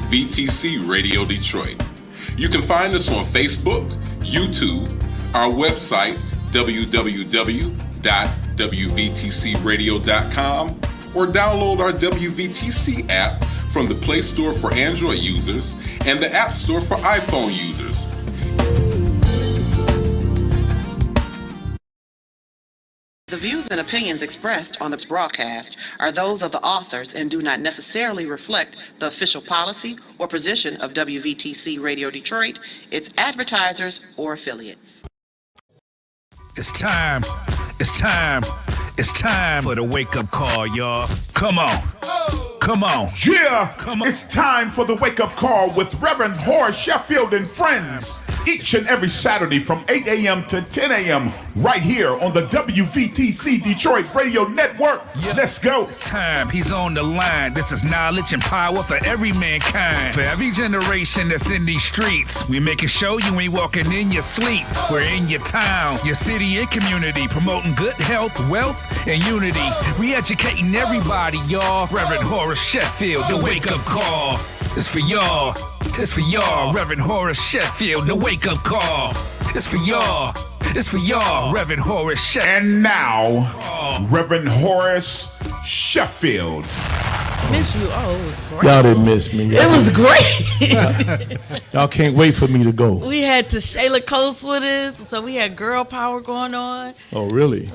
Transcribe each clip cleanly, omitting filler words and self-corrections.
WVTC Radio Detroit. You can find us on Facebook, YouTube, our website, www.wvtcradio.com, or download our WVTC app from the Play Store for Android users and the App Store for iPhone users. The views and opinions expressed on this broadcast are those of the authors and do not necessarily reflect the official policy or position of WVTC Radio Detroit, its advertisers, or affiliates. It's time. It's time. It's time for the wake-up call, y'all. Come on. Come on. Yeah, Come on. it's time for the wake-up call with Reverend Horace Sheffield and friends. Each and every Saturday from 8 a.m. to 10 a.m. right here on the WVTC Detroit Radio Network. Yep. Let's go. It's time. He's on the line. This is knowledge and power for every mankind. For every generation that's in these streets. We making sure you ain't walking in your sleep. We're in your town, your city, and community. Promoting good health, wealth, and unity. We educating everybody, y'all. Reverend Horace Sheffield, the wake-up call. It's for y'all. It's for y'all. Reverend Horace Sheffield, the wake-up call. It's for y'all. It's for y'all. Reverend Horace Sheffield. And now, Reverend Horace Sheffield. Miss you. Oh, it was great. Y'all didn't miss me. It was great. Y'all can't wait for me to go. We had Shayla Coast with us, so we had girl power going on. Oh, really?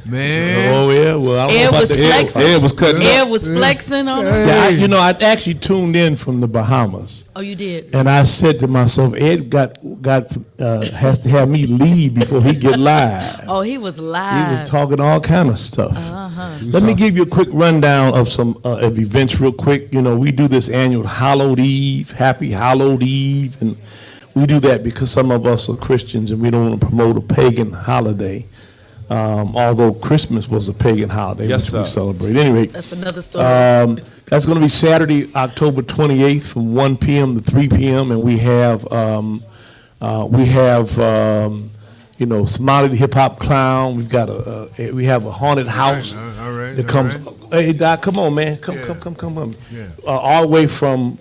Man. Oh, yeah. Well, I don't Ed know about was the flexing. Ed was cutting up. Ed was flexing on us. Yeah, I actually tuned in from the Bahamas, Oh, you did? and I said to myself, Ed has to have me leave before he get live. Oh, he was He live. was talking all kind of stuff. Let me give you a quick rundown of some of events real quick. You know, we do this annual Hallowed Eve, Happy Hallowed Eve, and we do that because some of us are Christians and we don't want to promote a pagan holiday. Although Christmas was a pagan holiday, which we celebrate. Anyway, That's another story. that's going to be Saturday, October 28th, from 1 p.m. to 3 p.m. And we have you know, Somali the hip hop clown. We've got we have a haunted house all right, that comes. Hey, Doc, come on, man, come on. Yeah. All the way from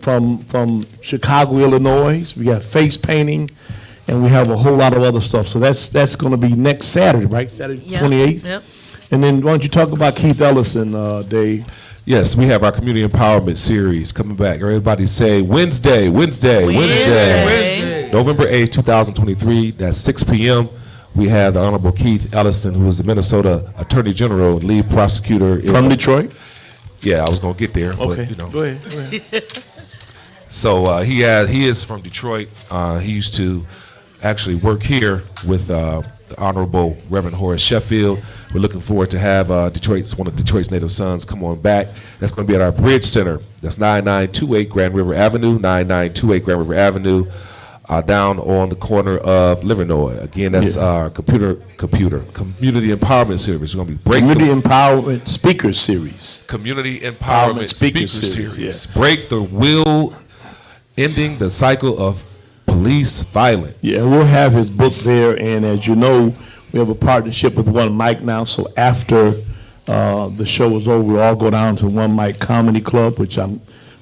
Chicago, Illinois. We got face painting, and we have a whole lot of other stuff. So that's going to be next Saturday, right? Saturday, Yep, 28th. yep. And then why don't you talk about Keith Ellison, Dave? Yes, we have our community empowerment series coming back. Everybody say Wednesday. Wednesday. November 8th, 2023. That's 6 p.m. We have the Honorable Keith Ellison, who is the Minnesota Attorney General, lead prosecutor. From Detroit? Yeah, I was going to get there. Okay, But, you know. go ahead. So he is from Detroit. He used to actually work here with the Honorable Reverend Horace Sheffield. We're looking forward to have one of Detroit's native sons come on back. That's going to be at our Bridge Center. That's 9928 Grand River Avenue, 9928 Grand River Avenue, down on the corner of Livernois. Again, that's our community empowerment series. We're going to be Community Empowerment Speaker Series. Community Empowerment Speaker Series. Yeah. Break the will, ending the cycle of police violence. Yeah, we'll have his book there, and as you know, we have a partnership with One Mic now, so after the show is over, we'll all go down to One Mic Comedy Club, which I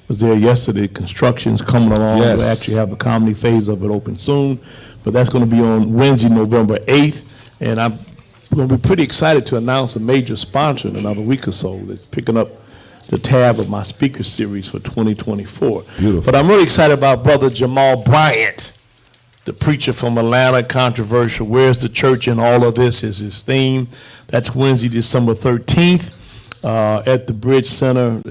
was there yesterday. Construction's coming along. Yes. We'll actually have the comedy phase of it open soon, but that's going to be on Wednesday, November 8th, and I'm going to be pretty excited to announce a major sponsor in another week or so that's picking up the tab of my speaker series for 2024. Beautiful. But I'm really excited about Brother Jamal Bryant, the preacher from Atlanta, controversial. Where's the church in all of this is his theme. That's Wednesday, December 13th at the Bridge Center,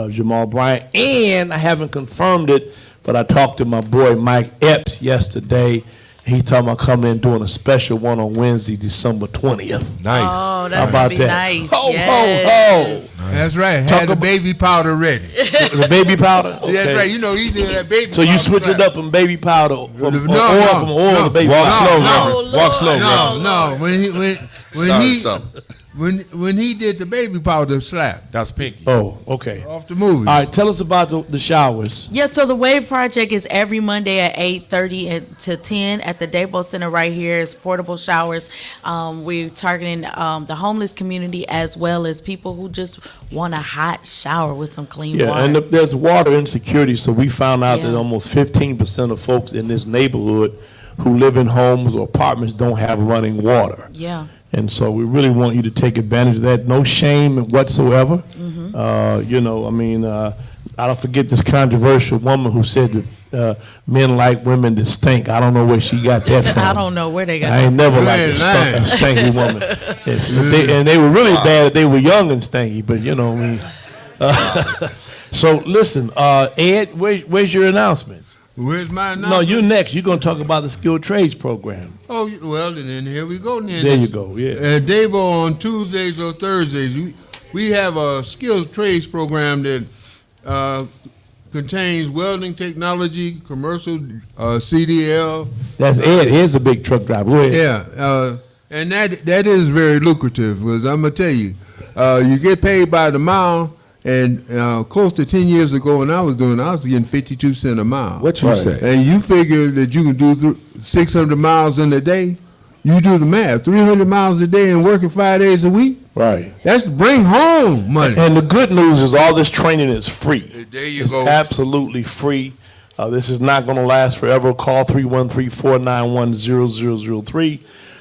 Jamal Bryant. And I haven't confirmed it, but I talked to my boy Mike Epps yesterday. He's talking about coming in doing a special one on Wednesday, December 20th. Nice. Oh, that's How about going to be that? nice. Ho, Yes. ho, That's right. Talk Had the about- baby powder ready. ho. The baby powder? Okay. That's right. You know, he did that baby So powder. you switch it up from baby powder from oil to baby Walk powder. slow, No, Reverend. Lord. Walk slow, No, Reverend. No, when he did the baby powder slap That's Pinky. Oh, okay. off the movie. All right, tell us about the showers. Yeah, so the Wave Project is every Monday at 8:30 to 10 at the Daybo Center right here. It's portable showers. We're targeting the homeless community as well as people who just want a hot shower with some clean Yeah, water. and there's water insecurity, so we found out that Yeah. almost 15% of folks in this neighborhood who live in homes or apartments don't have running water. Yeah. And so we really want you to take advantage of that. No shame whatsoever. You know, I mean, I don't forget this controversial woman who said that men like women that stink. I don't know where she got that from. I don't know where they got I ain't that. never liked a stanky woman. Yes, and they were really bad. They were young and stanky, but you know, I mean. So listen, Ed, where's your announcements? Where's my No, announcement? you next. You're going to talk about the skilled trades program. Oh, well, then here we go. Then. There you go, yeah. Davo, on Tuesdays or Thursdays, we have a skills trades program that contains welding technology, commercial, CDL. That's Ed. Ed's a big truck driver. Go ahead. Yeah, and that is very lucrative, because I'm going to tell you, you get paid by the mile, and close to 10 years ago when I was getting 52 cents a mile. What you say? And you figure that you can do 600 miles in a day. You do the math, 300 miles a day and working 5 days a week. Right. That's bring home money. And the good news is all this training is free. There you It's go. absolutely free. This is not going to last forever. Call 313-491-0003,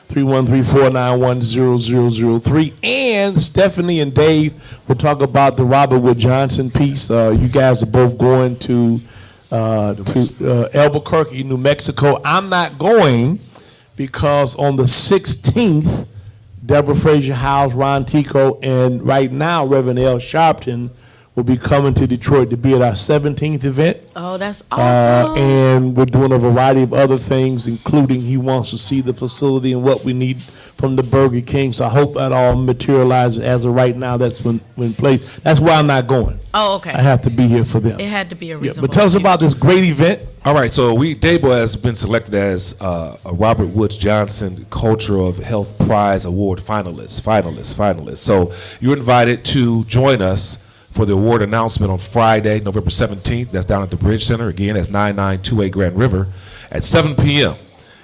313-491-0003. And Stephanie and Dave will talk about the Robert Wood Johnson piece. You guys are both going to Albuquerque, New Mexico. I'm not going because on the 16th, Deborah Frazier Howes, Ron Tico, and right now Reverend L. Sharpton will be coming to Detroit to be at our 17th event. Oh, that's awesome. And we're doing a variety of other things, including he wants to see the facility and what we need from the Burger King. So I hope that all materializes. As of right now, that's when place. That's why I'm not going. Oh, okay. I have to be here for them. It had to be a Yeah, reasonable but tell us about this great event. All right, so Dabo has been selected as a Robert Woods Johnson Culture of Health Prize Award finalist. So you're invited to join us for the award announcement on Friday, November 17th. That's down at the Bridge Center. Again, that's 9928 Grand River at 7 p.m.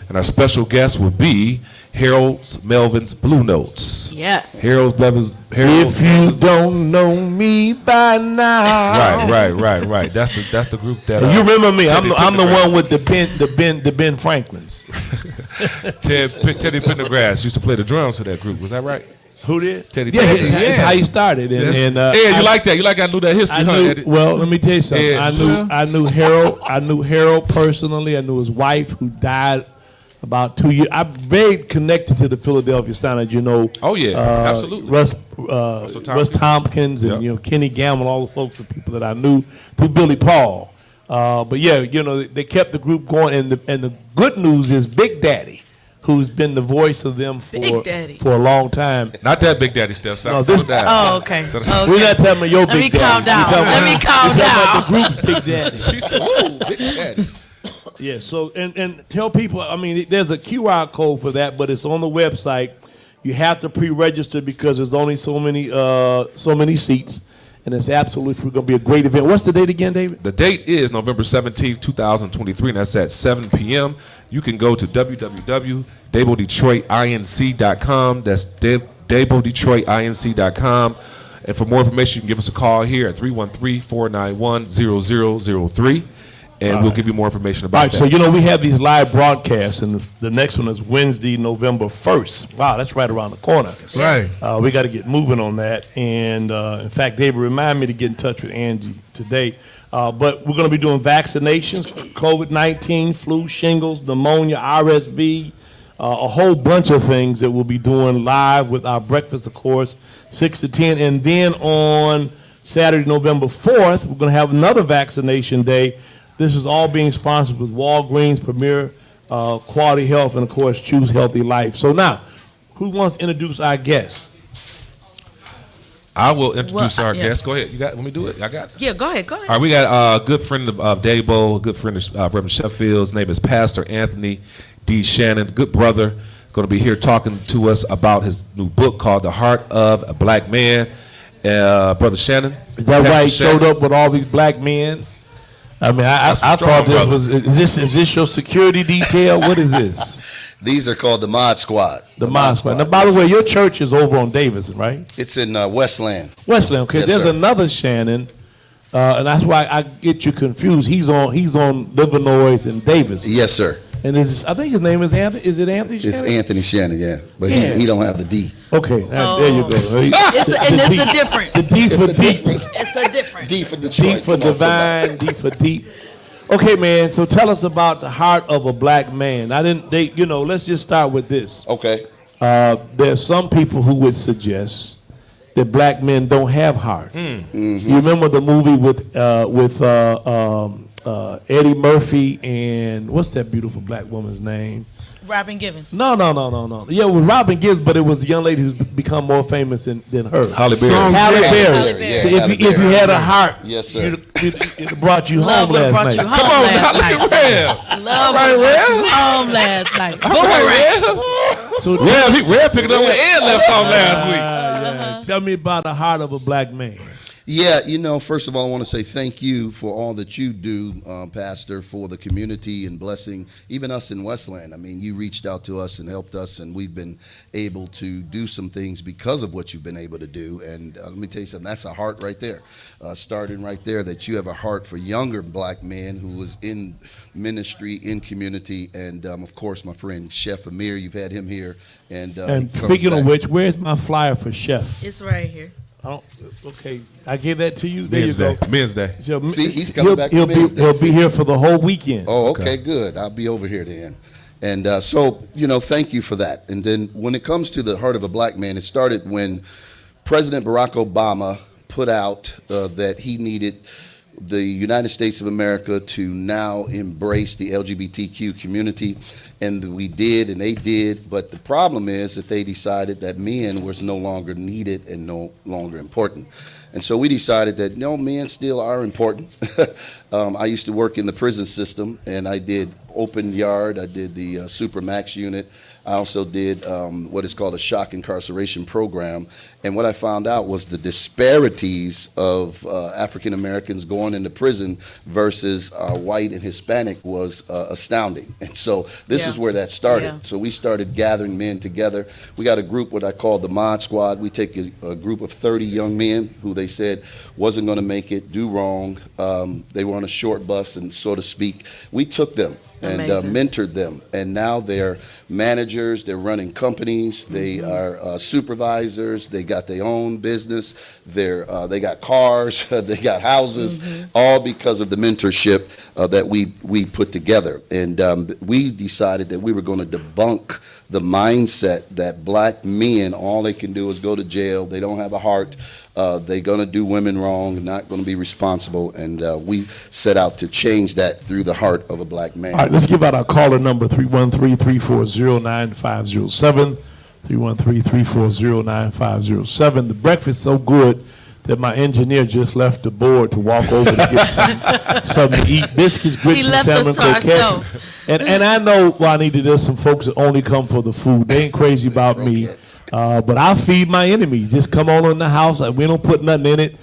And our special guest will be Harold's Melvin's Blue Notes. Yes. If you don't know me by now. Right. That's the group that. You remember me? Teddy I'm the one with Pendergrass. the Ben Franklins. Teddy Pendergrass used to play the drums for that group. Was that right? Who did? Teddy Yeah, Pendergrass. that's how he started. And You like that? You like I knew that history, huh? Eddie? Well, let me tell you something. Yeah. I knew Harold. I knew Harold personally. I knew his wife, who died about 2 years. I'm very connected to the Philadelphia Sound, as you know. Oh, yeah, absolutely. Russ Tompkins. Tompkins and Yep. Kenny Gamble, all the folks, the people that I knew through Billy Paul. But yeah, they kept the group going, and the good news is Big Daddy, who's been the voice of them for a long time. Not that Big Daddy stuff. No, this- Oh, okay. We're not talking about your Let me Big Daddy. calm down. We're talking Let me about- calm we're talking about down. the group's Big Daddy. She said, "Whoa, Big Daddy." Yeah, so and tell people, I mean, there's a QR code for that, but it's on the website. You have to pre-register because there's only so many seats, and it's absolutely going to be a great event. What's the date again, David? The date is November 17th, 2023, and that's at 7 p.m. You can go to www.dabledetroitinc.com. That's dabledetroitinc.com. And for more information, you can give us a call here at 313-491-0003. And we'll give you more information about All right, that. so we have these live broadcasts, and the next one is Wednesday, November 1st. Wow, that's right around the corner. Right. We got to get moving on that. And in fact, David, remind me to get in touch with Angie today. But we're going to be doing vaccinations for COVID-19, flu, shingles, pneumonia, RSV, a whole bunch of things that we'll be doing live with our breakfast, of course, 6 to 10. And then on Saturday, November 4th, we're going to have another vaccination day. This is all being sponsored with Walgreens, Premier Quality Health, and, of course, Choose Healthy Life. So now, who wants to introduce our guests? I will introduce Well, our yeah. guest. Go ahead. You got? Let me do it. I got it. Yeah, go ahead. All right, we got a good friend of Dabo, a good friend of Reverend Sheffield. His name is Pastor Anthony D. Shannon, good brother. Going to be here talking to us about his new book called The Heart of a Black Man. Brother Shannon. Is that Pastor why he Shannon. showed up with all these black men? I mean, I That's thought strong, this brother. was, is this your security detail? What is this? These are called the Mod Squad. The Mod Squad. Now, by the way, your church is over on Davidson, right? It's in Westland. Westland. Okay, Yes, there's sir. another Shannon, and that's why I get you confused. He's on Livernois and Davis. Yes, sir. And I think his name is Anthony. Is it Anthony Shannon? It's Anthony Shannon, yeah. But Yeah. he don't have the D. Okay, there you go. It's a difference. The D for deep. It's a difference. D for Detroit. D for Come on, somebody. divine, D for deep. Okay, man. So tell us about the heart of a black man. Let's just start with this. Okay. There's some people who would suggest that black men don't have heart. Mm-hmm. You remember the movie with Eddie Murphy and what's that beautiful black woman's name? Robin Givens. No. Yeah, it was Robin Gibbs, but it was the young lady who's become more famous than her. Halle Berry. Halle Berry. Halle Berry. So Yeah, if you had a heart, Yes, sir. it brought you Love home would have last brought you night. home last night. Look at Love would have brought you home last night. Boomerang. So Rev picking up where Ed left off last week. yeah. Tell me about the heart of a black man. Yeah, first of all, I want to say thank you for all that you do, Pastor, for the community and blessing even us in Westland. I mean, you reached out to us and helped us, and we've been able to do some things because of what you've been able to do. And let me tell you something, that's a heart right there, starting right there, that you have a heart for younger black men who was in ministry, in community. And, of course, my friend Chef Amir, you've had him here. And Speaking of which, where's my flyer for Chef? It's right here. Okay, I give that to you. There Men's you go. Day. Men's Day. So, See, he's coming back He'll from Men's Day. be here for the whole weekend. Oh, okay, good. I'll be over here then. And thank you for that. And then when it comes to the heart of a black man, it started when President Barack Obama put out that he needed the United States of America to now embrace the LGBTQ community. And we did, and they did. But the problem is that they decided that men was no longer needed and no longer important. And so we decided that, no, men still are important. I used to work in the prison system, and I did open yard. I did the Supermax unit. I also did what is called a shock incarceration program. And what I found out was the disparities of African Americans going into prison versus white and Hispanic was astounding. And so this is where that started. Yeah. So we started gathering men together. We got a group, what I call the Mod Squad. We take a group of 30 young men who they said wasn't going to make it, do wrong. They were on a short bus, and so to speak. We took them and mentored them, and now they're managers, they're running companies, they are supervisors, they got their own business, they got cars, they got houses, all because of the mentorship that we put together. And we decided that we were going to debunk the mindset that black men, all they can do is go to jail, they don't have a heart, they're going to do women wrong, not going to be responsible, and we set out to change that through the heart of a black man. All right, let's give out our caller number, 313-340-9507, 313-340-9507. The breakfast so good that my engineer just left the board to walk over to get something to eat. Biscuits, grits, and salmon croquettes. And I know, Juanita, there's some folks that only come for the food. They ain't crazy about me. But I'll feed my enemies. Just come on in the house. We don't put nothing in it.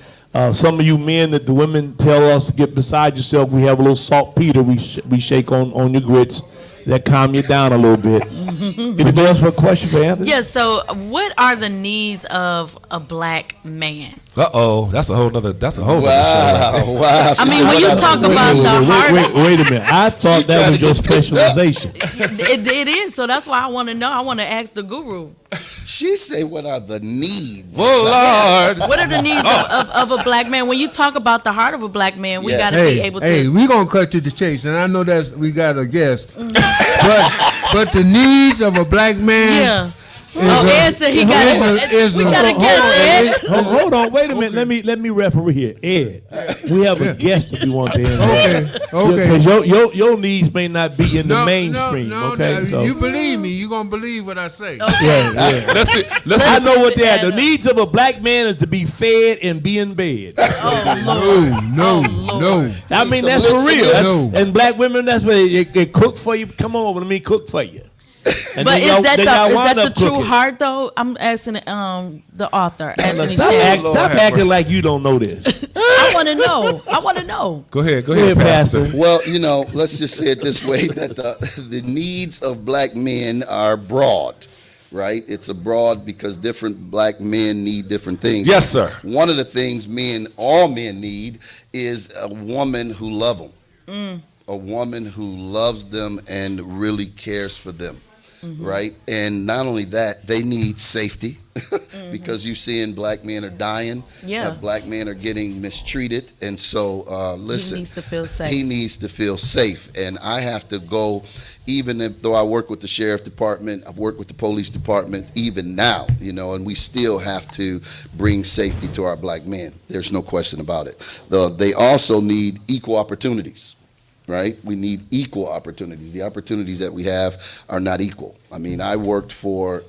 Some of you men that the women tell us to get beside yourself, we have a little saltpeter we shake on your grits. That calm you down a little bit. Anybody else for a question for Anthony? Yes, so what are the needs of a black man? That's a whole nother show. Wow. I mean, when you talk about the heart, Wait a minute. I thought that was your specialization. it is. So that's why I want to know. I want to ask the guru. She say, what are the needs? Whoa, Lord. What are the needs of a black man? When you talk about the heart of a black man, we got to be able to. Hey, we're going to cut to the chase, and I know that we got a guest. But the needs of a black man. Yeah. Ed said he got it. We got to get Ed. Hold on, wait a minute. Let me referee here. Ed, we have a guest that we want to interview. Okay. Because your needs may not be in the mainstream. No, so. you believe me, you're going to believe what I say. Yeah. I know what they are. The up. needs of a black man is to be fed and be in bed. No. I mean, that's for real. And black women, that's what they cook for you. Come on over to me, cook for you. And But is that the true cooking. heart though? I'm asking the author, Anthony Stop Sheffield. acting like you don't know this. I want to know. I want to know. Go ahead, Pastor. Well, let's just say it this way, that the needs of black men are broad, right? It's broad because different black men need different things. Yes, sir. One of the things all men need is a woman who loves them. A woman who loves them and really cares for them, right? And not only that, they need safety because you're seeing black men are dying. Yeah. Black men are getting mistreated. And so, listen. He needs to feel safe. He needs to feel safe. And I have to go, though I work with the sheriff department, I've worked with the police department, even now, and we still have to bring safety to our black men. There's no question about it. They also need equal opportunities. Right? We need equal opportunities. The opportunities that we have are not equal. I mean, I worked for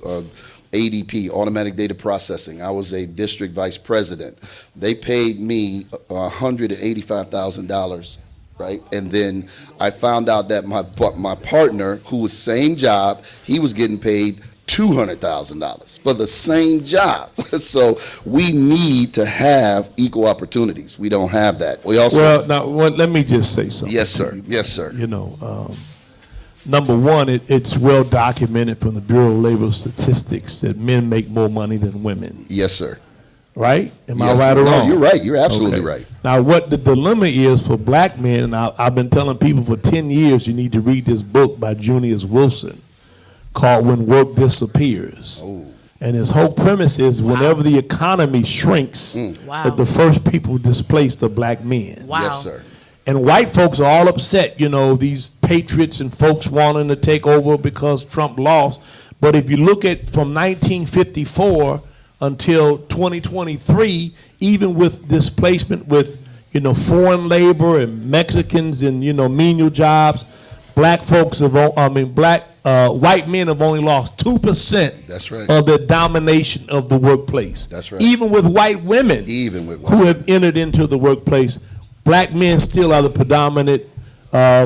ADP, Automatic Data Processing. I was a district vice president. They paid me $185,000, right? And then I found out that my partner, who was same job, he was getting paid $200,000 for the same job. So we need to have equal opportunities. We don't have that. We also let me just say something. Yes, sir. Yes, sir. Number one, it's well documented from the Bureau of Labor Statistics that men make more money than women. Yes, sir. Right? Am Yes, I right or no, wrong? you're right. You're absolutely right. Now, what the dilemma is for black men, and I've been telling people for 10 years, you need to read this book by Junius Wilson called When Work Disappears. And his whole premise is whenever the economy shrinks, that the first people displaced are black men. Wow. Yes, sir. And white folks are all upset, these patriots and folks wanting to take over because Trump lost. But if you look at from 1954 until 2023, even with displacement with, foreign labor and Mexicans and, menial jobs, black folks white men have only lost 2% That's right. of the domination of the workplace. That's right. Even with white women who have entered into the workplace, black men still are the predominant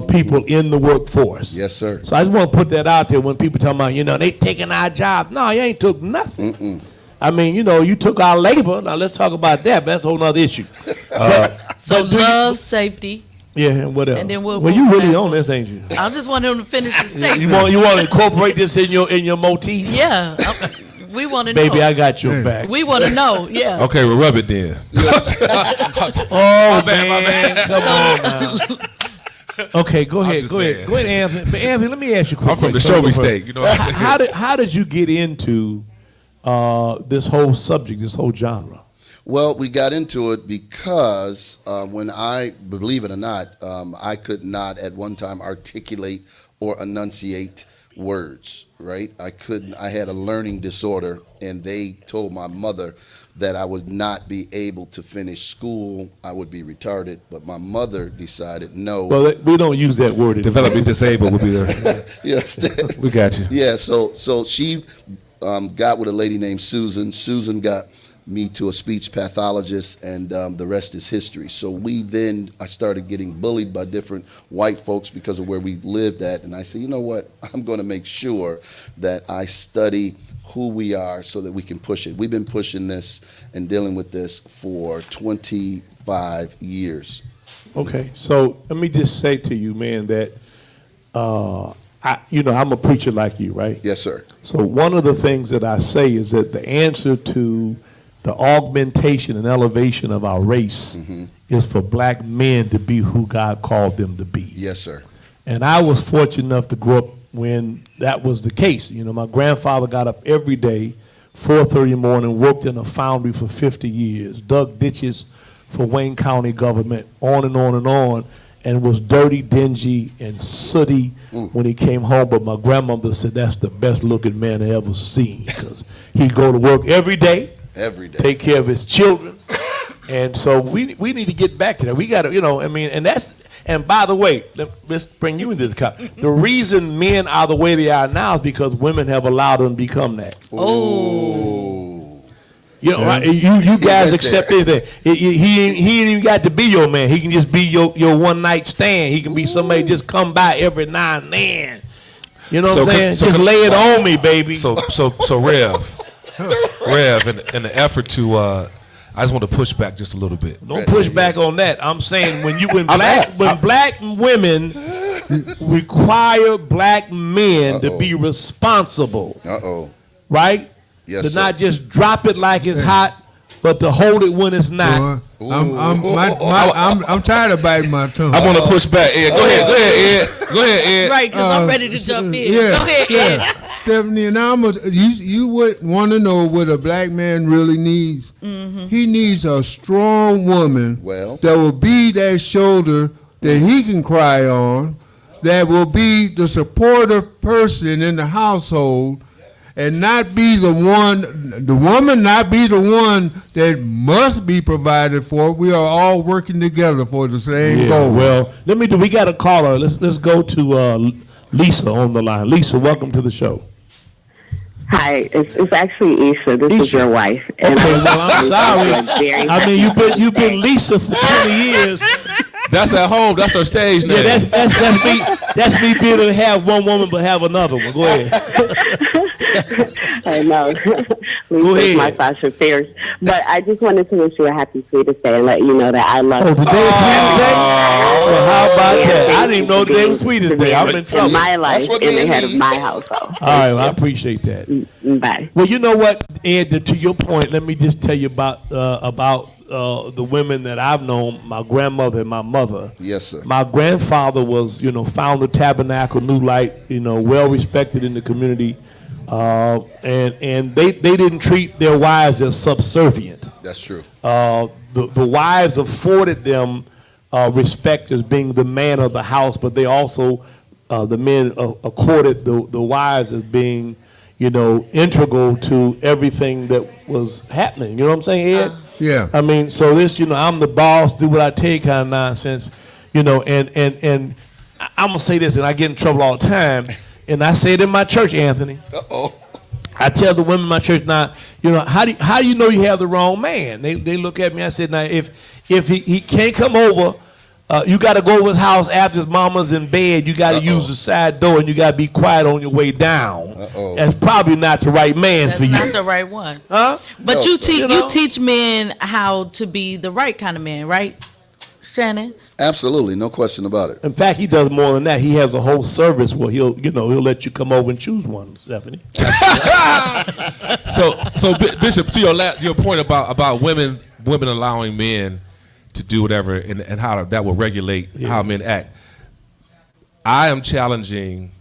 people in the workforce. Yes, sir. So I just want to put that out there when people talk about, they taking our job. No, you ain't took nothing. I mean, you took our labor. Now let's talk about that, but that's a whole nother issue. So love, safety. Yeah, and what else? And then well, you really on this, ain't you? I just want him to finish the statement. You want to incorporate this in your motif? Yeah. We want to know. Baby, I got your back. We want to know, yeah. Okay, well, rub it then. Oh, man. Come on now. Okay, go ahead. Go ahead, Anthony. But Anthony, let me ask you a question. I'm from the Shelby State. You know what I'm saying? How did you get into this whole subject, this whole genre? Well, we got into it because when believe it or not, I could not at one time articulate or enunciate words, right? I had a learning disorder, and they told my mother that I would not be able to finish school. I would be retarded, but my mother decided no. Well, we don't use that word anymore. Development disabled would be there. Yes. We got you. Yeah, so she got with a lady named Susan. Susan got me to a speech pathologist, and the rest is history. So I started getting bullied by different white folks because of where we lived at, and I said, you know what, I'm going to make sure that I study who we are so that we can push it. We've been pushing this and dealing with this for 25 years. Okay, so let me just say to you, man, that I'm a preacher like you, right? Yes, sir. So one of the things that I say is that the answer to the augmentation and elevation of our race is for black men to be who God called them to be. Yes, sir. And I was fortunate enough to grow up when that was the case. My grandfather got up every day, 4:30 in the morning, worked in a foundry for 50 years, dug ditches for Wayne County government, on and on and on, and was dirty, dingy, and sooty when he came home. But my grandmother said that's the best looking man I ever seen, because he'd go to work every day, take care of his children. And so we need to get back to that. We got to, and by the way, let's bring you into the The reason men are the way they are now is because women have allowed them to become that. Oh. Right? You guys accept anything. He ain't even got to be your man. He can just be your one night stand. He can be somebody just come by every now and then. You know what I'm saying? Just lay it on me, baby. So Rev, in the effort to I just want to push back just a little bit. Don't push back on that. I'm saying when black women require black men to be responsible. Right? Yes, to sir. not just drop it like it's hot, but to hold it when it's not. I'm tired of biting my tongue. I want to push back. Ed, go ahead, Ed. Go ahead, Ed. Right, because I'm ready to jump in. Yeah, Go ahead, Ed. Stephanie, and you would want to know what a black man really needs. Mm-hmm. He needs a strong woman that will be that shoulder that he can cry on, that will be the supportive person in the household, and not be the woman not be the one that must be provided for. We are all working together for the same goal. Well, we got a caller. Let's go to Lisa on the line. Lisa, welcome to the show. Hi, it's actually Isha. This is your wife. And I'm sorry. I mean, you've been Lisa for 20 years. That's at home. That's her stage name. Yeah, that's me. That's me being able to have one woman but have another one. Go ahead. I know. Lisa's my Sasha Fierce. But I just wanted to wish you a happy Sweetest Day and let you know that I love you. Today is Sweetest Day? Well, how about that? I didn't even know today was Sweetest Day. I'm in trouble. In my life, in the head of my household. All right, well, I appreciate that. Bye. Well, you know what, Ed, to your point, let me just tell you about the women that I've known, my grandmother and my mother. Yes, sir. My grandfather was, founder of Tabernacle New Light, well respected in the community. And they didn't treat their wives as subservient. That's true. The wives afforded them respect as being the man of the house, but they also, the men accorded the wives as being, integral to everything that was happening. You know what I'm saying, Ed? Yeah. I mean, so this, I'm the boss, do what I tell you kind of nonsense, and I'm going to say this, and I get in trouble all the time, and I say it in my church, Anthony. Uh-oh. I tell the women in my church now, how do you know you have the wrong man? They look at me, I said, now, if he can't come over, you got to go over his house after his mama's in bed. You got to use the side door, and you got to be quiet on your way down. That's probably not the right man for you. That's not the right one. Huh? But No, you teach men how to be the right kind of man, right, Shannon? Absolutely, no question about it. In fact, he does more than that. He has a whole service where he'll let you come over and choose one, Stephanie. So Bishop, to your point about women allowing men to do whatever and how that will regulate how men act. I am challenging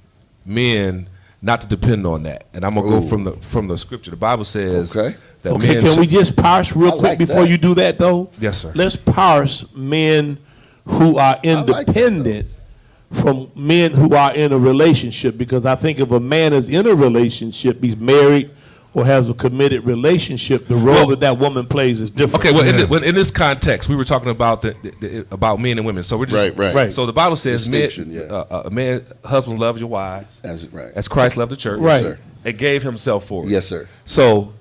men not to depend on that, and I'm gonna go from the scripture. The Bible says that men. Can we just parse real quick before you do that, though? Yes, sir. Let's parse men who are independent from men who are in a relationship, because I think if a man is in a relationship, he's married or has a committed relationship, the role that woman plays is different. Okay, well, in this context, we were talking about about men and women. So we're just right. So the Bible says, husbands love your wives, as Christ loved the church, right, and gave himself for it. Yes, sir. So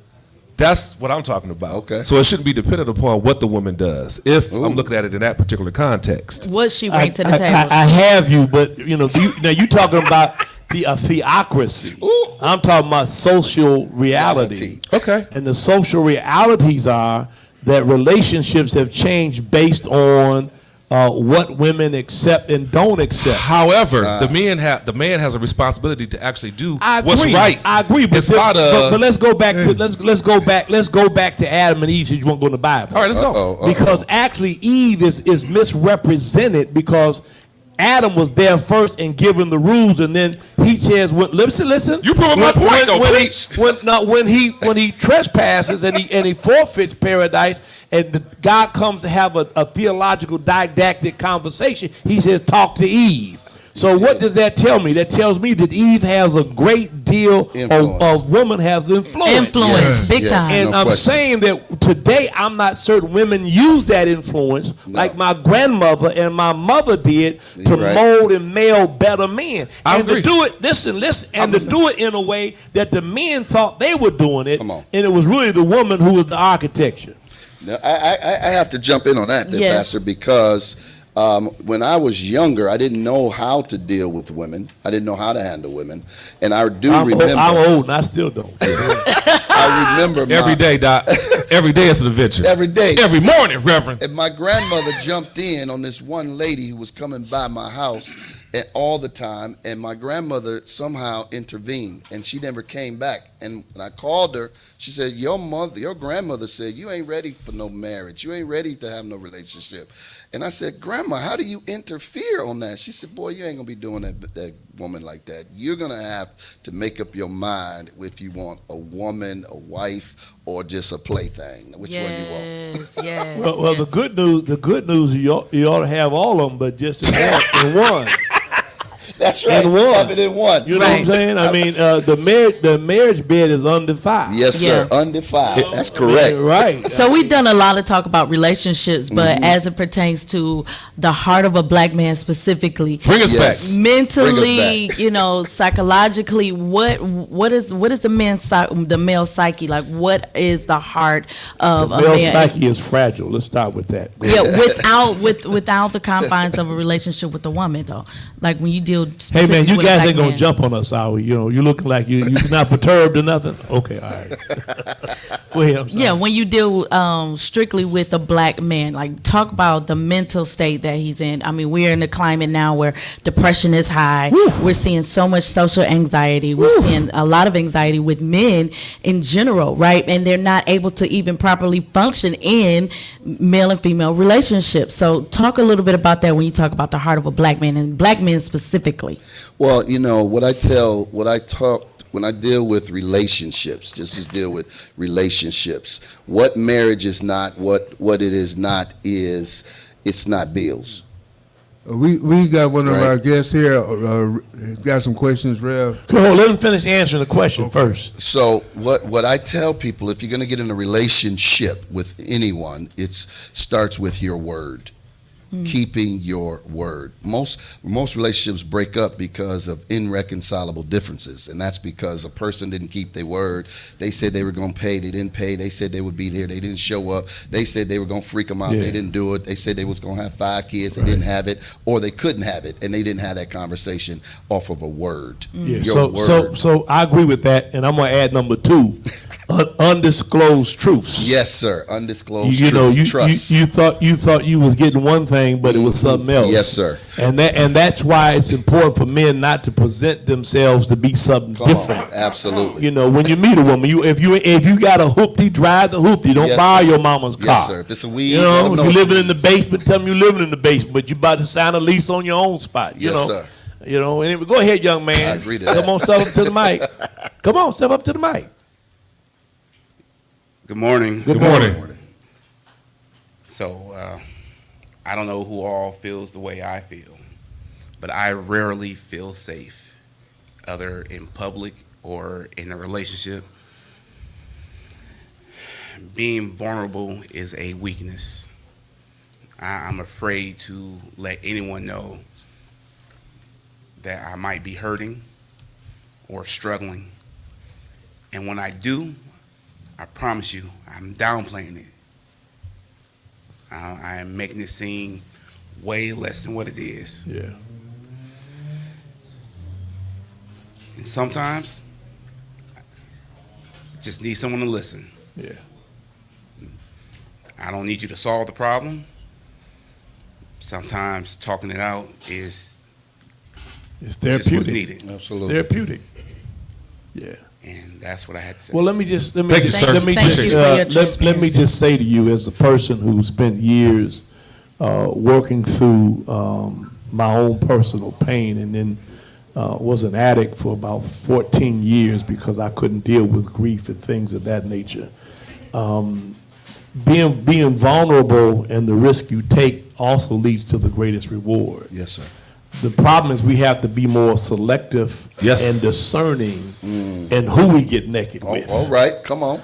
that's what I'm talking about. Okay. So it shouldn't be dependent upon what the woman does. If I'm looking at it in that particular context, What she bring to the table? I have you, but now you talking about a theocracy. I'm talking about social reality. Okay. And the social realities are that relationships have changed based on what women accept and don't accept. However, the man has a responsibility to actually do what's right. I agree, but let's go back to let's go back to Adam and Eve. Since you won't go in the Bible. All right, let's go. Because actually, Eve is misrepresented because Adam was there first and given the rules, and then he says, "Listen." You proving my point, though, preach. When he trespasses and he forfeits paradise, and God comes to have a theological didactic conversation, he says, "Talk to Eve." So what does that tell me? That tells me that Eve has a great deal of woman has influence. Big time. And I'm saying that today I'm not certain women use that influence like my grandmother and my mother did to mold and mold better men. And to do it, listen, and to do it in a way that the men thought they were doing it, and it was really the woman who was the architecture. Now, I have to jump in on that, Pastor, because When I was younger, I didn't know how to deal with women. I didn't know how to handle women, and I do remember. I'm old, and I still don't. I remember Every day, Doc. Every day is an adventure. Every day. Every morning, Reverend. And my grandmother jumped in on this one lady who was coming by my house all the time, and my grandmother somehow intervened, and she never came back. And when I called her, she said, your grandmother said, you ain't ready for no marriage. You ain't ready to have no relationship. And I said, Grandma, how do you interfere on that? She said, boy, you ain't going to be doing that woman like that. You're going to have to make up your mind if you want a woman, a wife, or just a plaything. Which one you want? Yes. Well, the good news, you ought to have all of them, but just in one. That's right. Have it in one. You know what I'm saying? I mean, the marriage bed is undefiled. Yes, sir. Undefiled. That's correct. Right. So we've done a lot of talk about relationships, but as it pertains to the heart of a black man specifically, bring us back. Mentally, psychologically, what is the male psyche like? What is the heart of a male man? psyche is fragile. Let's start with that. Yeah, without the confines of a relationship with a woman, though. Like when you deal. Hey man, you guys ain't gonna man. jump on us, are we? You looking like you're not perturbed or nothing. Okay, all right. Go ahead. I'm sorry. Yeah, when you deal strictly with a black man, like talk about the mental state that he's in. I mean, we're in a climate now where depression is high. Woo. We're seeing so much social anxiety. We're seeing a lot of anxiety with men in general, right? And they're not able to even properly function in male and female relationships. So talk a little bit about that when you talk about the heart of a black man and black men specifically. Well, when I deal with relationships, just as deal with relationships, what marriage is not, what it is not is, it's not bills. We got one of our guests here. Got some questions, Rev. Come on, let him finish answering the question first. So what I tell people, if you're going to get in a relationship with anyone, it starts with your word. Keeping your word. Most relationships break up because of irreconcilable differences, and that's because a person didn't keep their word. They said they were going to pay, they didn't pay. They said they would be there, they didn't show up. They said they were going to freak them out, they didn't do it. They said they was going to have 5 kids, they didn't have it, or they couldn't have it, and they didn't have that conversation off of a word. Yeah. So I agree with that, and I'm going to add number 2, undisclosed truths. Yes, sir. Undisclosed truths. Trust. You thought you was getting one thing, but it was something else. Yes, sir. And that's why it's important for men not to present themselves to be something different. Absolutely. When you meet a woman, if you got a hoopty, drive the hoopty. Don't borrow your mama's car. Yes, sir. If it's a weed, if you're living in the basement, tell them you're living in the basement, but you about to sign a lease on your own spot. Yes, sir. And go ahead, young man. I agree to that. Come on, step up to the mic. Come on, step up to the mic. Good morning. Good morning. So, I don't know who all feels the way I feel, but I rarely feel safe, either in public or in a relationship. Being vulnerable is a weakness. I'm afraid to let anyone know that I might be hurting or struggling. And when I do, I promise you, I'm downplaying it. I am making it seem way less than what it is. Yeah. And sometimes, I just need someone to listen. Yeah. I don't need you to solve the problem. Sometimes talking it out is therapeutic. just what's needed. Absolutely. It's therapeutic. Yeah. And that's what I had to say. Well, let me just say to you, as a person who spent years working through my own personal pain, and then was an addict for about 14 years because I couldn't deal with grief and things of that nature. Being vulnerable and the risk you take also leads to the greatest reward. Yes, sir. The problem is we have to be more selective and discerning in who we get naked with. All right, come on.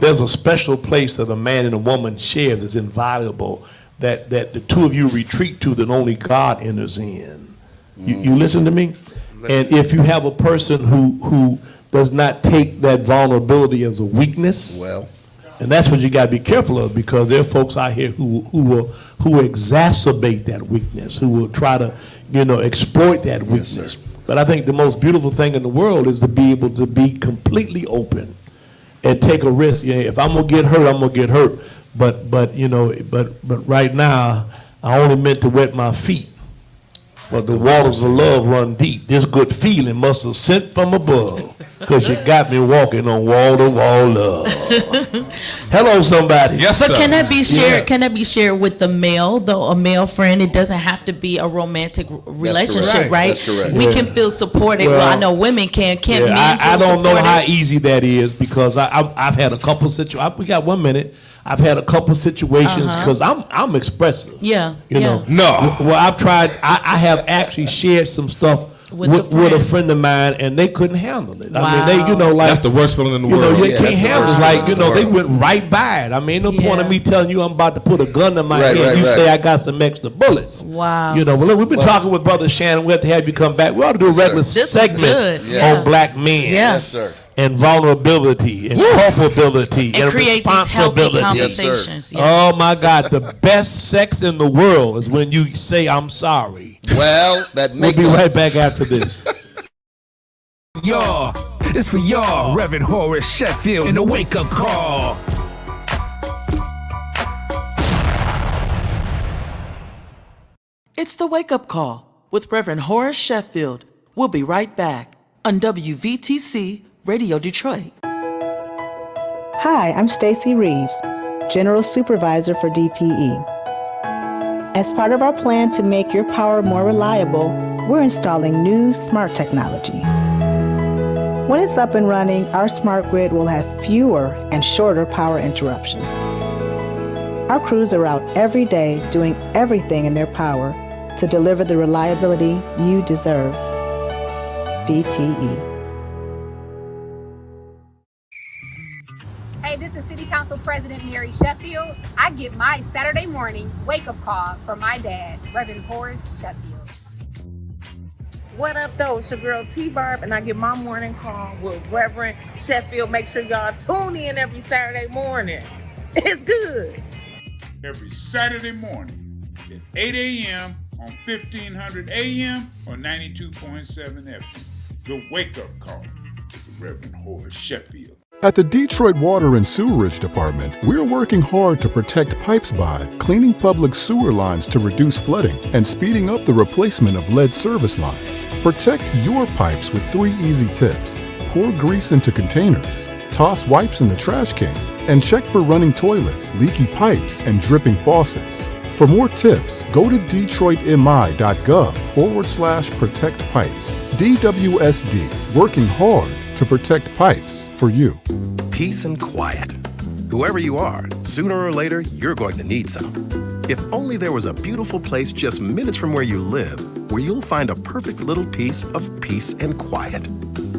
There's a special place that a man and a woman shares. It's inviolable, that the two of you retreat to that only God enters in. You listen to me? And if you have a person who does not take that vulnerability as a weakness, And that's what you got to be careful of, because there are folks out here who will exacerbate that weakness, who will try to, exploit that weakness. Yes, but I think the most beautiful thing in the world is to be able to be completely open and take a risk. If I'm gonna get hurt, I'm gonna get hurt. But right now, I only meant to wet my feet. But the waters of love run deep. This good feeling must have sent from above, because you got me walking on wall-to-wall love. Hello, somebody. Yes, But sir. can that be shared? Yeah. Can that be shared with the male, though? A male friend. It doesn't have to be a romantic relationship, right? That's correct. We Yeah. can feel supported. Well, I know women can. Can't Yeah, men feel I don't know supported? how easy that is, because I've had a couple situations. We got 1 minute. I've had a couple situations because I'm expressive. Yeah. You know. No. Well, I've tried. I have actually shared some stuff With with a a friend of mine, and they couldn't handle it. I Wow. mean, they, like That's the worst feeling in the you know, world. you Yeah, can't that's the handle it. worst Like, feeling in the they world. went right by it. I mean, no point in Yeah. me telling you I'm about to put a gun in my Right, head. right, You right. say I got some extra bullets. Wow. Well, look, we've been talking with Brother Shannon. We have to have you come back. We ought to do a Yes, sir. regular This was segment good. Yeah. on black men. Yeah. Yes, sir. And vulnerability and culpability And and create these healthy responsibility. Yes, sir. conversations. Yeah. Oh my God, the best sex in the world is when you say I'm sorry. Well, that We'll makes be right back after this. Y'all, it's for y'all, Reverend Horace Sheffield, in the wake-up call. It's the Wake Up Call with Reverend Horace Sheffield. We'll be right back on WVTC Radio Detroit. Hi, I'm Stacy Reeves, General Supervisor for DTE. As part of our plan to make your power more reliable, we're installing new smart technology. When it's up and running, our smart grid will have fewer and shorter power interruptions. Our crews are out every day doing everything in their power to deliver the reliability you deserve. DTE. Hey, this is City Council President Mary Sheffield. I get my Saturday morning wake-up call from my dad, Reverend Horace Sheffield. What up, though? It's your girl T-Barb, and I get my morning call with Reverend Sheffield. Make sure y'all tune in every Saturday morning. It's good. Every Saturday morning at 8 a.m. on 1500 a.m. or 92.7 FM. The wake-up call to the Reverend Horace Sheffield. At the Detroit Water and Sewerage Department, we're working hard to protect pipes by cleaning public sewer lines to reduce flooding and speeding up the replacement of lead service lines. Protect your pipes with 3 easy tips. Pour grease into containers, toss wipes in the trash can, and check for running toilets, leaky pipes, and dripping faucets. For more tips, go to detroitmi.gov/protect pipes. DWSD, working hard to protect pipes for you. Peace and quiet. Whoever you are, sooner or later, you're going to need some. If only there was a beautiful place just minutes from where you live, where you'll find a perfect little piece of peace and quiet.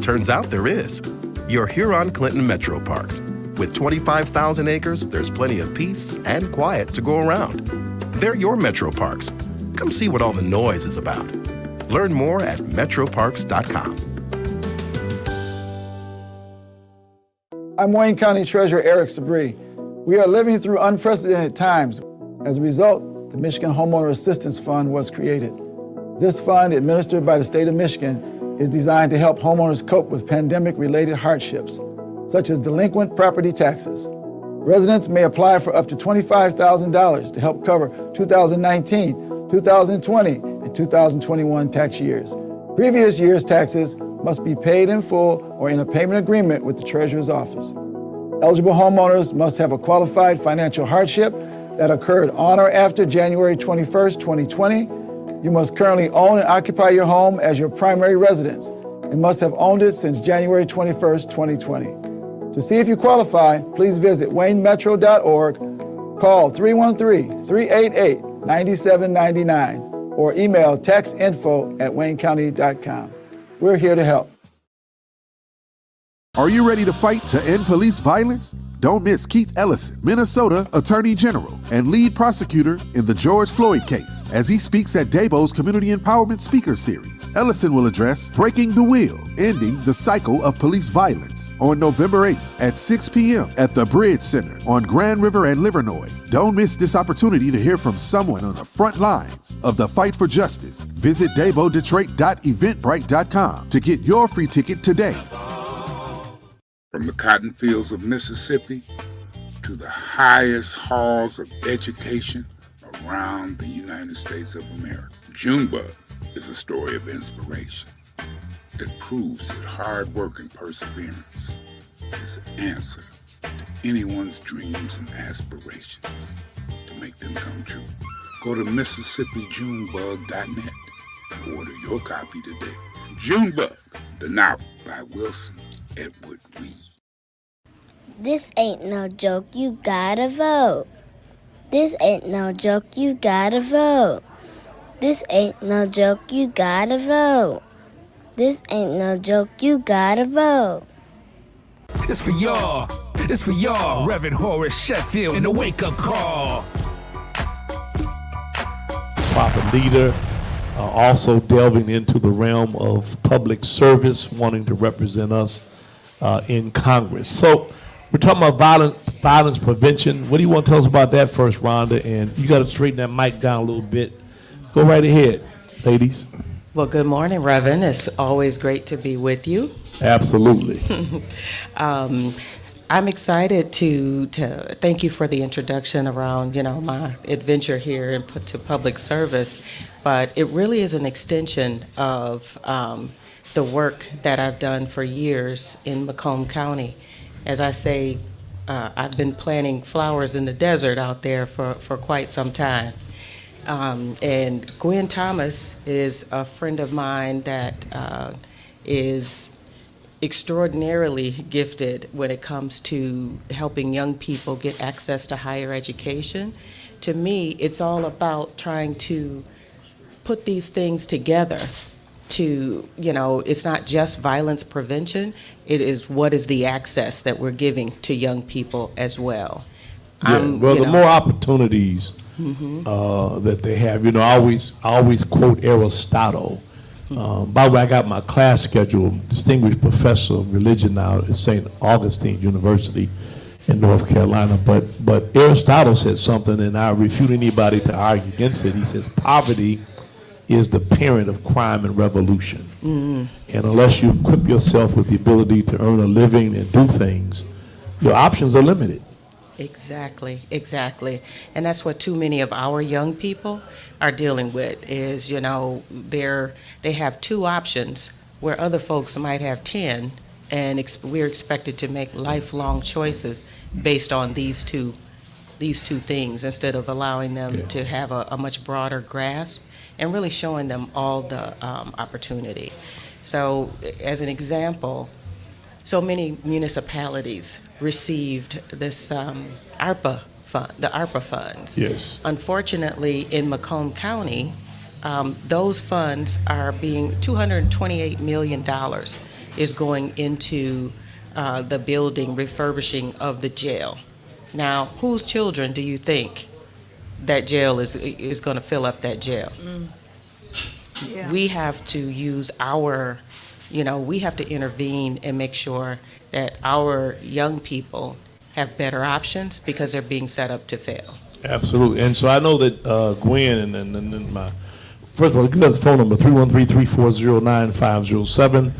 Turns out there is. Your Huron-Clinton Metro Parks. With 25,000 acres, there's plenty of peace and quiet to go around. They're your Metro Parks. Come see what all the noise is about. Learn more at metroparks.com. I'm Wayne County Treasurer Eric Sabree. We are living through unprecedented times. As a result, the Michigan Homeowner Assistance Fund was created. This fund, administered by the state of Michigan, is designed to help homeowners cope with pandemic-related hardships, such as delinquent property taxes. Residents may apply for up to $25,000 to help cover 2019, 2020, and 2021 tax years. Previous year's taxes must be paid in full or in a payment agreement with the Treasurer's Office. Eligible homeowners must have a qualified financial hardship that occurred on or after January 21st, 2020. You must currently own and occupy your home as your primary residence and must have owned it since January 21st, 2020. To see if you qualify, please visit waynemetro.org, call 313-388-9799, or email taxinfo@waynecounty.com. We're here to help. Are you ready to fight to end police violence? Don't miss Keith Ellison, Minnesota Attorney General and lead prosecutor in the George Floyd case, as he speaks at Dabo's Community Empowerment Speaker Series. Ellison will address Breaking the Wheel, Ending the Cycle of Police Violence on November 8th at 6 p.m. at the Bridge Center on Grand River and Livernois. Don't miss this opportunity to hear from someone on the front lines of the fight for justice. Visit DaboDetroit.eventbrite.com to get your free ticket today. From the cotton fields of Mississippi to the highest halls of education around the United States of America, Junebug is a story of inspiration that proves that hard work and perseverance is the answer to anyone's dreams and aspirations to make them come true. Go to MississippiJunebug.net and order your copy today. Junebug, the novel by Wilson Edward Reed. This ain't no joke, you gotta vote. This ain't no joke, you gotta vote. This ain't no joke, you gotta vote. This ain't no joke, you gotta vote. It's for y'all. It's for y'all. Reverend Horace Sheffield and the Wake Up Call. Prophet leader, also delving into the realm of public service, wanting to represent us in Congress. So we're talking about violence prevention. What do you want to tell us about that first, Rhonda? And you got to straighten that mic down a little bit. Go right ahead, ladies. Well, good morning, Reverend. It's always great to be with you. Absolutely. I'm excited to thank you for the introduction around, my adventure here and put to public service, but it really is an extension of the work that I've done for years in Macomb County. As I say, I've been planting flowers in the desert out there for quite some time. And Gwen Thomas is a friend of mine that is extraordinarily gifted when it comes to helping young people get access to higher education. To me, it's all about trying to put these things together to, it's not just violence prevention, it is what is the access that we're giving to young people as well. Yeah, the more opportunities that they have, I always quote Aristotle. By the way, I got my class schedule, distinguished professor of religion now at St. Augustine University in North Carolina. But Aristotle said something, and I refute anybody to argue against it. He says, poverty is the parent of crime and revolution. And unless you equip yourself with the ability to earn a living and do things, your options are limited. Exactly. And that's what too many of our young people are dealing with is, they have two options where other folks might have 10, and we're expected to make lifelong choices based on these two things instead of allowing them to have a much broader grasp and really showing them all the opportunity. So as an example, so many municipalities received this ARPA fund, the ARPA funds. Yes. Unfortunately, in Macomb County, those funds are being $228 million is going into the building refurbishing of the jail. Now, whose children do you think that jail is going to fill up that jail? Yeah. We have to use our, we have to intervene and make sure that our young people have better options because they're being set up to fail. Absolutely. And so I know that Gwen and my, first of all, give us the phone number, 313-340-9507,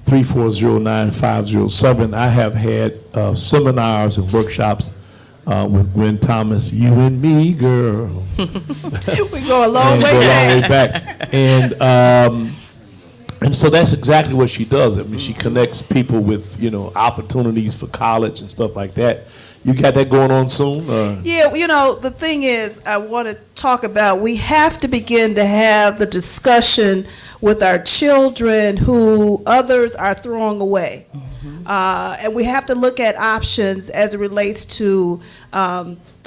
340-9507. I have had seminars and workshops with Gwen Thomas, you and me, girl. We go a long way back. And so that's exactly what she does. I mean, she connects people with, opportunities for college and stuff like that. You got that going on soon? Yeah, the thing is, I want to talk about, we have to begin to have the discussion with our children who others are throwing away. And we have to look at options as it relates to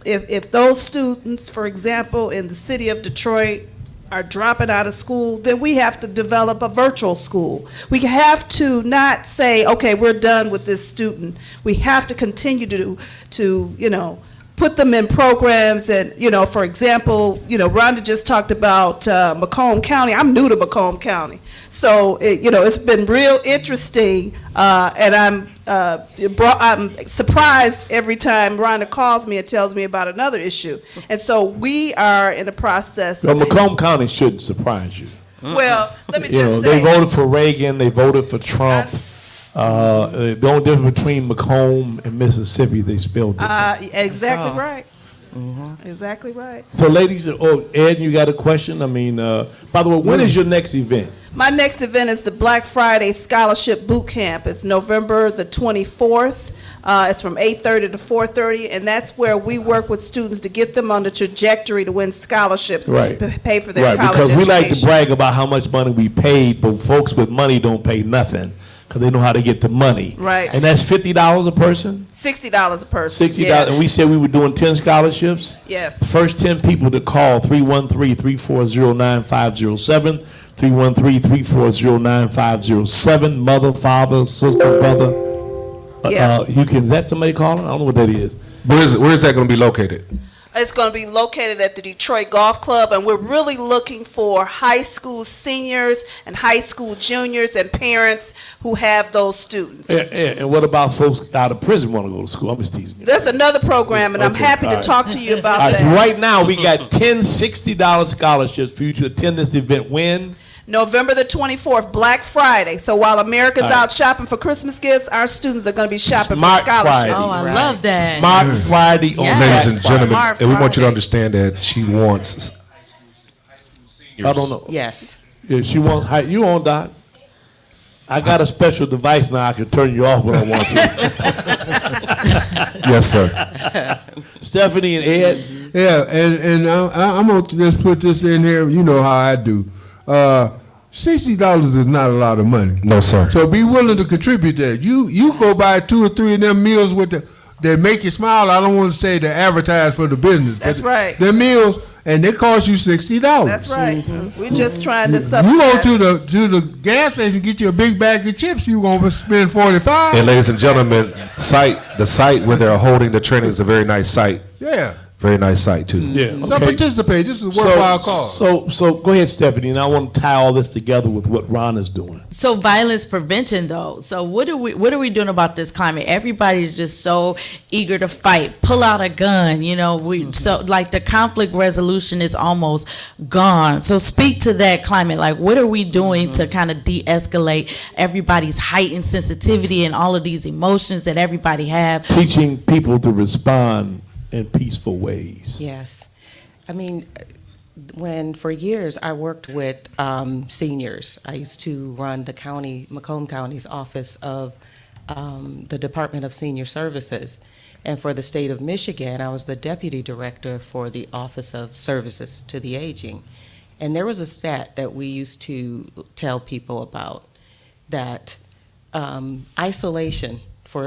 if those students, for example, in the city of Detroit, are dropping out of school, then we have to develop a virtual school. We have to not say, okay, we're done with this student. We have to continue to put them in programs. And, for example, Rhonda just talked about Macomb County. I'm new to Macomb County. So, it's been real interesting, and I'm surprised every time Rhonda calls me and tells me about another issue. And so we are in the process. Well, Macomb County shouldn't surprise you. Well, let me just They say. voted for Reagan, they voted for Trump. The only difference between Macomb and Mississippi is they spelled different. Exactly right. Exactly right. So, ladies, Ed, you got a question? I mean, by the way, when is your next event? My next event is the Black Friday Scholarship Boot Camp. It's November the 24th. It's from 8:30 to 4:30, and that's where we work with students to get them on the trajectory to win scholarships, to pay for their college because education. we like to brag about how much money we paid, but folks with money don't pay nothing because they know how to get the money. Right. And that's $50 a person? $60 a person. $60, yeah. and we said we were doing 10 scholarships? Yes. First 10 people to call 313-340-9507, 313-340-9507, mother, father, sister, brother. Is that somebody calling? I don't know what that is. Where is that going to be located? It's going to be located at the Detroit Golf Club, and we're really looking for high school seniors and high school juniors and parents who have those students. And what about folks out of prison want to go to school? I'm just teasing you. There's another program, and I'm happy to talk to you about All right, that. so right now, we got 10 $60 scholarships for you to attend this event. When? November the 24th, Black Friday. So while America's out shopping for Christmas gifts, our students are going to be shopping Smart for scholarships. Friday. Oh, I love that. Smart Friday on Ladies and gentlemen, Smart and we want you to Friday. understand that she wants. I don't know. Yes. Yeah, she wants. You on, Doc? I got a special device now. I can turn you off when I want to. Yes, sir. Stephanie and Ed. Yeah, and I'm going to just put this in here. You know how I do. $60 is not a lot of money. No, sir. So be willing to contribute that. You go buy 2 or 3 of them meals that make you smile. I don't want to say they advertise for the business. That's right. They're meals, and they cost you $60. That's right. We're just trying to You subsidize. go to the gas station, get you a big bag of chips. You gonna spend $45. And ladies and gentlemen, the site where they're holding the training is a very nice site. Yeah. Very nice site too. Yeah. So participate. This is a worthwhile cause. So go ahead, Stephanie, and I want to tie all this together with what Ron is doing. So violence prevention, though. So what are we doing about this climate? Everybody's just so eager to fight. Pull out a gun. So like the conflict resolution is almost gone. So speak to that climate. Like, what are we doing to kind of de-escalate everybody's heightened sensitivity and all of these emotions that everybody have? Teaching people to respond in peaceful ways. Yes. I mean, for years I worked with seniors. I used to run the Macomb County's office of the Department of Senior Services. And for the state of Michigan, I was the deputy director for the Office of Services to the Aging. And there was a stat that we used to tell people about, that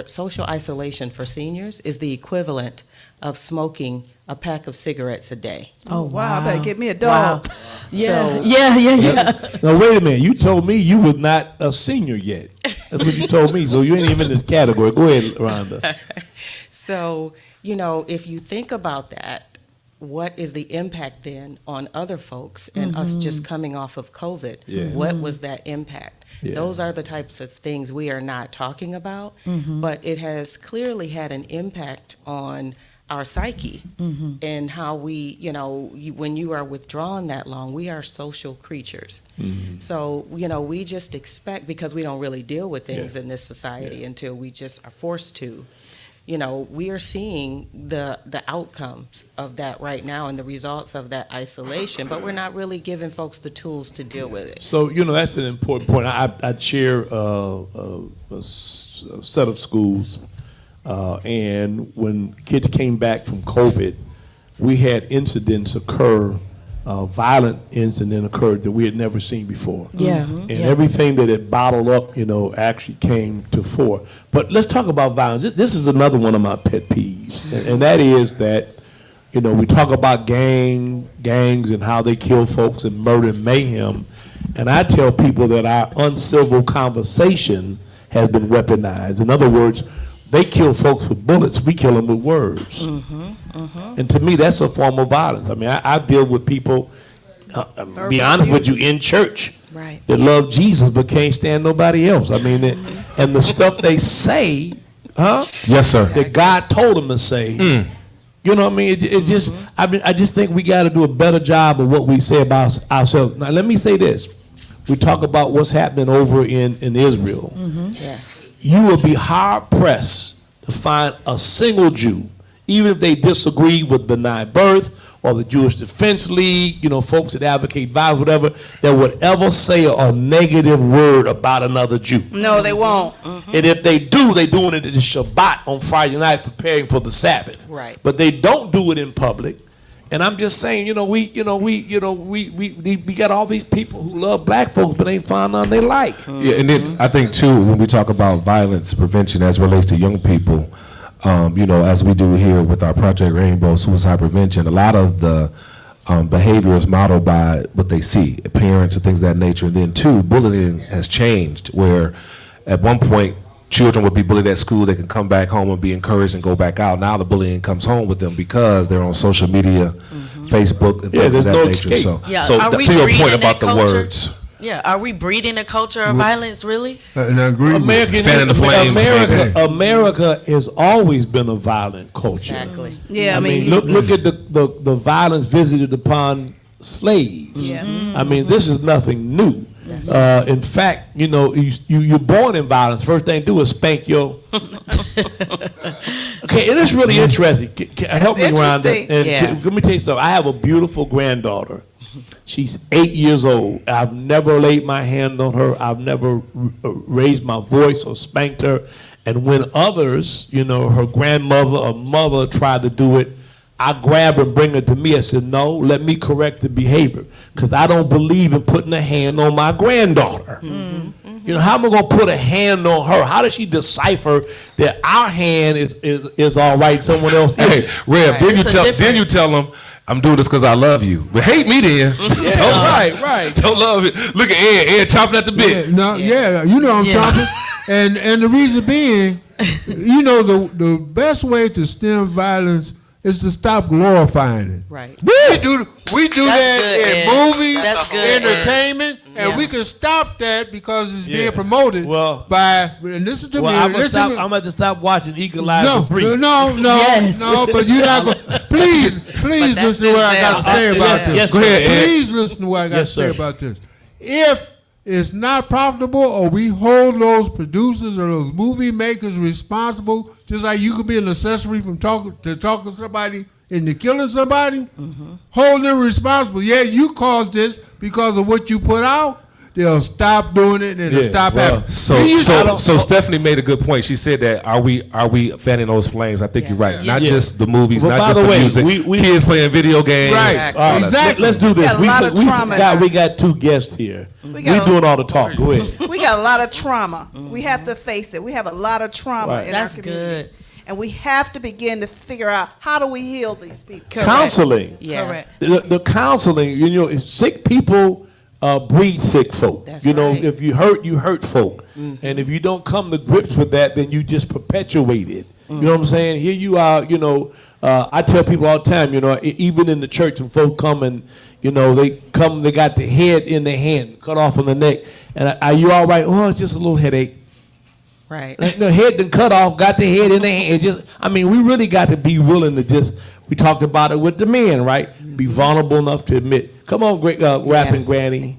social isolation for seniors is the equivalent of smoking a pack of cigarettes a day. Oh, wow. I better get me a dog. Wow. Yeah. Yeah. Now, wait a minute. You told me you was not a senior yet. That's what you told me. So you ain't even in this category. Go ahead, Rhonda. So, if you think about that, what is the impact then on other folks and us just coming off of COVID? Yeah. What was that impact? Yeah. Those are the types of things we are not talking about, but it has clearly had an impact on our psyche and how we, when you are withdrawn that long, we are social creatures. So, we just expect, because we don't really deal with things in this society until we just are forced to, we are seeing the outcomes of that right now and the results of that isolation, but we're not really giving folks the tools to deal with it. So, that's an important point. I chair a set of schools. And when kids came back from COVID, we had incidents occur, violent incident occurred that we had never seen before. Yeah. And everything that had bottled up, actually came to fore. But let's talk about violence. This is another one of my pet peeves, and that is that, You know, we talk about gangs and how they kill folks and murder and mayhem. And I tell people that our uncivil conversation has been weaponized. In other words, they kill folks with bullets. We kill them with words. And to me, that's a form of violence. I mean, I deal with people, be honest with you, in church that love Jesus but can't stand nobody else. I mean, and the stuff they say, Yes, sir. that God told them to say. You know what I mean? It just, I just think we got to do a better job of what we say about ourselves. Now, let me say this. We talk about what's happening over in Israel. Yes. You will be hard pressed to find a single Jew, even if they disagree with benign birth or the Jewish Defense League, you know, folks that advocate violence, whatever, that would ever say a negative word about another Jew. No, they won't. And if they do, they're doing it at the Shabbat on Friday night, preparing for the Sabbath. Right. But they don't do it in public. And I'm just saying, we got all these people who love black folks, but ain't found none they like. Yeah, and then I think too, when we talk about violence prevention as it relates to young people, as we do here with our Project Rainbow Suicide Prevention, a lot of the behavior is modeled by what they see, parents and things of that nature. And then two, bullying has changed, where at one point children would be bullied at school, they can come back home and be encouraged and go back out. Now the bullying comes home with them because they're on social media, Facebook, and things of that nature. escape. So, Yeah, so are we to your breeding point about that the culture? words. Yeah, are we breeding a culture of violence, really? And I agree with you. Fanning the flames, baby. America has always been a violent culture. Exactly. Yeah, I mean, look at the violence visited upon slaves. Yeah. I mean, this is nothing new. In fact, you're born in violence. First thing to do is spank your. Okay, and it's really interesting. Help me around that. And let me tell you something. I have a beautiful granddaughter. She's 8 years old. I've never laid my hand on her. I've never raised my voice or spanked her. And when others, her grandmother or mother tried to do it, I grab her and bring her to me. I said, no, let me correct the behavior, because I don't believe in putting a hand on my granddaughter. How am I going to put a hand on her? How does she decipher that our hand is all right, someone else isn't? Hey, Rev, then you tell them, I'm doing this because I love you. But hate me then. Right. Don't love it. Look at Ed chopping at the bit. I'm chopping. And the reason being, the best way to stem violence is to stop glorifying it. Right. We do that in movies, That's good, entertainment, and we can stop that because it's being promoted by. And listen to me. I'm going to stop watching Equalizer 3. No, but you're not going to. Please listen to what I got to say about this. Yes, Go ahead. sir. Please listen to what I got to say about this. If it's not profitable, or we hold those producers or those movie makers responsible, just like you could be an accessory from talking to somebody into killing somebody, hold them responsible. Yeah, you caused this because of what you put out. They'll stop doing it and it'll stop happening. So Stephanie made a good point. She said that are we fanning those flames? I think you're right. Not just the movies, not just the music. Kids playing video games. Right. Exactly. Let's do this. We got two guests here. We're doing all the talk. Go ahead. We got a lot of trauma. We have to face it. We have a lot of trauma in our community. Good. And we have to begin to figure out, how do we heal these people? Correct. Counseling. Yeah. Correct. The counseling, sick people breed sick folk. That's right. If you hurt folk. And if you don't come to grips with that, then you just perpetuate it. You know what I'm saying? Here you are, I tell people all the time, even in the church, when folk come and, they got the head in their hand, cut off on the neck. And are you all right? Oh, it's just a little headache. Right. The head done cut off, got the head in the hand. We really got to be willing to we talked about it with the men, right? Be vulnerable enough to admit. Come on, great rapping granny.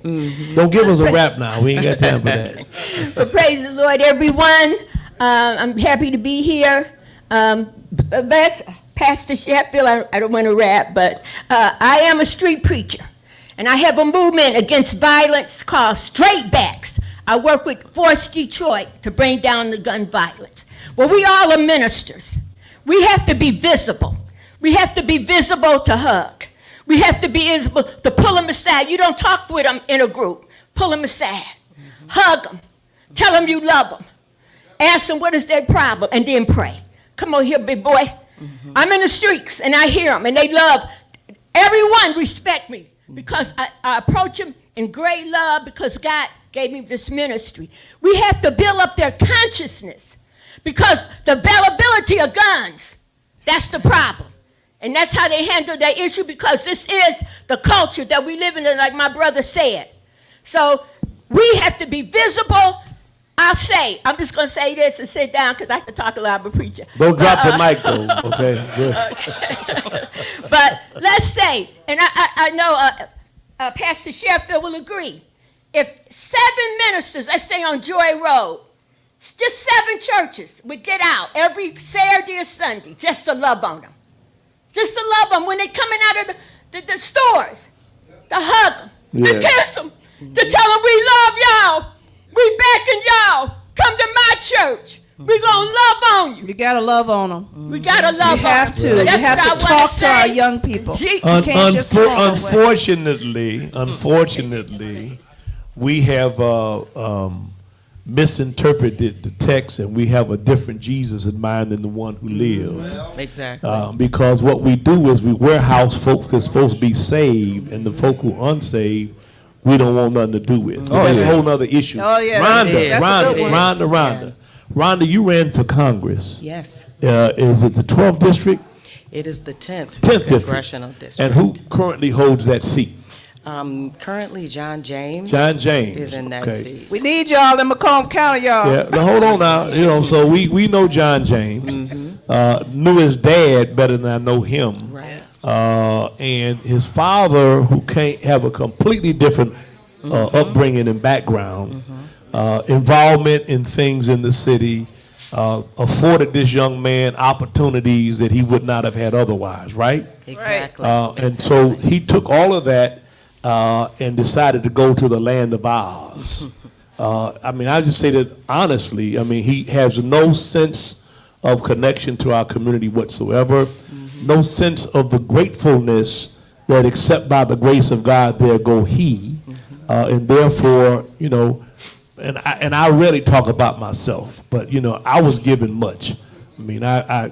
Don't give us a rap now. We ain't got time for that. But praise the Lord, everyone. I'm happy to be here. Pastor Sheffield, I don't want to rap, but I am a street preacher. And I have a movement against violence called Straight Backs. I work with Force Detroit to bring down the gun violence. Well, we all are ministers. We have to be visible. We have to be visible to hug. We have to be visible to pull them aside. You don't talk with them in a group. Pull them aside. Hug them. Tell them you love them. Ask them what is their problem, and then pray. Come on here, big boy. I'm in the streets and I hear them and they love, everyone respect me because I approach them in great love because God gave me this ministry. We have to build up their consciousness because the availability of guns, that's the problem. And that's how they handle that issue because this is the culture that we live in, like my brother said. So we have to be visible. I'm just going to say this and sit down because I can talk a lot. I'm a preacher. Don't drop the mic, though, okay? Okay. But let's say, and I know Pastor Sheffield will agree, if 7 ministers, let's say on Joy Road, just 7 churches would get out every Saturday or Sunday just to love on them. Just to love them when they're coming out of the stores, to hug them, to kiss them, to tell them we love y'all. We backing y'all. Come to my church. We gonna love on you. You gotta love on them. We gotta love on them. You have to. So You have to talk to our young people. You can't just walk away. Unfortunately, we have misinterpreted the text, and we have a different Jesus in mind than the one who lived. Exactly. Because what we do is we warehouse folks that's supposed to be saved, and the folk who unsaved, we don't want nothing to do with. That's a whole nother issue. Oh, yeah, Rhonda, Rhonda, you ran for Congress. Yes. Is it the 12th district? It is the 10th, 10th congressional district. And who currently holds that seat? Currently, John James. John James is in that okay. seat. We need y'all in Macomb County, y'all. Yeah, now hold on now. So we know John James. Knew his dad better than I know him. Right. And his father, who can't have a completely different upbringing and background, involvement in things in the city, afforded this young man opportunities that he would not have had otherwise, right? Exactly. And so he took all of that and decided to go to the land of Oz. I just say that honestly, he has no sense of connection to our community whatsoever, no sense of the gratefulness that except by the grace of God there go he, and therefore, and I rarely talk about myself, but I was given much. I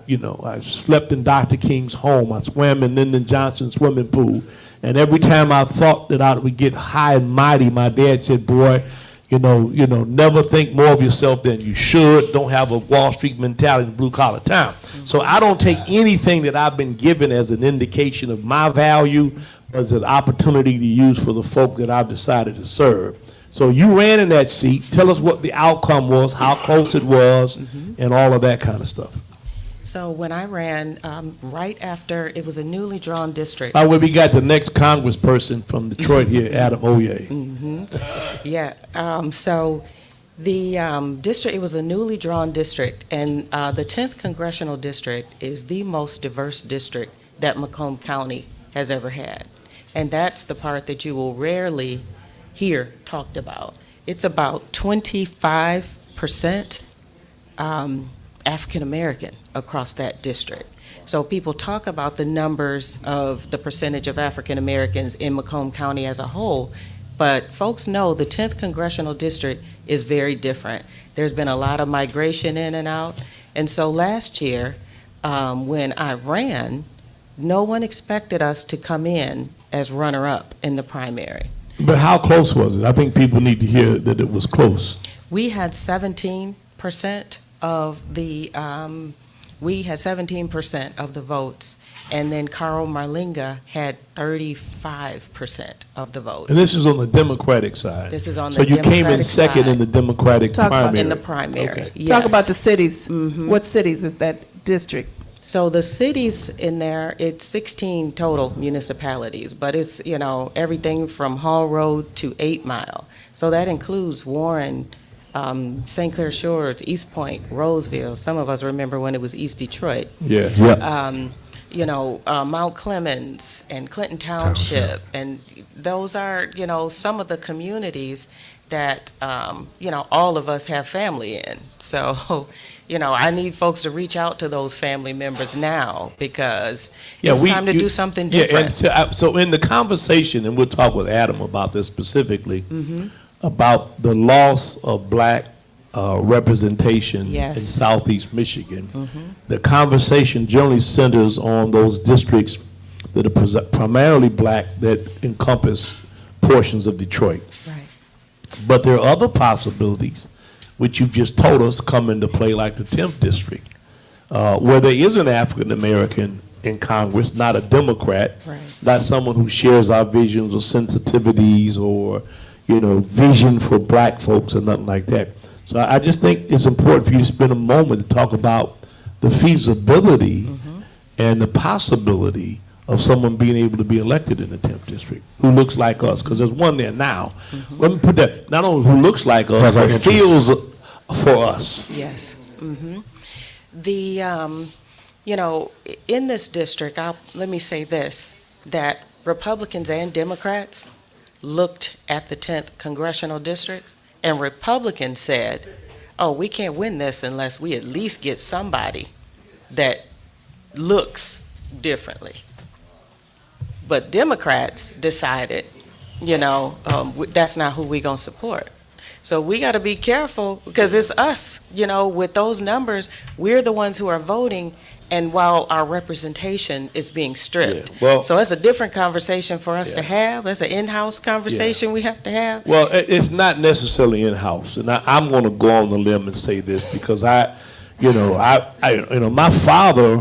slept in Dr. King's home. I swam in Lyndon Johnson's swimming pool. And every time I thought that I would get high and mighty, my dad said, boy, never think more of yourself than you should. Don't have a Wall Street mentality in blue collar town. So I don't take anything that I've been given as an indication of my value, as an opportunity to use for the folk that I've decided to serve. So you ran in that seat. Tell us what the outcome was, how close it was, and all of that kind of stuff. So when I ran, right after, it was a newly drawn district. We got the next congressperson from Detroit here, Adam Oye. Yeah, so the district, it was a newly drawn district, and the 10th congressional district is the most diverse district that Macomb County has ever had. And that's the part that you will rarely hear talked about. It's about 25% African American across that district. So people talk about the numbers of the percentage of African Americans in Macomb County as a whole, but folks know the 10th congressional district is very different. There's been a lot of migration in and out, and so last year when I ran, no one expected us to come in as runner-up in the primary. But how close was it? I think people need to hear that it was close. We had 17% of the votes, and then Carl Marlinga had 35% of the votes. And this is on the Democratic side. This is on the So you came in Democratic second side. in the Democratic primary. In the primary, Okay. yes. Talk about the cities. What cities is that district? So the cities in there, it's 16 total municipalities, but it's, everything from Hall Road to 8 Mile. So that includes Warren, St. Clair Shores, East Point, Roseville. Some of us remember when it was East Detroit. Mount Clemens and Clinton Township. And those are, some of the communities that, all of us have family in. So, I need folks to reach out to those family members now because it's time to do something different. So in the conversation, and we'll talk with Adam about this specifically, about the loss of black representation Yes. in Southeast Michigan, the conversation generally centers on those districts that are primarily black that encompass portions of Detroit. Right. But there are other possibilities, which you've just told us, come into play, like the 10th district, where there is an African American in Congress, not a Democrat, Right. not someone who shares our visions or sensitivities or, vision for black folks or nothing like that. So I just think it's important for you to spend a moment to talk about the feasibility and the possibility of someone being able to be elected in the 10th district who looks like us, because there's one there now. Let me put that, not only who looks like us, but feels for us. Yes. The, in this district, let me say this, that Republicans and Democrats looked at the 10th congressional districts, and Republicans said, oh, we can't win this unless we at least get somebody that looks differently. But Democrats decided, that's not who we're going to support. So we got to be careful, because it's us, with those numbers, we're the ones who are voting, and while our representation is being stripped. Yeah, well- so it's a different conversation for us to have. That's an in-house conversation we have to have. Well, it's not necessarily in-house, and I'm going to go on the limb and say this because my father,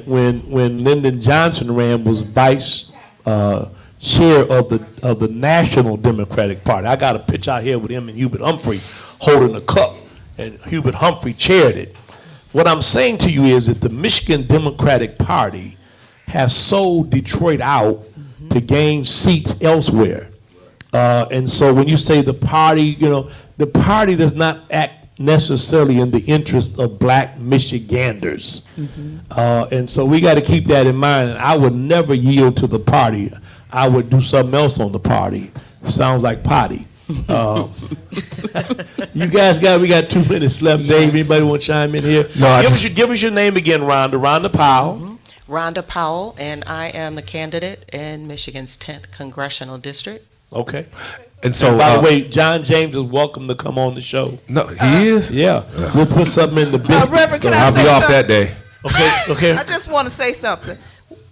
when Lyndon Johnson ran, was vice chair of the National Democratic Party. I got a picture out here with him and Hubert Humphrey holding a cup, and Hubert Humphrey chaired it. What I'm saying to you is that the Michigan Democratic Party has sold Detroit out to gain seats elsewhere. And so when you say the party, the party does not act necessarily in the interest of black Michiganders. And so we got to keep that in mind. And I would never yield to the party. I would do something else on the party. Sounds like potty. You guys we got 2 minutes left. Yes. Dave, anybody want to chime in here? No, give us your name again, Rhonda. Rhonda Powell. Rhonda Powell, and I am the candidate in Michigan's 10th congressional district. Okay. And so, by the way, John James is welcome to come on the show. No, he is? Yeah. We'll put something in the business. Reverend, can I I'll say be off something? that day. Okay. I just want to say something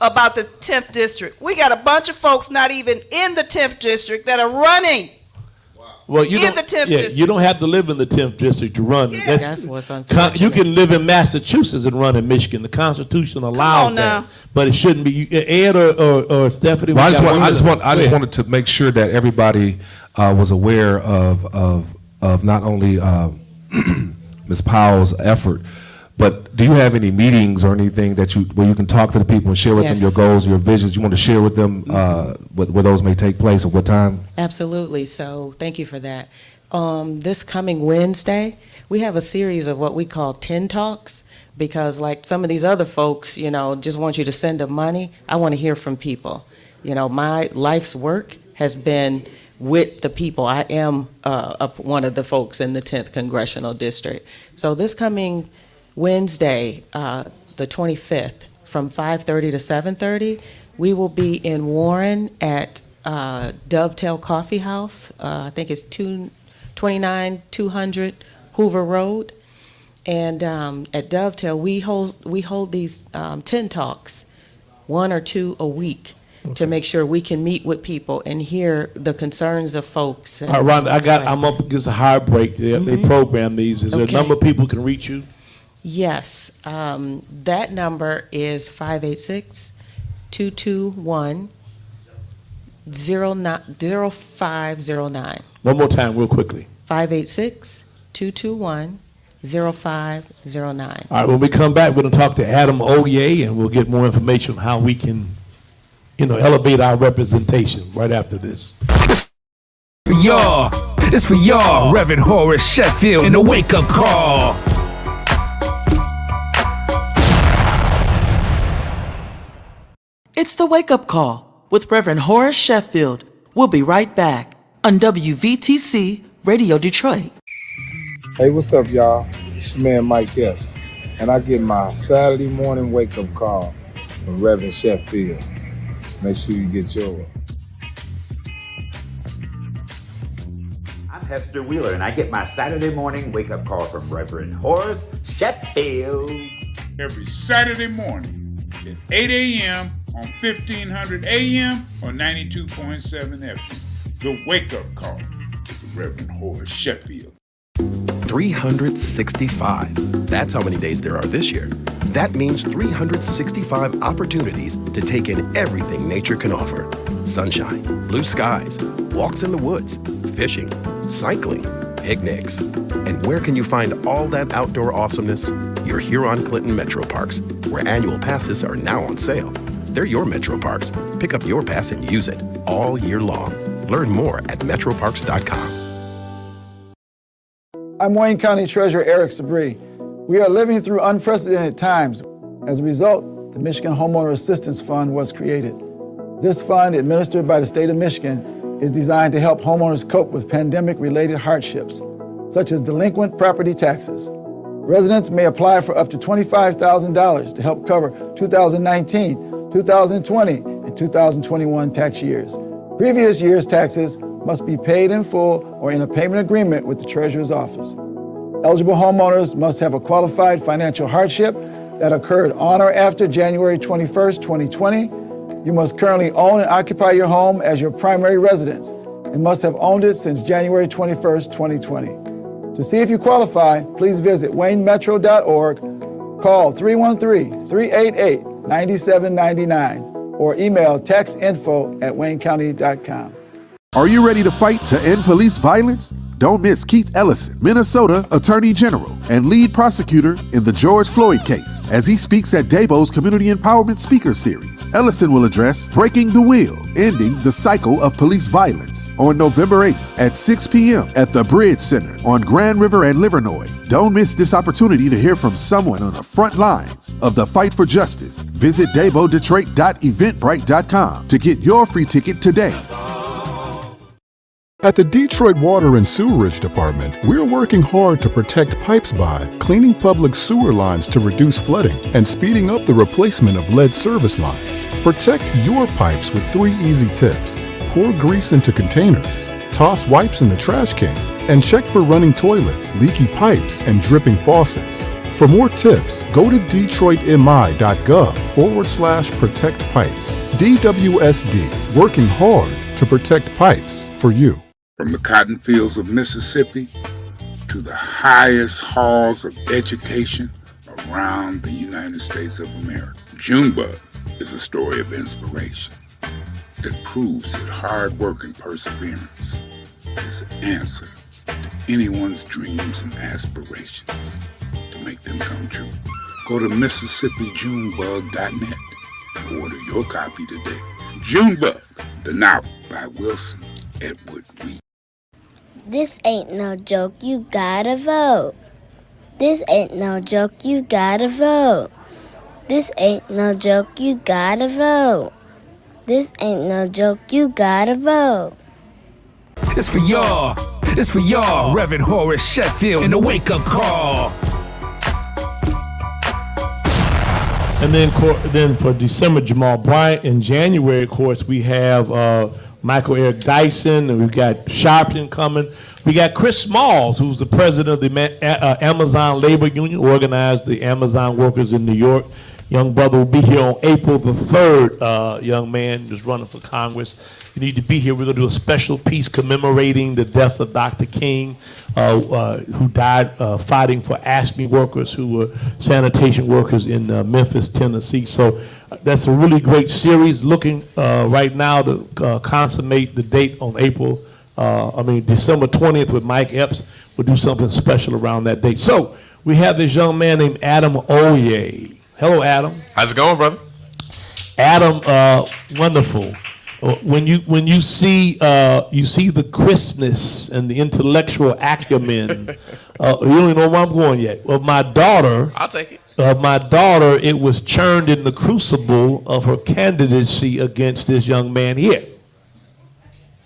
about the 10th district. We got a bunch of folks not even in the 10th district that are running. Well, In the 10th district. You don't have to live in the 10th district to run. Yeah. That's what's unfortunate. You can live in Massachusetts and run in Michigan. The Constitution allows that, but it shouldn't be. Ed or Stephanie. Well, I just wanted to make sure that everybody was aware of not only Ms. Powell's effort, but do you have any meetings or anything where you can talk to the people and share with them your goals, your visions? You want to share with them where those may take place or what time? Absolutely. So thank you for that. This coming Wednesday, we have a series of what we call 10 Talks, because like some of these other folks, just want you to send them money. I want to hear from people. My life's work has been with the people. I am one of the folks in the 10th congressional district. So this coming Wednesday, the 25th, from 5:30 to 7:30, we will be in Warren at Dovetail Coffee House. I think it's 200 Hoover Road. And at Dovetail, we hold these 10 talks, 1 or 2 a week, to make sure we can meet with people and hear the concerns of folks. All right, Rhonda, I'm up against a hard break. They program these. Is there a number of people who can reach you? Yes, that number is 586-221-0509. One more time, real quickly. 586-221-0509. All right, when we come back, we're going to talk to Adam Oye, and we'll get more information on how we can, elevate our representation right after this. For y'all, it's for y'all, Reverend Horace Sheffield in the wake-up call. It's the Wake Up Call with Reverend Horace Sheffield. We'll be right back on WVTC Radio Detroit. Hey, what's up, y'all? It's your man Mike Epps, and I get my Saturday morning wake-up call from Reverend Sheffield. Make sure you get yours. Hester Wheeler, and I get my Saturday morning wake-up call from Reverend Horace Sheffield. Every Saturday morning at 8 a.m. on 1500 AM or 92.7 FM. The wake-up call with the Reverend Horace Sheffield. 365. That's how many days there are this year. That means 365 opportunities to take in everything nature can offer. Sunshine, blue skies, walks in the woods, fishing, cycling, picnics. And where can you find all that outdoor awesomeness? Your Huron-Clinton Metro Parks, where annual passes are now on sale. They're your Metro Parks. Pick up your pass and use it all year long. Learn more at metroparks.com. I'm Wayne County Treasurer Eric Sabree. We are living through unprecedented times. As a result, the Michigan Homeowner Assistance Fund was created. This fund, administered by the state of Michigan, is designed to help homeowners cope with pandemic-related hardships, such as delinquent property taxes. Residents may apply for up to $25,000 to help cover 2019, 2020, and 2021 tax years. Previous year's taxes must be paid in full or in a payment agreement with the Treasurer's office. Eligible homeowners must have a qualified financial hardship that occurred on or after January 21st, 2020. You must currently own and occupy your home as your primary residence and must have owned it since January 21st, 2020. To see if you qualify, please visit waynemetro.org, call 313-388-9799, or email textinfo@waynecounty.com. Are you ready to fight to end police violence? Don't miss Keith Ellison, Minnesota Attorney General and lead prosecutor in the George Floyd case, as he speaks at Dabo's Community Empowerment Speaker Series. Ellison will address Breaking the Wheel, Ending the Cycle of Police Violence on November 8th at 6 p.m. at the Bridge Center on Grand River and Livernois. Don't miss this opportunity to hear from someone on the front lines of the fight for justice. Visit dabodetroit.eventbrite.com to get your free ticket today. At the Detroit Water and Sewerage Department, we're working hard to protect pipes by cleaning public sewer lines to reduce flooding and speeding up the replacement of lead service lines. Protect your pipes with 3 easy tips. Pour grease into containers, toss wipes in the trash can, and check for running toilets, leaky pipes, and dripping faucets. For more tips, go to detroitmi.gov/protect pipes. DWSD, working hard to protect pipes for you. From the cotton fields of Mississippi to the highest halls of education around the United States of America, Junebug is a story of inspiration that proves that hard work and perseverance is the answer to anyone's dreams and aspirations to make them come true. Go to MississippiJunebug.net and order your copy today. Junebug, the novel by Wilson Edward Reed. This ain't no joke, you gotta vote. This ain't no joke, you gotta vote. This ain't no joke, you gotta vote. This ain't no joke, you gotta vote. It's for y'all. It's for y'all, Reverend Horace Sheffield and the wake-up call. And then for December, Jamal Bryant. In January, of course, we have Michael Eric Dyson, and we've got Sharpton coming. We got Chris Smalls, who's the president of the Amazon Labor Union, organized the Amazon workers in New York. Young brother will be here on April the 3rd. Young man just running for Congress. You need to be here. We're going to do a special piece commemorating the death of Dr. King, who died fighting for ASME workers who were sanitation workers in Memphis, Tennessee. So that's a really great series. Looking right now to consummate the date on December 20th with Mike Epps. We'll do something special around that date. So we have this young man named Adam Oye. Hello, Adam. How's it going, brother? Adam, wonderful. When you see the crispness and the intellectual acumen, you don't even know where I'm going yet. Of my daughter, I'll take it. It was churned in the crucible of her candidacy against this young man here.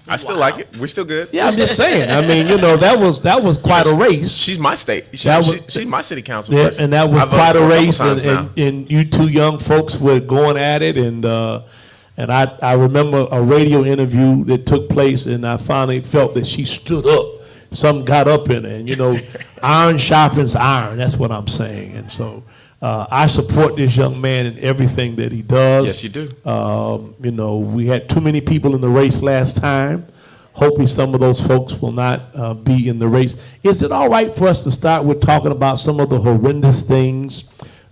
I still like it. We're still good. Yeah, I'm just saying. I mean, that was quite a race. She's my state. She's my city council Yeah, person. and that was I've quite a voted for race, couple times and you two young folks were going at it, and I remember a radio interview that took place, and I finally felt that she stood up something got up in it. And, iron sharpens iron. That's what I'm saying. And so I support this young man in everything that he does. Yes, you do. We had too many people in the race last time. Hopefully some of those folks will not be in the race. Is it all right for us to start with talking about some of the horrendous things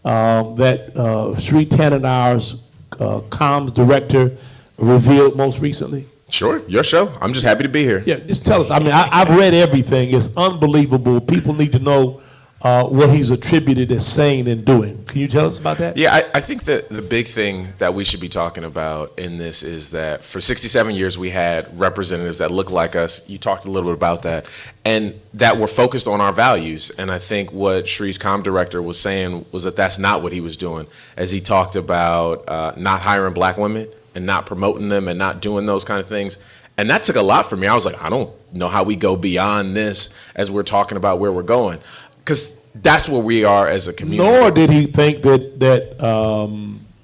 that Sri Tananar's comms director revealed most recently? Sure, your show. I'm just happy to be here. Yeah, just tell us. I mean, I've read everything. It's unbelievable. People need to know what he's attributed as saying and doing. Can you tell us about that? Yeah, I think that the big thing that we should be talking about in this is that for 67 years we had representatives that looked like us. You talked a little bit about that, and that were focused on our values. And I think what Shree's comm director was saying was that that's not what he was doing, as he talked about not hiring black women and not promoting them and not doing those kind of things. And that took a lot for me. I was like, I don't know how we go beyond this as we're talking about where we're going. Because that's where we are as a community. Nor did he think that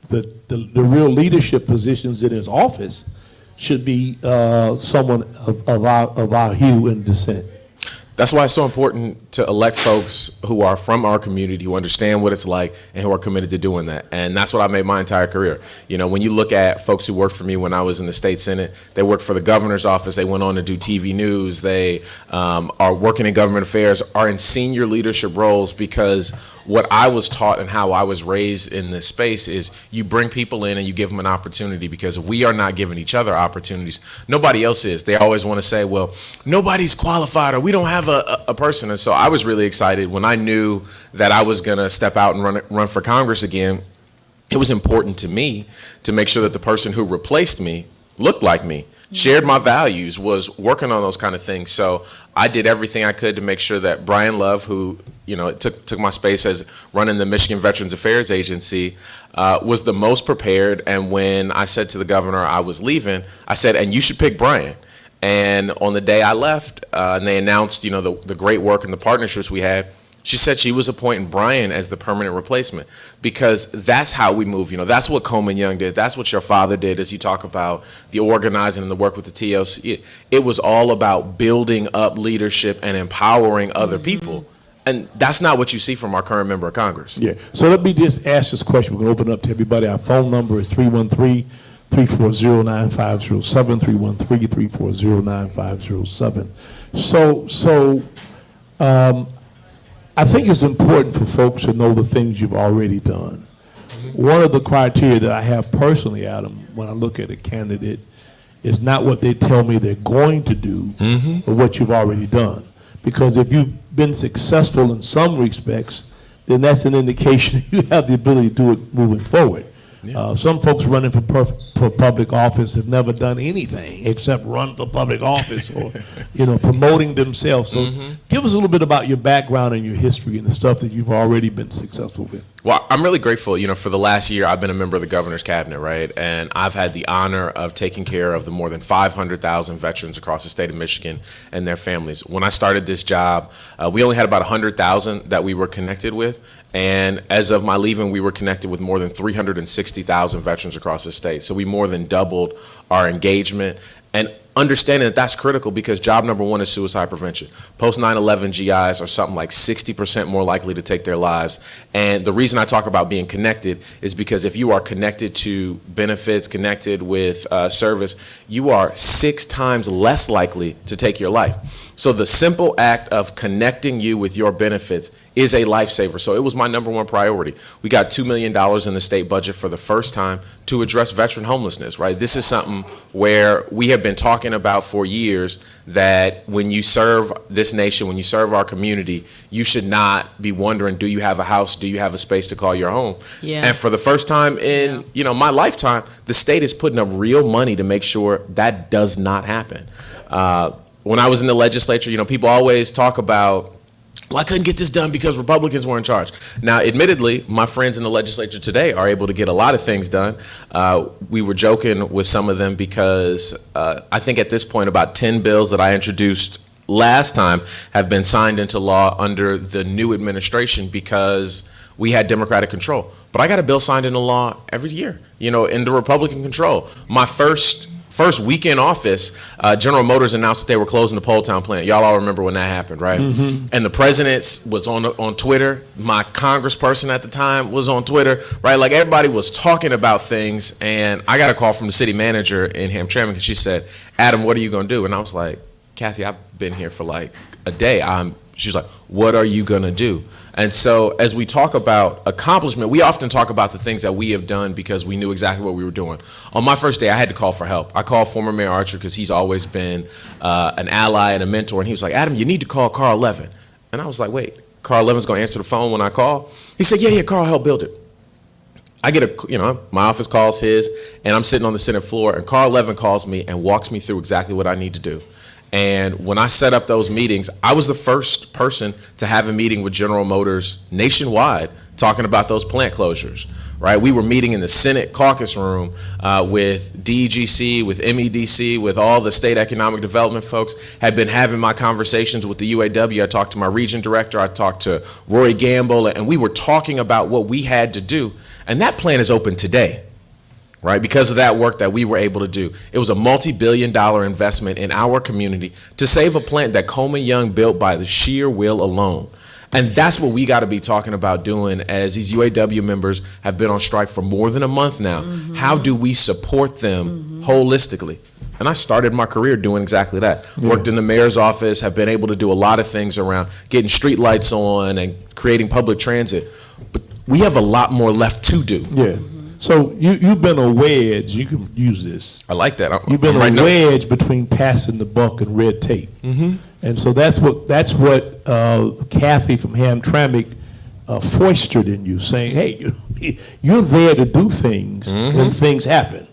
the real leadership positions in his office should be someone of our hue and descent. That's why it's so important to elect folks who are from our community, who understand what it's like, and who are committed to doing that. And that's what I made my entire career. When you look at folks who worked for me when I was in the state Senate, they worked for the governor's office, they went on to do TV news, they are working in government affairs, are in senior leadership roles, because what I was taught and how I was raised in this space is you bring people in and you give them an opportunity, because if we are not giving each other opportunities, nobody else is. They always want to say, well, nobody's qualified, or we don't have a person. And so I was really excited when I knew that I was going to step out and run for Congress again. It was important to me to make sure that the person who replaced me looked like me, shared my values, was working on those kind of things. So I did everything I could to make sure that Brian Love, who took my space as running the Michigan Veterans Affairs Agency, was the most prepared. And when I said to the governor I was leaving, I said, and you should pick Brian. And on the day I left, and they announced, the great work and the partnerships we had, she said she was appointing Brian as the permanent replacement, because that's how we move. That's what Coleman Young did. That's what your father did, as you talk about the organizing and the work with the TLC. It was all about building up leadership and empowering other people. And that's not what you see from our current member of Congress. Yeah. So let me just ask this question. We're going to open up to everybody. Our phone number is 313-340-9507, 313-340-9507. So I think it's important for folks to know the things you've already done. One of the criteria that I have personally, Adam, when I look at a candidate, is not what they tell me they're going to do, but what you've already done. Because if you've been successful in some respects, then that's an indication you have the ability to do it moving forward. Yeah. Some folks running for public office have never done anything except run for public office or, promoting themselves. So give us a little bit about your background and your history and the stuff that you've already been successful with. Well, I'm really grateful. For the last year, I've been a member of the governor's cabinet, right? And I've had the honor of taking care of the more than 500,000 veterans across the state of Michigan and their families. When I started this job, we only had about 100,000 that we were connected with. And as of my leaving, we were connected with more than 360,000 veterans across the state. So we more than doubled our engagement, and understanding that that's critical, because job number one is suicide prevention. Post 9/11 GIs are something like 60% more likely to take their lives. And the reason I talk about being connected is because if you are connected to benefits, connected with service, you are 6 times less likely to take your life. So the simple act of connecting you with your benefits is a lifesaver. So it was my number one priority. We got $2 million in the state budget for the first time to address veteran homelessness, right? This is something where we have been talking about for years, that when you serve this nation, when you serve our community, you should not be wondering, do you have a house? Do you have a space to call your home? Yeah. And for the first time in my lifetime, the state is putting up real money to make sure that does not happen. When I was in the legislature, people always talk about, well, I couldn't get this done because Republicans were in charge. Now, admittedly, my friends in the legislature today are able to get a lot of things done. We were joking with some of them because I think at this point about 10 bills that I introduced last time have been signed into law under the new administration because we had Democratic control. But I got a bill signed into law every year, into Republican control. My first first week in office, General Motors announced that they were closing the Poletown plant. Y'all all remember when that happened, right? And the president was on Twitter. My congressperson at the time was on Twitter, right? Like everybody was talking about things, and I got a call from the city manager in Hamtramck, and she said, "Adam, what are you going to do?" And I was like, "Kathy, I've been here for like a day." She's like, "What are you gonna do?" And so as we talk about accomplishment, we often talk about the things that we have done because we knew exactly what we were doing. On my first day, I had to call for help. I called former Mayor Archer because he's always been an ally and a mentor. And he was like, "Adam, you need to call Carl Levin." And I was like, "Wait, Carl Levin's gonna answer the phone when I call?" He said, yeah, Carl helped build it. I get my office calls his, and I'm sitting on the Senate floor, and Carl Levin calls me and walks me through exactly what I need to do. And when I set up those meetings, I was the first person to have a meeting with General Motors nationwide talking about those plant closures, right? We were meeting in the Senate caucus room with DEGC, with MEDC, with all the state economic development folks, had been having my conversations with the UAW. I talked to my region director, I talked to Roy Gamble, and we were talking about what we had to do. And that plant is open today. Right, because of that work that we were able to do. It was a multi-billion-dollar investment in our community to save a plant that Coleman Young built by the sheer will alone. And that's what we got to be talking about doing as these UAW members have been on strike for more than a month now. How do we support them holistically? And I started my career doing exactly that. Worked in the mayor's office, have been able to do a lot of things around getting street lights on and creating public transit. But we have a lot more left to do. Yeah. So you've been a wedge. You can use this. I like that. You've been a wedge between passing the buck and red tape. And so that's what Kathy from Hamtramck foisted in you, saying, "Hey, you're there to do things when things happen,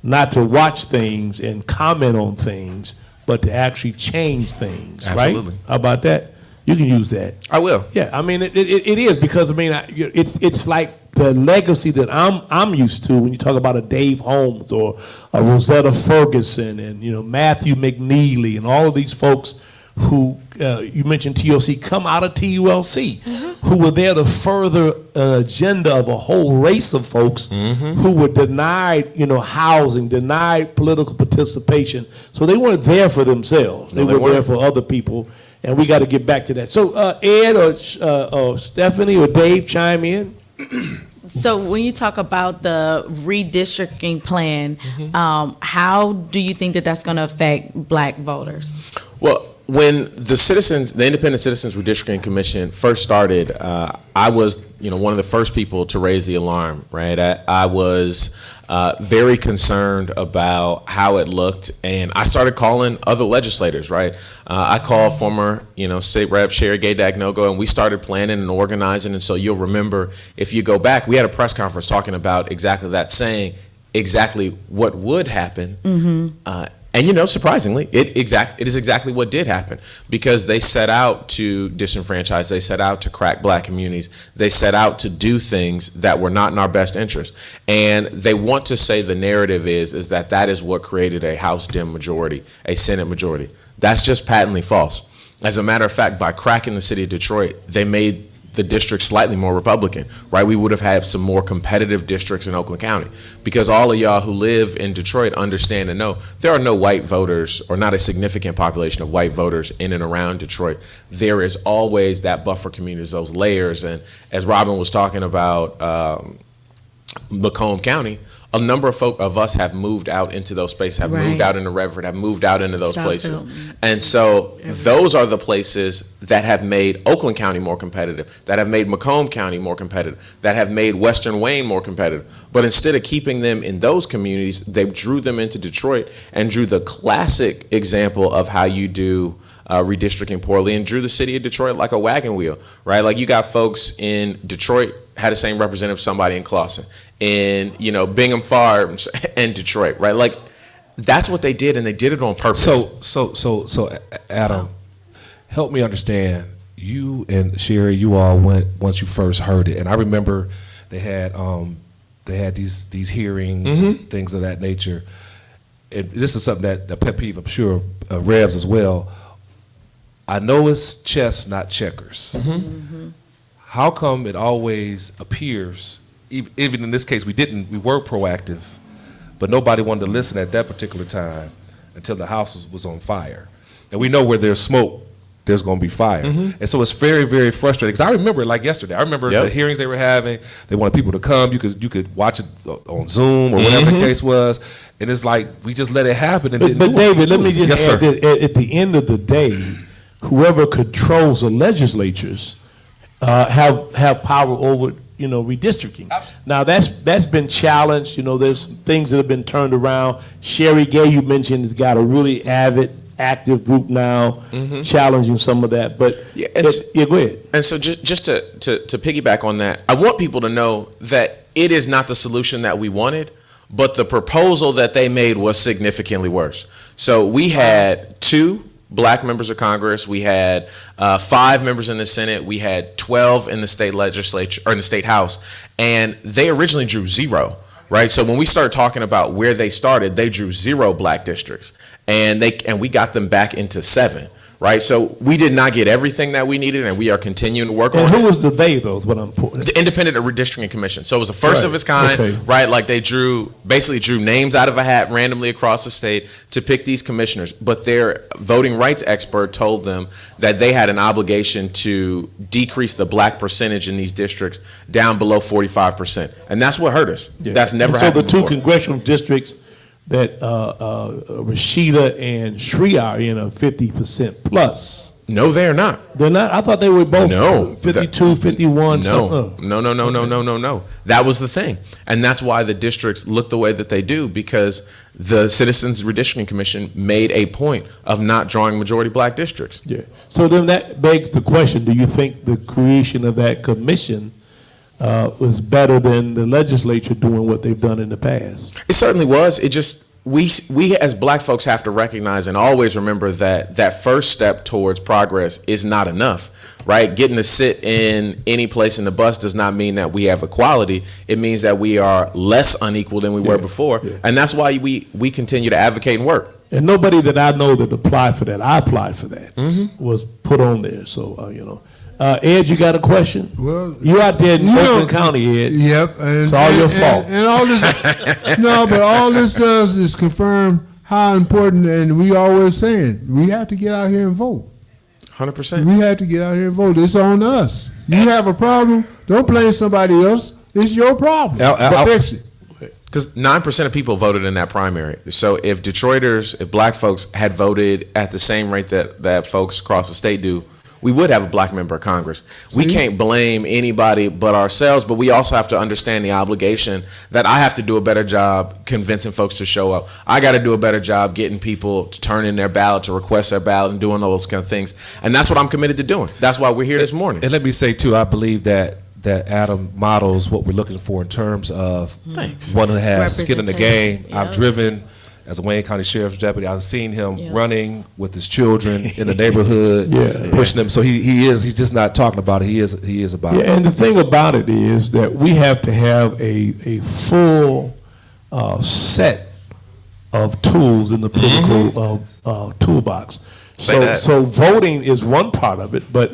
not to watch things and comment on things, but to actually change things." Absolutely. Right? How about that? You can use that. I will. Yeah, I mean it is because it's like the legacy that I'm used to when you talk about a Dave Holmes or a Rosetta Ferguson and Matthew McNeely and all of these folks who you mentioned TLC come out of TULC, who were there to further an agenda of a whole race of folks who were denied housing, denied political participation. So they weren't there for themselves. They were there for other people. And we got to get back to that. So Ed or Stephanie or Dave, chime in. So when you talk about the redistricting plan, how do you think that that's going to affect black voters? Well, when the Independent Citizens Redistricting Commission first started, I was one of the first people to raise the alarm, right? I was very concerned about how it looked, and I started calling other legislators, right? I called former, State Rep Sherry Gay Dagnogo, and we started planning and organizing. And so you'll remember, if you go back, we had a press conference talking about exactly that, saying exactly what would happen. And surprisingly, it is exactly what did happen, because they set out to disenfranchise, they set out to crack black communities, they set out to do things that were not in our best interest. And they want to say the narrative is that is what created a House Dem majority, a Senate majority. That's just patently false. As a matter of fact, by cracking the city of Detroit, they made the district slightly more Republican, right? We would have had some more competitive districts in Oakland County, because all of y'all who live in Detroit understand and know there are no white voters, or not a significant population of white voters in and around Detroit. There is always that buffer communities, those layers. And as Robin was talking about Macomb County, a number of us have moved out into those spaces, have moved out into Redford, have moved out into those places. And so those are the places that have made Oakland County more competitive, that have made Macomb County more competitive, that have made Western Wayne more competitive. But instead of keeping them in those communities, they drew them into Detroit and drew the classic example of how you do redistricting poorly, and drew the city of Detroit like a wagon wheel, right? Like, you got folks in Detroit had the same representative somebody in Clawson, in Bingham Farms and Detroit, right? Like, that's what they did, and they did it on purpose. So Adam, help me understand. You and Sherry, you all went once you first heard it, and I remember they had these hearings and things of that nature. And this is something that a pet peeve, I'm sure, of Rev's as well. I know it's chess, not checkers. How come it always appears, even in this case, we were proactive, but nobody wanted to listen at that particular time until the house was on fire. And we know where there's smoke, there's going to be fire. And so it's very, very frustrating. Because I remember it like yesterday. I remember the hearings they were having. They wanted people to come. You could watch it on Zoom or whatever the case was. And it's like, we just let it happen. And But David, let me just add sir. that at the end of the day, whoever controls the legislatures have power over, redistricting. Now that's been challenged. There's things that have been turned around. Sherry Gay, you mentioned, has got a really active group now, challenging some of that. But go ahead. And so just to piggyback on that, I want people to know that it is not the solution that we wanted, but the proposal that they made was significantly worse. So we had 2 black members of Congress, we had 5 members in the Senate, we had 12 in the state legislature or in the state house, and they originally drew 0, right? So when we started talking about where they started, they drew 0 black districts, and we got them back into 7. Right, so we did not get everything that we needed, and we are continuing to work on it. And who was the they, though, is what I'm putting? The Independent Redistricting Commission. So it was the first of its kind, right? Like they basically drew names out of a hat randomly across the state to pick these commissioners. But their voting rights expert told them that they had an obligation to decrease the black percentage in these districts down below 45%. And that's what hurt us. Yeah. That's never happened So the 2 before. congressional districts that Rashida and Shri are in are 50% plus. No, they're not. They're not? I thought they were both 52, 51. No. That was the thing. And that's why the districts look the way that they do, because the Citizens Redistricting Commission made a point of not drawing majority black districts. Yeah. So then that begs the question, do you think the creation of that commission was better than the legislature doing what they've done in the past? It certainly was. It just, we as black folks have to recognize and always remember that first step towards progress is not enough, right? Getting to sit in any place in the bus does not mean that we have equality. It means that we are less unequal than we were before. Yeah. And that's why we continue to advocate and work. And nobody that I know that applied for that, I applied for that, was put on there. So, Ed, you got a question? Well, you out there in Oakland County, Ed. Yep. It's all your fault. And all this, but all this does is confirm how important, and we always saying, we have to get out here and vote. 100%. We have to get out here and vote. It's on us. You have a problem, don't blame somebody else. It's your problem. Fix it. Because 9% of people voted in that primary. So if Detroiters, if black folks had voted at the same rate that folks across the state do, we would have a black member of Congress. We can't blame anybody but ourselves, but we also have to understand the obligation that I have to do a better job convincing folks to show up. I got to do a better job getting people to turn in their ballot, to request their ballot, and doing all those kind of things. And that's what I'm committed to doing. That's why we're here this morning. And let me say, too, I believe that Adam models what we're looking for in terms of one who has skin in the game. Yep. I've driven as a Wayne County Sheriff's deputy. I've seen him running with his children in the neighborhood, pushing them. So he's just not talking about it. He is about it. And the thing about it is that we have to have a full set of tools in the political toolbox. So voting is one part of it, but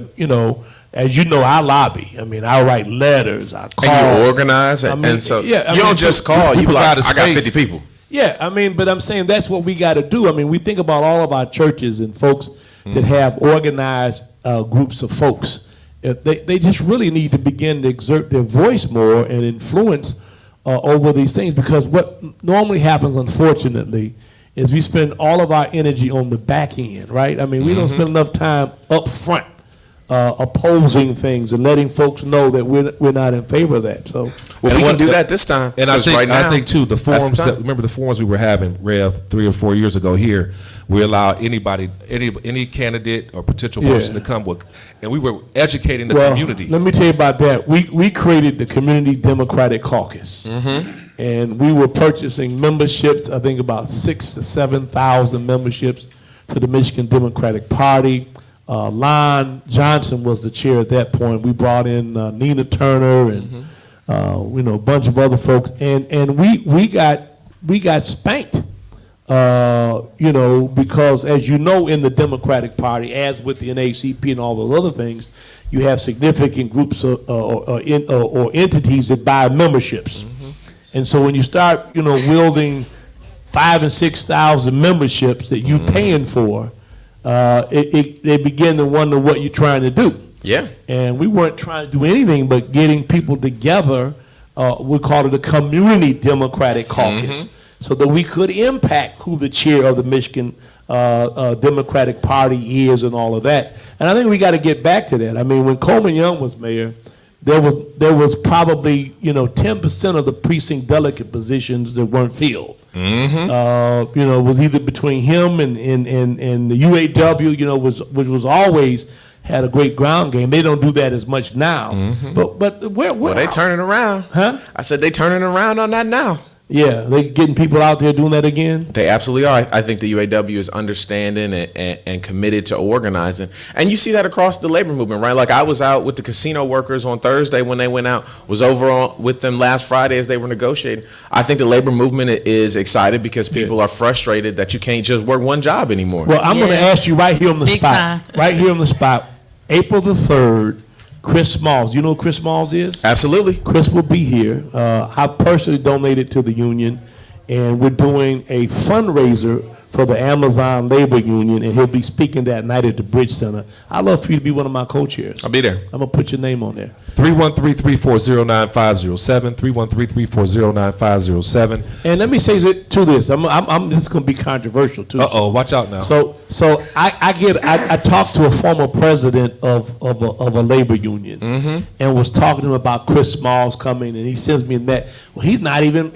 as you know, I lobby. I mean, I write letters. I call. And you organize, and so you don't just call. You like, I got 50 people. Yeah, I mean, but I'm saying that's what we got to do. I mean, we think about all of our churches and folks that have organized groups of folks. They just really need to begin to exert their voice more and influence over these things, because what normally happens, unfortunately, is we spend all of our energy on the back end, right? I mean, we don't spend enough time up front opposing things and letting folks know that we're not in favor of that. So we can do that this time. And I think too, the forums remember the forums we were having, Rev, 3 or 4 years ago here, we allowed anybody, any candidate or potential person to come with, and we were educating the community. Let me tell you about that. We created the Community Democratic Caucus, and we were purchasing memberships. I think about 6,000 to 7,000 memberships to the Michigan Democratic Party. Lon Johnson was the chair at that point. We brought in Nina Turner and a bunch of other folks, and we got spanked. Because as you know, in the Democratic Party, as with the NAACP and all those other things, you have significant groups or entities that buy memberships. And so when you start, wielding 5,000 and 6,000 memberships that you paying for, they begin to wonder what you're trying to do. Yeah. And we weren't trying to do anything but getting people together. We call it a community Democratic caucus, so that we could impact who the chair of the Michigan Democratic Party is and all of that. And I think we got to get back to that. I mean, when Coleman Young was mayor, there was probably 10% of the precinct delegate positions that weren't filled. It was either between him and the UAW, which was always had a great ground game. They don't do that as much now. But where they turning around. Huh? I said they turning around on that now. Yeah, they getting people out there doing that again? They absolutely are. I think the UAW is understanding and committed to organizing. And you see that across the labor movement, right? Like I was out with the casino workers on Thursday when they went out, was over with them last Friday as they were negotiating. I think the labor movement is excited because people are frustrated that you can't just work one job anymore. Well, I'm going to ask you right here on the spot. Right here on the spot. April the 3rd, Chris Smalls. You know who Chris Smalls is? Absolutely. Chris will be here. I personally donated to the union, and we're doing a fundraiser for the Amazon Labor Union, and he'll be speaking that night at the Bridge Center. I'd love for you to be one of my co-chairs. I'll be there. I'm going to put your name on there. 313-340-9507, 313-340-9507. And let me say to this. This is going to be controversial, too. Uh-oh, watch out now. So I talked to a former president of a labor union and was talking to him about Chris Smalls coming, and he sends me a met. Well, he's not even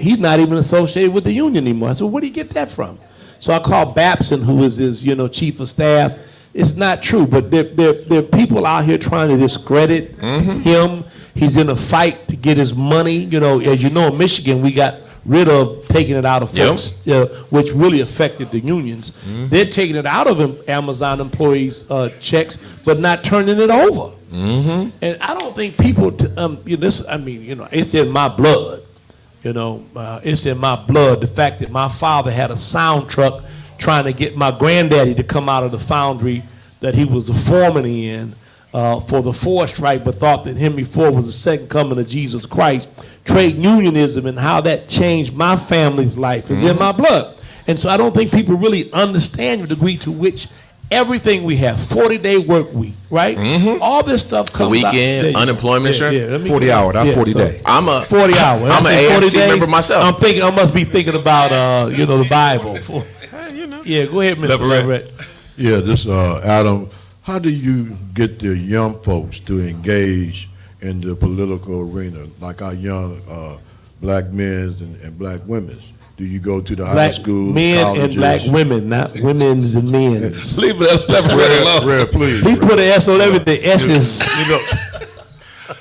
associated with the union anymore. I said, where do you get that from? So I called Babson, who is his chief of staff. It's not true, but there are people out here trying to discredit him. He's in a fight to get his money. As you know, in Michigan, we got rid of taking it out of folks, which really affected the unions. They're taking it out of Amazon employees' checks, but not turning it over. And I don't think people, it's in my blood. It's in my blood. The fact that my father had a sound truck trying to get my granddaddy to come out of the foundry that he was the foreman in for the Ford strike, but thought that Henry Ford was the second coming of Jesus Christ. Trade unionism and how that changed my family's life is in my blood. And so I don't think people really understand the degree to which everything we have, 40-day work week, right? All this stuff comes weekend, out. unemployment insurance, 40 hour, not 40 day. I'm a 40 hour. I'm an AFT member myself. I must be thinking about the Bible. Yeah, go ahead, Mr. Leverett. Yeah, this Adam. How do you get the young folks to engage in the political arena, like our young black men and black women? Do you go to the high schools, men colleges? and black women, not women's and men's. Leave it alone. Red, please. He put an S on everything. S's.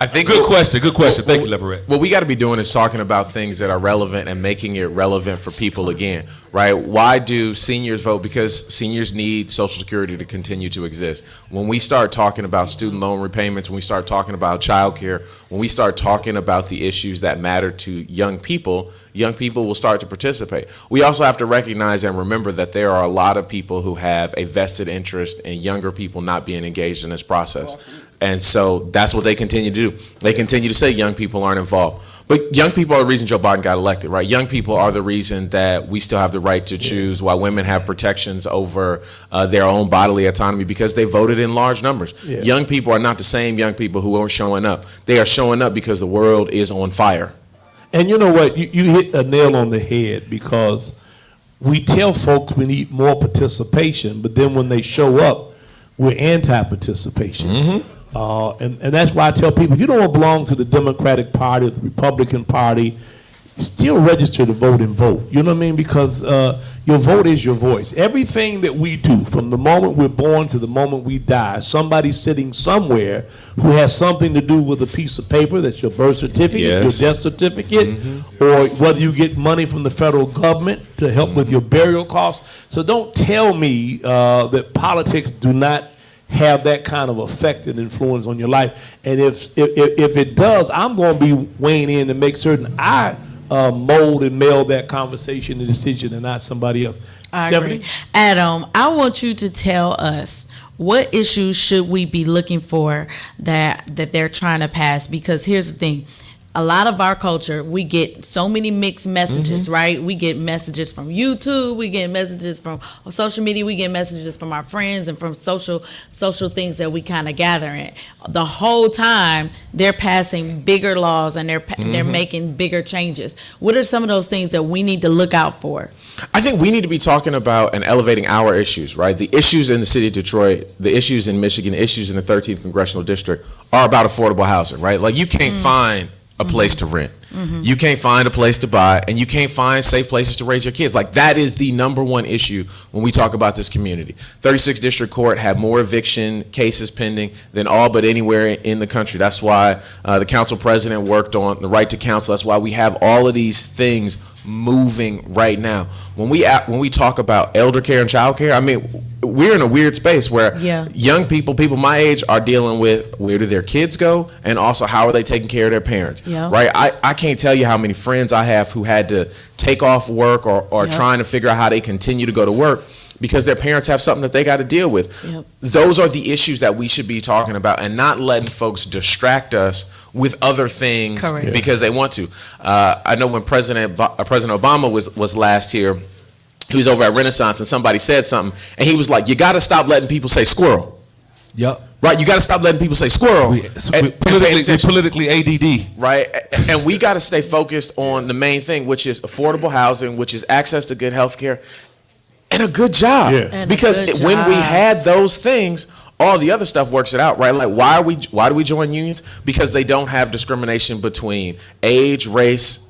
I think Good question. Thank you, Leverett. What we got to be doing is talking about things that are relevant and making it relevant for people again, right? Why do seniors vote? Because seniors need Social Security to continue to exist. When we start talking about student loan repayments, when we start talking about child care, when we start talking about the issues that matter to young people will start to participate. We also have to recognize and remember that there are a lot of people who have a vested interest in younger people not being engaged in this process. And so that's what they continue to do. They continue to say young people aren't involved. But young people are the reason Joe Biden got elected, right? Young people are the reason that we still have the right to choose, while women have protections over their own bodily autonomy because they voted in large numbers. Yeah. Young people are not the same young people who aren't showing up. They are showing up because the world is on fire. And you know what? You hit a nail on the head, because we tell folks we need more participation, but then when they show up, we're anti-participation. And that's why I tell people, if you don't belong to the Democratic Party or the Republican Party, still register to vote and vote. You know what I mean? Because your vote is your voice. Everything that we do, from the moment we're born to the moment we die, somebody's sitting somewhere who has something to do with a piece of paper. That's your birth certificate, your death certificate, or whether you get money from the federal government to help with your burial costs. So don't tell me that politics do not have that kind of effect and influence on your life. And if it does, I'm going to be weighing in to make certain I mold and meld that conversation and decision, and not somebody else. I agree. Adam, I want you to tell us, what issues should we be looking for that they're trying to pass? Because here's the thing. a lot of our culture, we get so many mixed messages, right? We get messages from YouTube, we get messages from social media, we get messages from our friends and from social things that we kind of gather in. The whole time they're passing bigger laws and they're making bigger changes. What are some of those things that we need to look out for? I think we need to be talking about and elevating our issues, right? The issues in the city of Detroit, the issues in Michigan, the issues in the 13th Congressional District are about affordable housing, right? Like, you can't find a place to rent. You can't find a place to buy, and you can't find safe places to raise your kids. Like, that is the number one issue when we talk about this community. 36th District Court had more eviction cases pending than all but anywhere in the country. That's why the council president worked on the right to counsel. That's why we have all of these things moving right now. When we talk about elder care and child care, I mean, we're in a weird space where young people my age, are dealing with where do their kids go, and also how are they taking care of their parents, right? I can't tell you how many friends I have who had to take off work or trying to figure out how they continue to go to work because their parents have something that they got to deal with. Those are the issues that we should be talking about, and not letting folks distract us with other things because they want to. I know when President Obama was last here, he was over at Renaissance and somebody said something, and he was like, "You got to stop letting people say squirrel." Yep. Right, you got to stop letting people say squirrel. We're politically ADD. Right, and we got to stay focused on the main thing, which is affordable housing, which is access to good health care, and a good job. Because when we had those things, all the other stuff works it out, right? Like, why do we join unions? Because they don't have discrimination between age, race,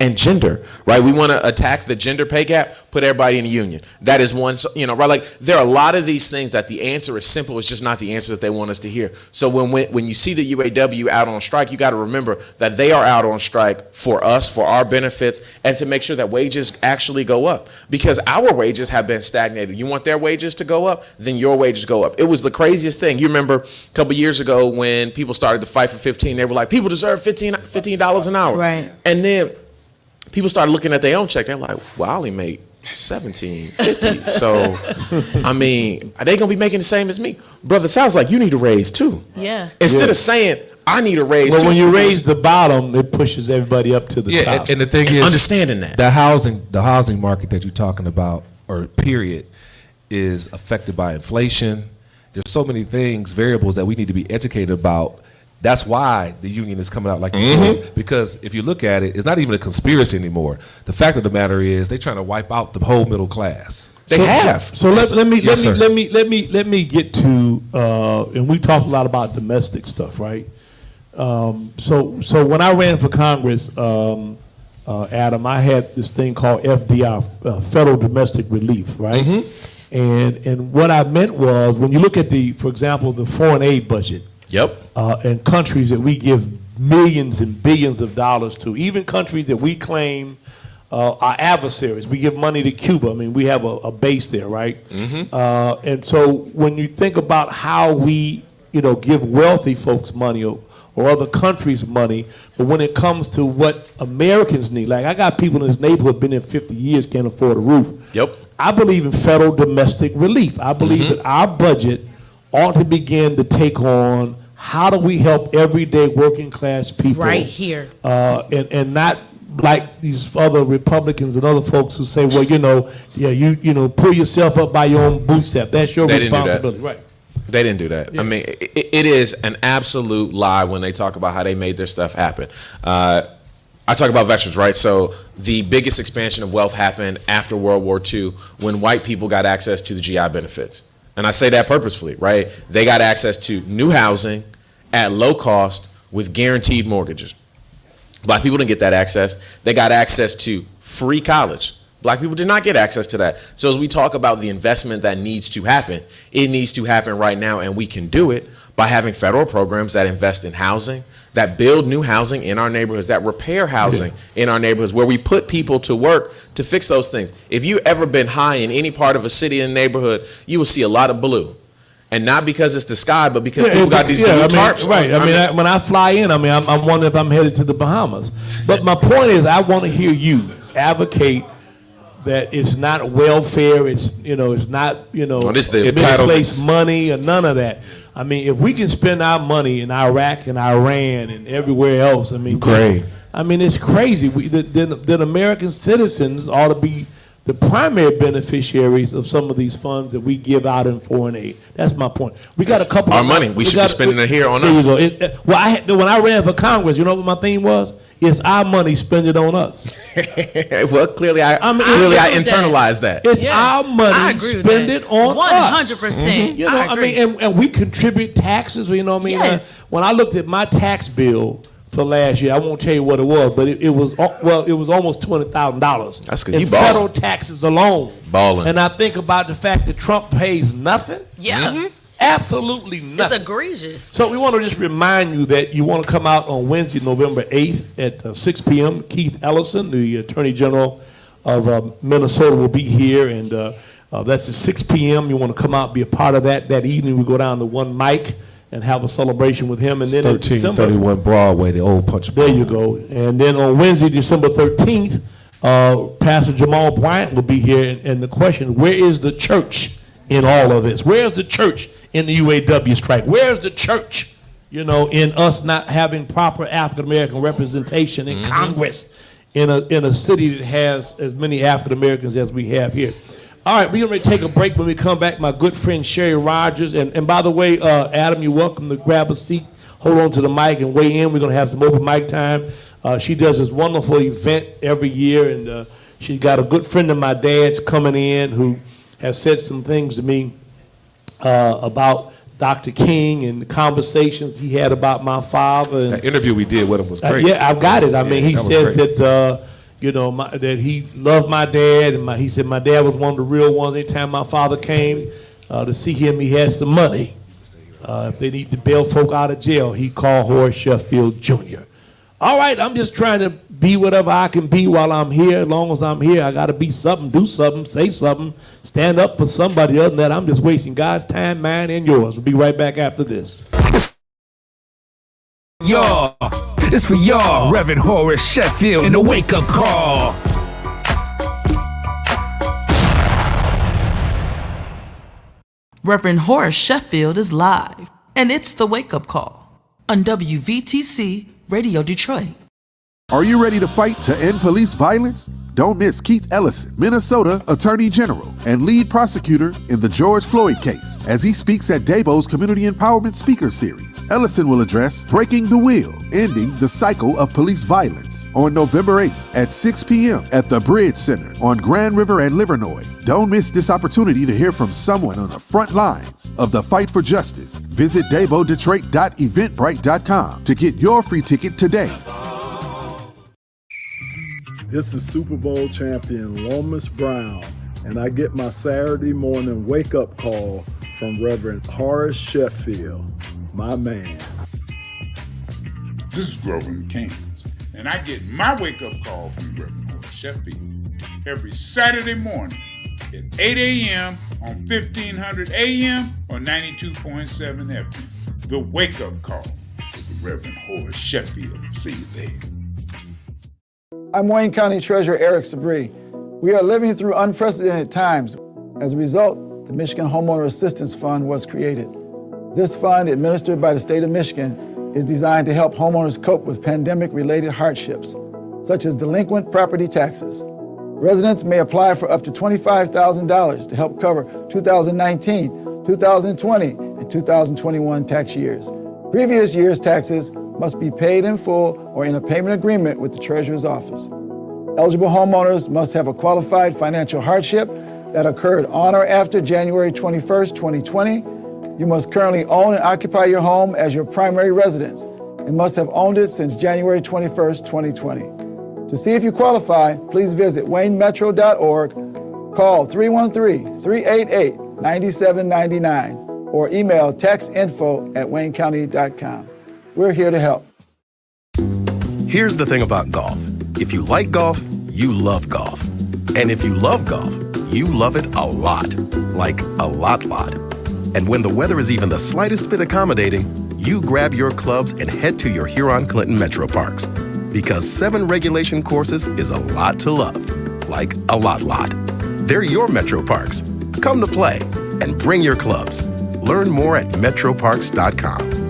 and gender, right? We want to attack the gender pay gap, put everybody in a union. That is one, right? Like, there are a lot of these things that the answer is simple. It's just not the answer that they want us to hear. So when you see the UAW out on strike, you got to remember that they are out on strike for us, for our benefits, and to make sure that wages actually go up, because our wages have been stagnated. You want their wages to go up, then your wages go up. It was the craziest thing. You remember a couple years ago when people started to fight for 15, they were like, people deserve $15 an hour. Right. And then people started looking at their own check. They're like, well, I only make $17.50. So, I mean, are they gonna be making the same as me? Brother, sounds like you need a raise too. Yeah. Instead of saying, I need a raise too. Well, when you raise the bottom, it pushes everybody up to the top. And the thing is, understanding that the housing market that you're talking about, or period, is affected by inflation. There's so many things, variables that we need to be educated about. That's why the union is coming out like this, because if you look at it, it's not even a conspiracy anymore. The fact of the matter is, they're trying to wipe out the whole middle class. They have. So let me get to, and we talked a lot about domestic stuff, right? So when I ran for Congress, Adam, I had this thing called FDR, Federal Domestic Relief, right? And what I meant was, when you look at for example, the foreign aid budget. And countries that we give millions and billions of dollars to, even countries that we claim are adversaries. We give money to Cuba. I mean, we have a base there, right? And so when you think about how we, give wealthy folks money or other countries money, but when it comes to what Americans need, like I got people in this neighborhood been there 50 years, can't afford a roof. I believe in federal domestic relief. I believe that our budget ought to begin to take on, how do we help everyday working class people right here, and not like these other Republicans and other folks who say, well, you pull yourself up by your own bootstrap. That's your responsibility, right? They didn't do that. I mean, it is an absolute lie when they talk about how they made their stuff happen. I talk about veterans, right? So the biggest expansion of wealth happened after World War II, when white people got access to the GI benefits. And I say that purposefully, right? They got access to new housing at low cost with guaranteed mortgages. Black people didn't get that access. They got access to free college. Black people did not get access to that. So as we talk about the investment that needs to happen, it needs to happen right now, and we can do it by having federal programs that invest in housing, that build new housing in our neighborhoods, that repair housing in our neighborhoods, where we put people to work to fix those things. If you've ever been high in any part of a city and neighborhood, you will see a lot of blue. And not because it's the sky, but because people got these blue tarps. Right. When I fly in, I'm wondering if I'm headed to the Bahamas. But my point is, I want to hear you advocate that it's not welfare. It's it's not this the misplaced entitlements. money or none of that. I mean, if we can spend our money in Iraq and Iran and everywhere else, I mean, Ukraine. I mean, it's crazy. Then American citizens ought to be the primary beneficiaries of some of these funds that we give out in foreign aid. That's my point. We got a couple Our of money. We should be spending it here on there us. You go. When I ran for Congress, you know what my theme was? It's our money, spend it on us. Well, clearly I internalized that. It's Yes, our I money, agree with spend that. it on us. 100%. You know, I agree. and we contribute taxes. You know what I mean? Yes. When I looked at my tax bill for last year, I won't tell you what it was, but it was almost $200,000. That's 'cause in you ballin'. federal taxes alone. Ballin'. And I think about the fact that Trump pays nothing. Yeah. Absolutely It's nothing. egregious. So we want to just remind you that you want to come out on Wednesday, November 8th at 6 p.m. Keith Ellison, the Attorney General of Minnesota, will be here, and that's at 6 p.m. You want to come out, be a part of that. That evening we go down to One Mic and have a celebration with him. And then in December, 1331 Broadway, the old punch. there you go. And then on Wednesday, December 13th, Pastor Jamal Bryant will be here. And the question, where is the church in all of this? Where's the church in the UAW strike? Where's the church, in us not having proper African-American representation in Congress in a city that has as many African-Americans as we have here? All right, we're going to take a break. When we come back, my good friend Sherry Rogers. And by the way, Adam, you're welcome to grab a seat, hold on to the mic, and weigh in. We're going to have some open mic time. She does this wonderful event every year, and she's got a good friend of my dad's coming in who has said some things to me about Dr. King and the conversations he had about my father. And, That interview we did with him was great. yeah, I've got it. I mean, he that was says great. that that he loved my dad, and he said my dad was one of the real ones. Anytime my father came to see him, he had some money. If they need to bail folk out of jail, he called Horace Sheffield Jr. All right, I'm just trying to be whatever I can be while I'm here. As long as I'm here, I got to be something, do something, say something, stand up for somebody. Other than that, I'm just wasting God's time, mine, and yours. We'll be right back after this. Y'all, it's for y'all, Reverend Horace Sheffield, and the wake-up call. Reverend Horace Sheffield is live, and it's the wake-up call on WVTC Radio Detroit. Are you ready to fight to end police violence? Don't miss Keith Ellison, Minnesota Attorney General and lead prosecutor in the George Floyd case, as he speaks at Dabo's Community Empowerment Speaker Series. Ellison will address Breaking the Wheel, Ending the Cycle of Police Violence on November 8th at 6 p.m. at the Bridge Center on Grand River and Livernois. Don't miss this opportunity to hear from someone on the front lines of the fight for justice. Visit dabodetroit.eventbrite.com to get your free ticket today. This is Super Bowl champion Lomas Brown, and I get my Saturday morning wake-up call from Reverend Horace Sheffield, my man. This is Grover in Kansas, and I get my wake-up call from Reverend Horace Sheffield every Saturday morning at 8 a.m. on 1500 a.m. or 92.7 FM. The wake-up call with the Reverend Horace Sheffield. See you there. I'm Wayne County Treasurer Eric Sabri. We are living through unprecedented times. As a result, the Michigan Homeowner Assistance Fund was created. This fund, administered by the state of Michigan, is designed to help homeowners cope with pandemic-related hardships, such as delinquent property taxes. Residents may apply for up to $25,000 to help cover 2019, 2020, and 2021 tax years. Previous year's taxes must be paid in full or in a payment agreement with the Treasurer's Office. Eligible homeowners must have a qualified financial hardship that occurred on or after January 21st, 2020. You must currently own and occupy your home as your primary residence and must have owned it since January 21st, 2020. To see if you qualify, please visit waynemetro.org, call 313-388-9799, or email taxinfo@waynecounty.com. We're here to help. Here's the thing about golf. If you like golf, you love golf. And if you love golf, you love it a lot. Like a lot. And when the weather is even the slightest bit accommodating, you grab your clubs and head to your Huron Clinton Metro Parks. Because 7 regulation courses is a lot to love. like a lot. They're your Metro Parks. Come to play and bring your clubs. Learn more at metroparks.com.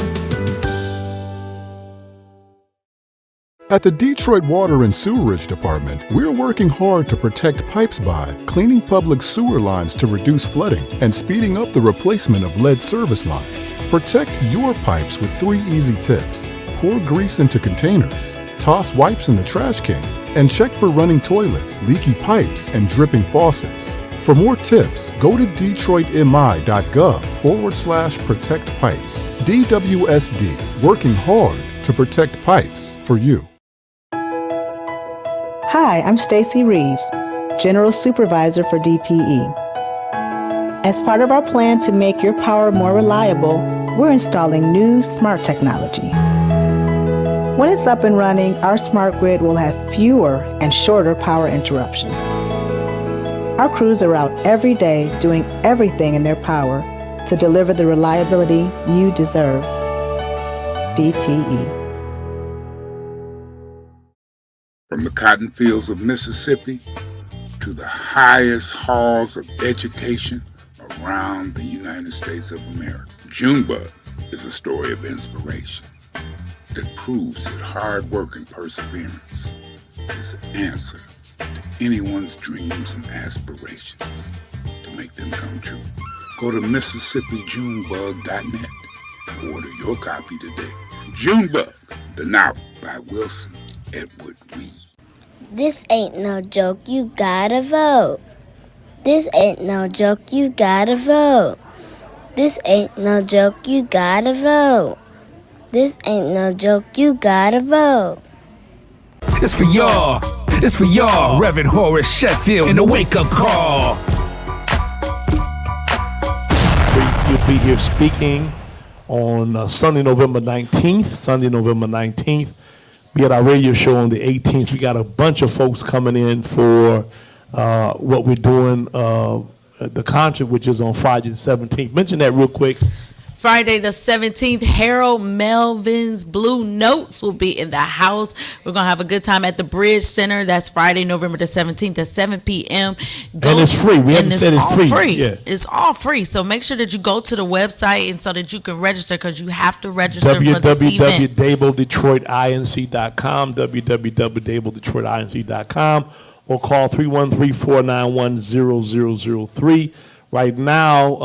At the Detroit Water and Sewerage Department, we're working hard to protect pipes by cleaning public sewer lines to reduce flooding and speeding up the replacement of lead service lines. Protect your pipes with 3 easy tips. Pour grease into containers, toss wipes in the trash can, and check for running toilets, leaky pipes, and dripping faucets. For more tips, go to detroitmi.gov/protect pipes. DWSD, working hard to protect pipes for you. Hi, I'm Stacy Reeves, General Supervisor for DTE. As part of our plan to make your power more reliable, we're installing new smart technology. When it's up and running, our smart grid will have fewer and shorter power interruptions. Our crews are out every day doing everything in their power to deliver the reliability you deserve. DTE. From the cotton fields of Mississippi to the highest halls of education around the United States of America, Junebug is a story of inspiration that proves that hard work and perseverance is the answer to anyone's dreams and aspirations to make them come true. Go to MississippiJunebug.net and order your copy today. Junebug, the novel by Wilson Edward Reed. This ain't no joke, you gotta vote. This ain't no joke, you gotta vote. This ain't no joke, you gotta vote. This ain't no joke, you gotta vote. It's for y'all. It's for y'all, Reverend Horace Sheffield in the wake-up call. You'll be here speaking on Sunday, November 19th. Sunday, November 19th. Be at our radio show on the 18th. We got a bunch of folks coming in for what we're doing, the concert, which is on Friday the 17th. Mention that real quick. Friday the 17th, Harold Melvin's Blue Notes will be in the house. We're going to have a good time at the Bridge Center. That's Friday, November the 17th at 7 p.m. And it's free. We haven't said it's free. Yeah. It's all free. So make sure that you go to the website and so that you can register, because you have to register for this event. www.dabledetroitinc.com, www.dabledetroitinc.com, or call 313-491-0003. Right now,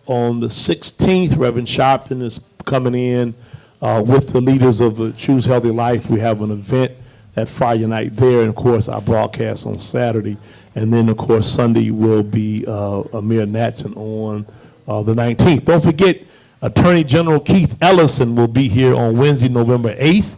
on the 16th, Reverend Sharpton is coming in with the leaders of Choose Healthy Life. We have an event that Friday night there, and of course, our broadcast on Saturday. And then, of course, Sunday will be Amir Natson on the 19th. Don't forget, Attorney General Keith Ellison will be here on Wednesday, November 8th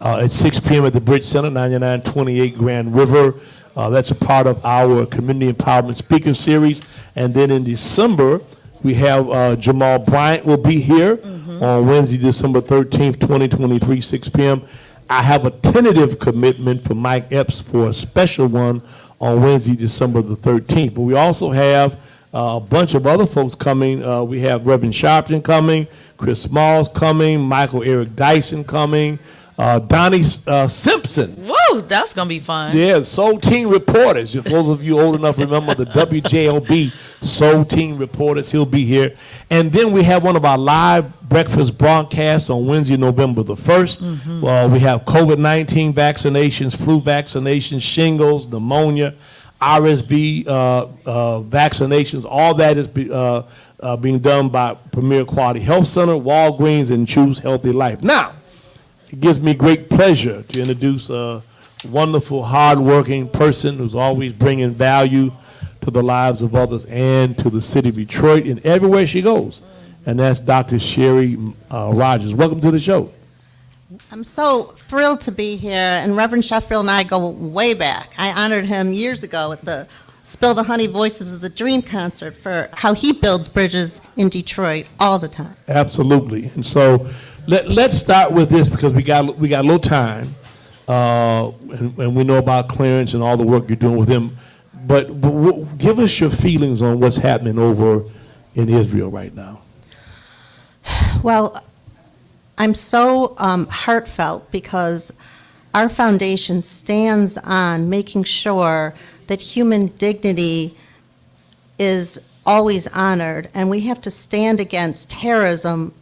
at 6 p.m. at the Bridge Center, 9928 Grand River. That's a part of our Community Empowerment Speaker Series. And then in December, we have Jamal Bryant will be here on Wednesday, December 13th, 2023, 6 p.m. I have a tentative commitment for Mike Epps for a special one on Wednesday, December the 13th. But we also have a bunch of other folks coming. We have Reverend Sharpton coming, Chris Smalls coming, Michael Eric Dyson coming, Donnie Simpson. Woo, that's going to be fun. Yeah, Soul Team Reporters. If those of you old enough remember the WJLB Soul Team Reporters, he'll be here. And then we have one of our live breakfast broadcasts on Wednesday, November the 1st. We have COVID-19 vaccinations, flu vaccinations, shingles, pneumonia, RSV vaccinations. All that is being done by Premier Quality Health Center, Walgreens, and Choose Healthy Life. Now, it gives me great pleasure to introduce a wonderful, hardworking person who's always bringing value to the lives of others and to the city of Detroit and everywhere she goes. And that's Dr. Sherry Rogers. Welcome to the show. I'm so thrilled to be here, and Reverend Sheffield and I go way back. I honored him years ago at the Spill the Honey Voices of the Dream concert for how he builds bridges in Detroit all the time. Absolutely. And so let's start with this, because we got a little time, and we know about Clarence and all the work you're doing with him. But give us your feelings on what's happening over in Israel right now. Well, I'm so heartfelt because our foundation stands on making sure that human dignity is always honored, and we have to stand against terrorism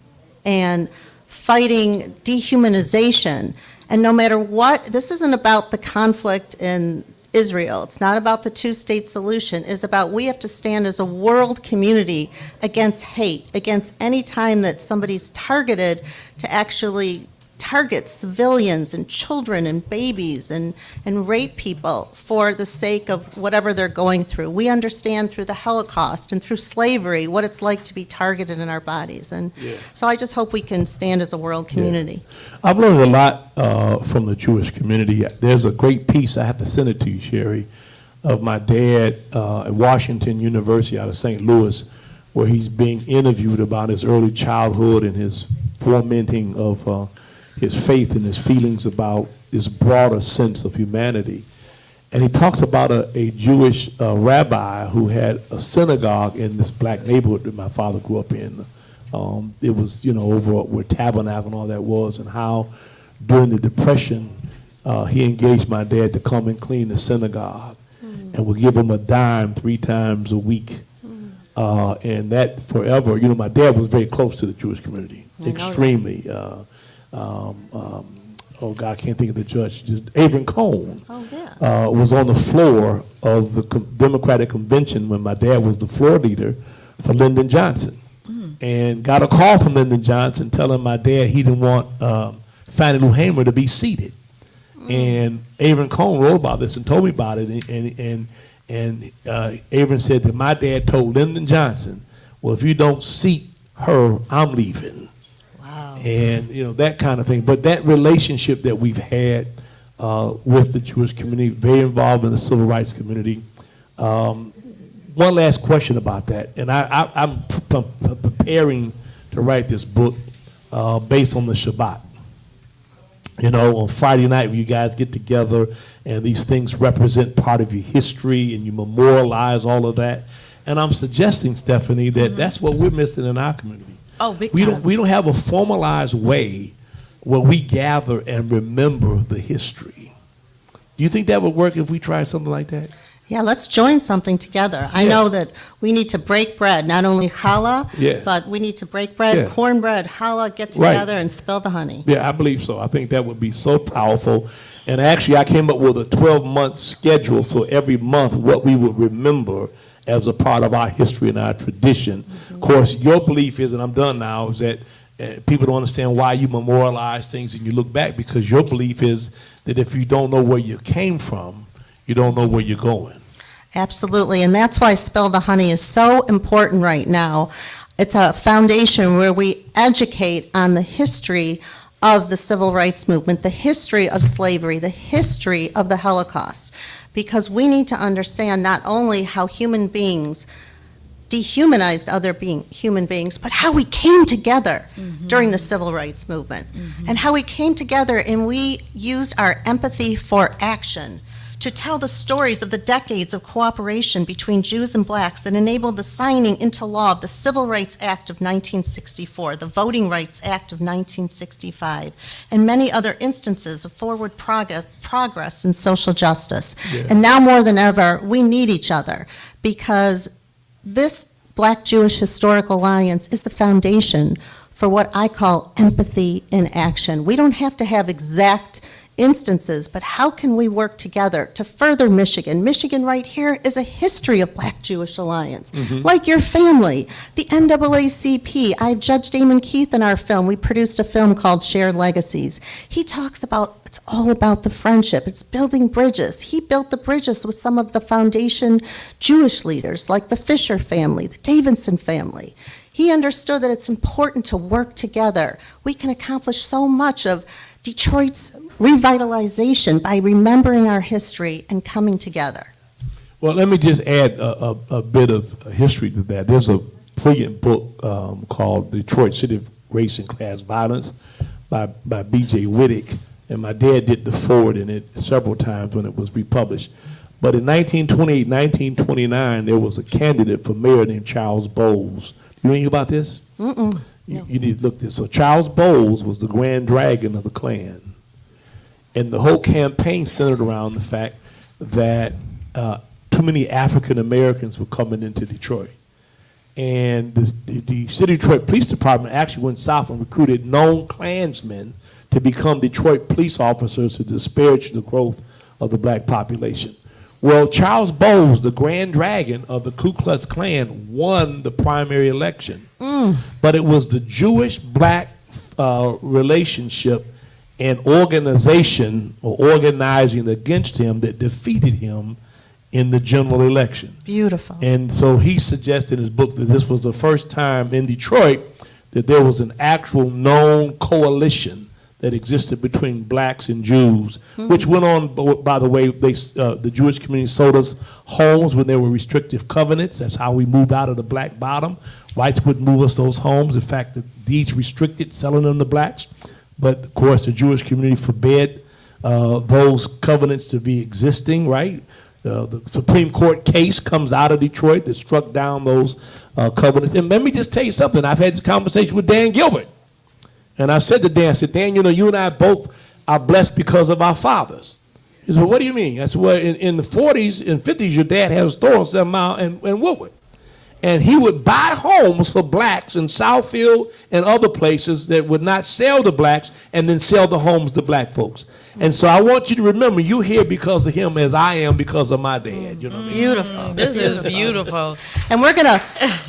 and fighting dehumanization. And no matter what, this isn't about the conflict in Israel. It's not about the two-state solution. It's about we have to stand as a world community against hate, against any time that somebody's targeted to actually target civilians and children and babies and rape people for the sake of whatever they're going through. We understand through the Holocaust and through slavery what it's like to be targeted in our bodies. And so I just hope we can stand as a world community. Yeah. I've learned a lot from the Jewish community. There's a great piece, I have to send it to you, Sherry, of my dad at Washington University out of St. Louis, where he's being interviewed about his early childhood and his fomenting of his faith and his feelings about this broader sense of humanity. And he talks about a Jewish rabbi who had a synagogue in this black neighborhood that my father grew up in. It was, over where Tabernacle and all that was, and how during the Depression, he engaged my dad to come and clean the synagogue and would give him a dime 3 times a week. And that forever, my dad was very close to the Jewish community, extremely. Oh God, I can't think of the judge. Avon Cohn was on the floor of the Democratic convention when my dad was the floor leader for Lyndon Johnson, and got a call from Lyndon Johnson telling my dad he didn't want Fannie Lou Hamer to be seated. And Avon Cohn wrote about this and told me about it, and Avon said that my dad told Lyndon Johnson, "Well, if you don't seat her, I'm leaving." And that kind of thing. But that relationship that we've had with the Jewish community, very involved in the civil rights community. One last question about that, and I'm preparing to write this book based on the Shabbat. On Friday night when you guys get together and these things represent part of your history and you memorialize all of that. And I'm suggesting, Stephanie, that that's what we're missing in our community. Oh, big time. We don't have a formalized way where we gather and remember the history. Do you think that would work if we tried something like that? Yeah, let's join something together. I know that we need to break bread, not only challah, but we need to break bread, cornbread, challah, get together and spill the honey. Yeah, I believe so. I think that would be so powerful. And actually, I came up with a 12-month schedule, so every month what we would remember as a part of our history and our tradition. Of course, your belief is, and I'm done now, is that people don't understand why you memorialize things and you look back, because your belief is that if you don't know where you came from, you don't know where you're going. Absolutely, and that's why Spill the Honey is so important right now. It's a foundation where we educate on the history of the civil rights movement, the history of slavery, the history of the Holocaust, because we need to understand not only how human beings dehumanized other human beings, but how we came together during the civil rights movement, and how we came together and we used our empathy for action to tell the stories of the decades of cooperation between Jews and blacks that enabled the signing into law of the Civil Rights Act of 1964, the Voting Rights Act of 1965, and many other instances of forward progress in social justice. And now more than ever, we need each other, because this Black-Jewish Historical Alliance is the foundation for what I call empathy in action. We don't have to have exact instances, but how can we work together to further Michigan? Michigan right here is a history of Black-Jewish Alliance. Like your family, the NAACP. I have Judge Damon Keith in our film. We produced a film called Shared Legacies. He talks about, it's all about the friendship. It's building bridges. He built the bridges with some of the foundation Jewish leaders, like the Fisher family, the Davidson family. He understood that it's important to work together. We can accomplish so much of Detroit's revitalization by remembering our history and coming together. Well, let me just add a bit of history to that. There's a brilliant book called Detroit City of Race and Class Violence by B.J. Whittick, and my dad did the foreword in it several times when it was republished. But in 1928, 1929, there was a candidate for mayor named Charles Bowles. You know anything about this? You need to look this. So Charles Bowles was the Grand Dragon of the Klan. And the whole campaign centered around the fact that too many African Americans were coming into Detroit. And the City of Detroit Police Department actually went south and recruited known Klansmen to become Detroit police officers to disparage the growth of the black population. Well, Charles Bowles, the Grand Dragon of the Ku Klux Klan, won the primary election. But it was the Jewish-black relationship and organization or organizing against him that defeated him in the general election. Beautiful. And so he suggested in his book that this was the first time in Detroit that there was an actual known coalition that existed between blacks and Jews, which went on, by the way, the Jewish community sold us homes when there were restrictive covenants. That's how we moved out of the black bottom. Whites wouldn't move us those homes. In fact, the deeds restricted selling them to blacks. But of course, the Jewish community forbid those covenants to be existing, right? The Supreme Court case comes out of Detroit that struck down those covenants. And let me just tell you something. I've had this conversation with Dan Gilbert. And I said to Dan, I said, Dan, you know, you and I both are blessed because of our fathers. He said, well, what do you mean? I said, well, in the 40s and 50s, your dad had a store on 7 Mile and Woodward. And he would buy homes for blacks in Southfield and other places that would not sell to blacks and then sell the homes to black folks. And so I want you to remember, you're here because of him as I am because of my dad. You know what I mean? Beautiful. This is beautiful. And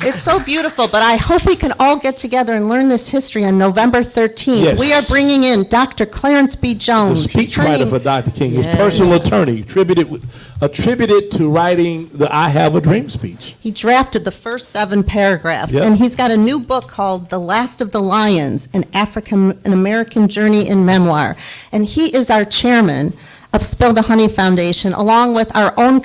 it's so beautiful, but I hope we can all get together and learn this history on November 13th. Yes. We are bringing in Dr. Clarence B. The Jones. speechwriter for Dr. King, his personal attorney, attributed to writing the I Have a Dream speech. He drafted the first 7 paragraphs, Yep. and he's got a new book called The Last of the Lions, an African-American Journey in Memoir. And he is our chairman of Spill the Honey Foundation, along with our own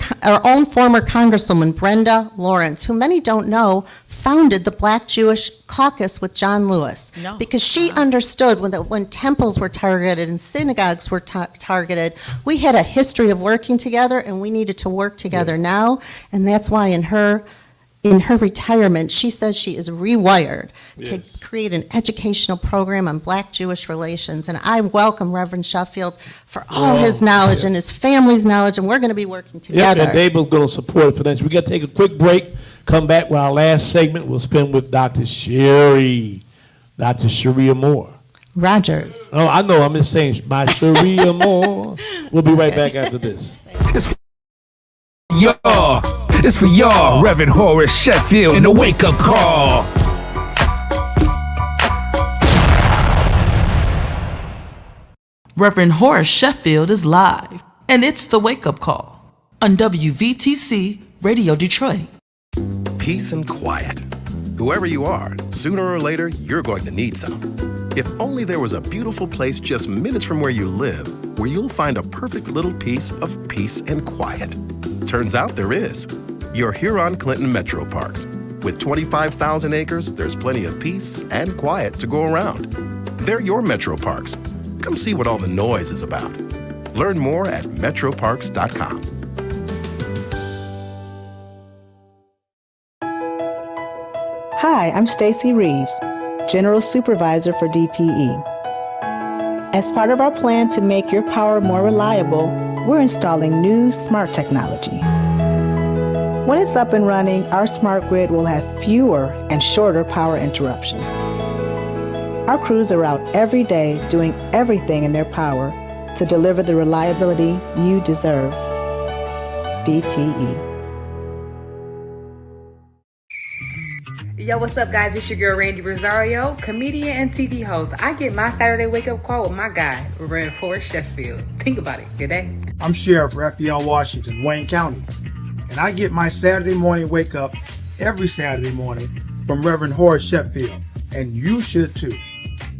former Congresswoman, Brenda Lawrence, who many don't know, founded the Black Jewish Caucus with John Lewis. No. Because she understood when temples were targeted and synagogues were targeted, we had a history of working together, and we needed to work together now. And that's why in her retirement, she says she is rewired to create an educational program on Black-Jewish relations. And I welcome Reverend Sheffield for all his knowledge and his family's knowledge, and we're going to be working together. Yep, and David's going to support it financially. We got to take a quick break, come back with our last segment. We'll spend with Dr. Sharia Moore. Rogers. Oh, I know, I'm just saying, my Sharia Moore. We'll be right back after this. It's for y'all, Reverend Horace Sheffield in the wake-up call. Reverend Horace Sheffield is live, and it's the wake-up call on WVTC Radio Detroit. Peace and quiet. Whoever you are, sooner or later, you're going to need some. If only there was a beautiful place just minutes from where you live, where you'll find a perfect little piece of peace and quiet. Turns out there is. Your Huron-Clinton Metro Parks. With 25,000 acres, there's plenty of peace and quiet to go around. They're your Metro Parks. Come see what all the noise is about. Learn more at metroparks.com. Hi, I'm Stacy Reeves, General Supervisor for DTE. As part of our plan to make your power more reliable, we're installing new smart technology. When it's up and running, our smart grid will have fewer and shorter power interruptions. Our crews are out every day doing everything in their power to deliver the reliability you deserve. DTE. Yo, what's up, guys? It's your girl, Randy Rosario, comedian and TV host. I get my Saturday wake-up call with my guy, Reverend Horace Sheffield. Think about it. Good day. I'm Sheriff Raphael Washington, Wayne County, and I get my Saturday morning wake-up every Saturday morning from Reverend Horace Sheffield, and you should too.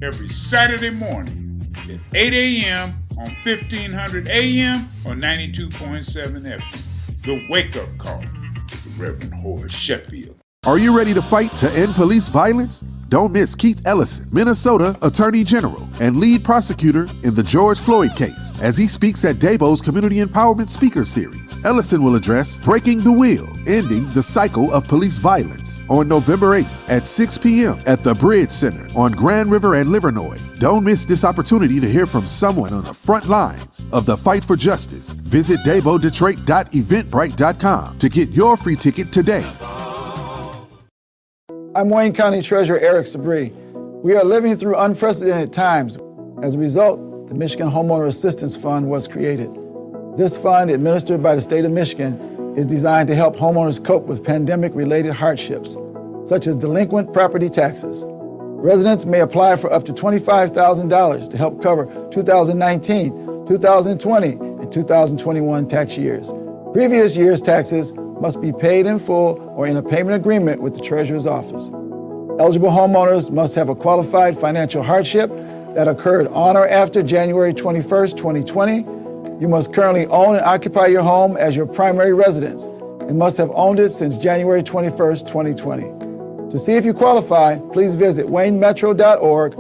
Every Saturday morning at 8 a.m. on 1500 a.m. or 92.7 FM. The wake-up call with the Reverend Horace Sheffield. Are you ready to fight to end police violence? Don't miss Keith Ellison, Minnesota Attorney General and lead prosecutor in the George Floyd case, as he speaks at Dabo's Community Empowerment Speaker Series. Ellison will address Breaking the Wheel, Ending the Cycle of Police Violence on November 8th at 6 p.m. at the Bridge Center on Grand River and Livernois. Don't miss this opportunity to hear from someone on the front lines of the fight for justice. Visit dabodetroit.eventbrite.com to get your free ticket today. I'm Wayne County Treasurer Eric Sabri. We are living through unprecedented times. As a result, the Michigan Homeowner Assistance Fund was created. This fund, administered by the state of Michigan, is designed to help homeowners cope with pandemic-related hardships, such as delinquent property taxes. Residents may apply for up to $25,000 to help cover 2019, 2020, and 2021 tax years. Previous year's taxes must be paid in full or in a payment agreement with the Treasurer's Office. Eligible homeowners must have a qualified financial hardship that occurred on or after January 21st, 2020. You must currently own and occupy your home as your primary residence and must have owned it since January 21st, 2020. To see if you qualify, please visit waynemetro.org,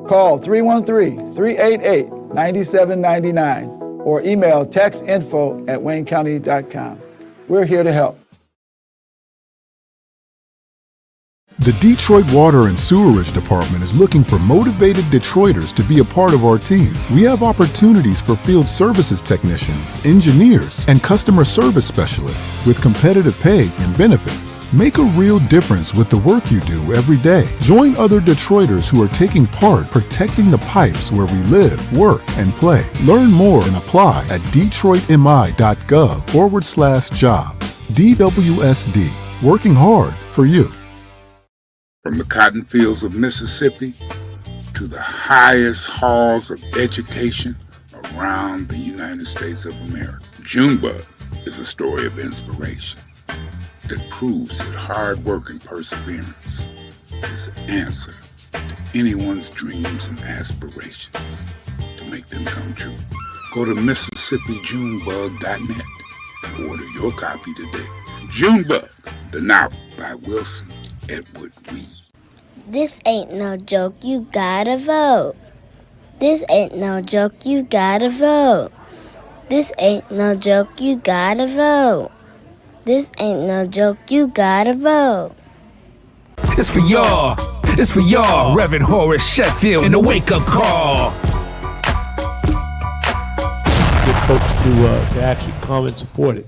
call 313-388-9799, or email textinfo@waynecounty.com. We're here to help. The Detroit Water and Sewerage Department is looking for motivated Detroiters to be a part of our team. We have opportunities for field services technicians, engineers, and customer service specialists with competitive pay and benefits. Make a real difference with the work you do every day. Join other Detroiters who are taking part protecting the pipes where we live, work, and play. Learn more and apply at detroitmi.gov/jobs. DWSD, working hard for you. From the cotton fields of Mississippi to the highest halls of education around the United States of America, Junebug is a story of inspiration that proves that hard work and perseverance is the answer to anyone's dreams and aspirations to make them come true. Go to MississippiJunebug.net and order your copy today. Junebug, the novel by Wilson Edward Reed. This ain't no joke, you gotta vote. This ain't no joke, you gotta vote. This ain't no joke, you gotta vote. This ain't no joke, you gotta vote. It's for y'all. It's for y'all, Reverend Horace Sheffield, and the wake-up call. Get folks to actually come and support it.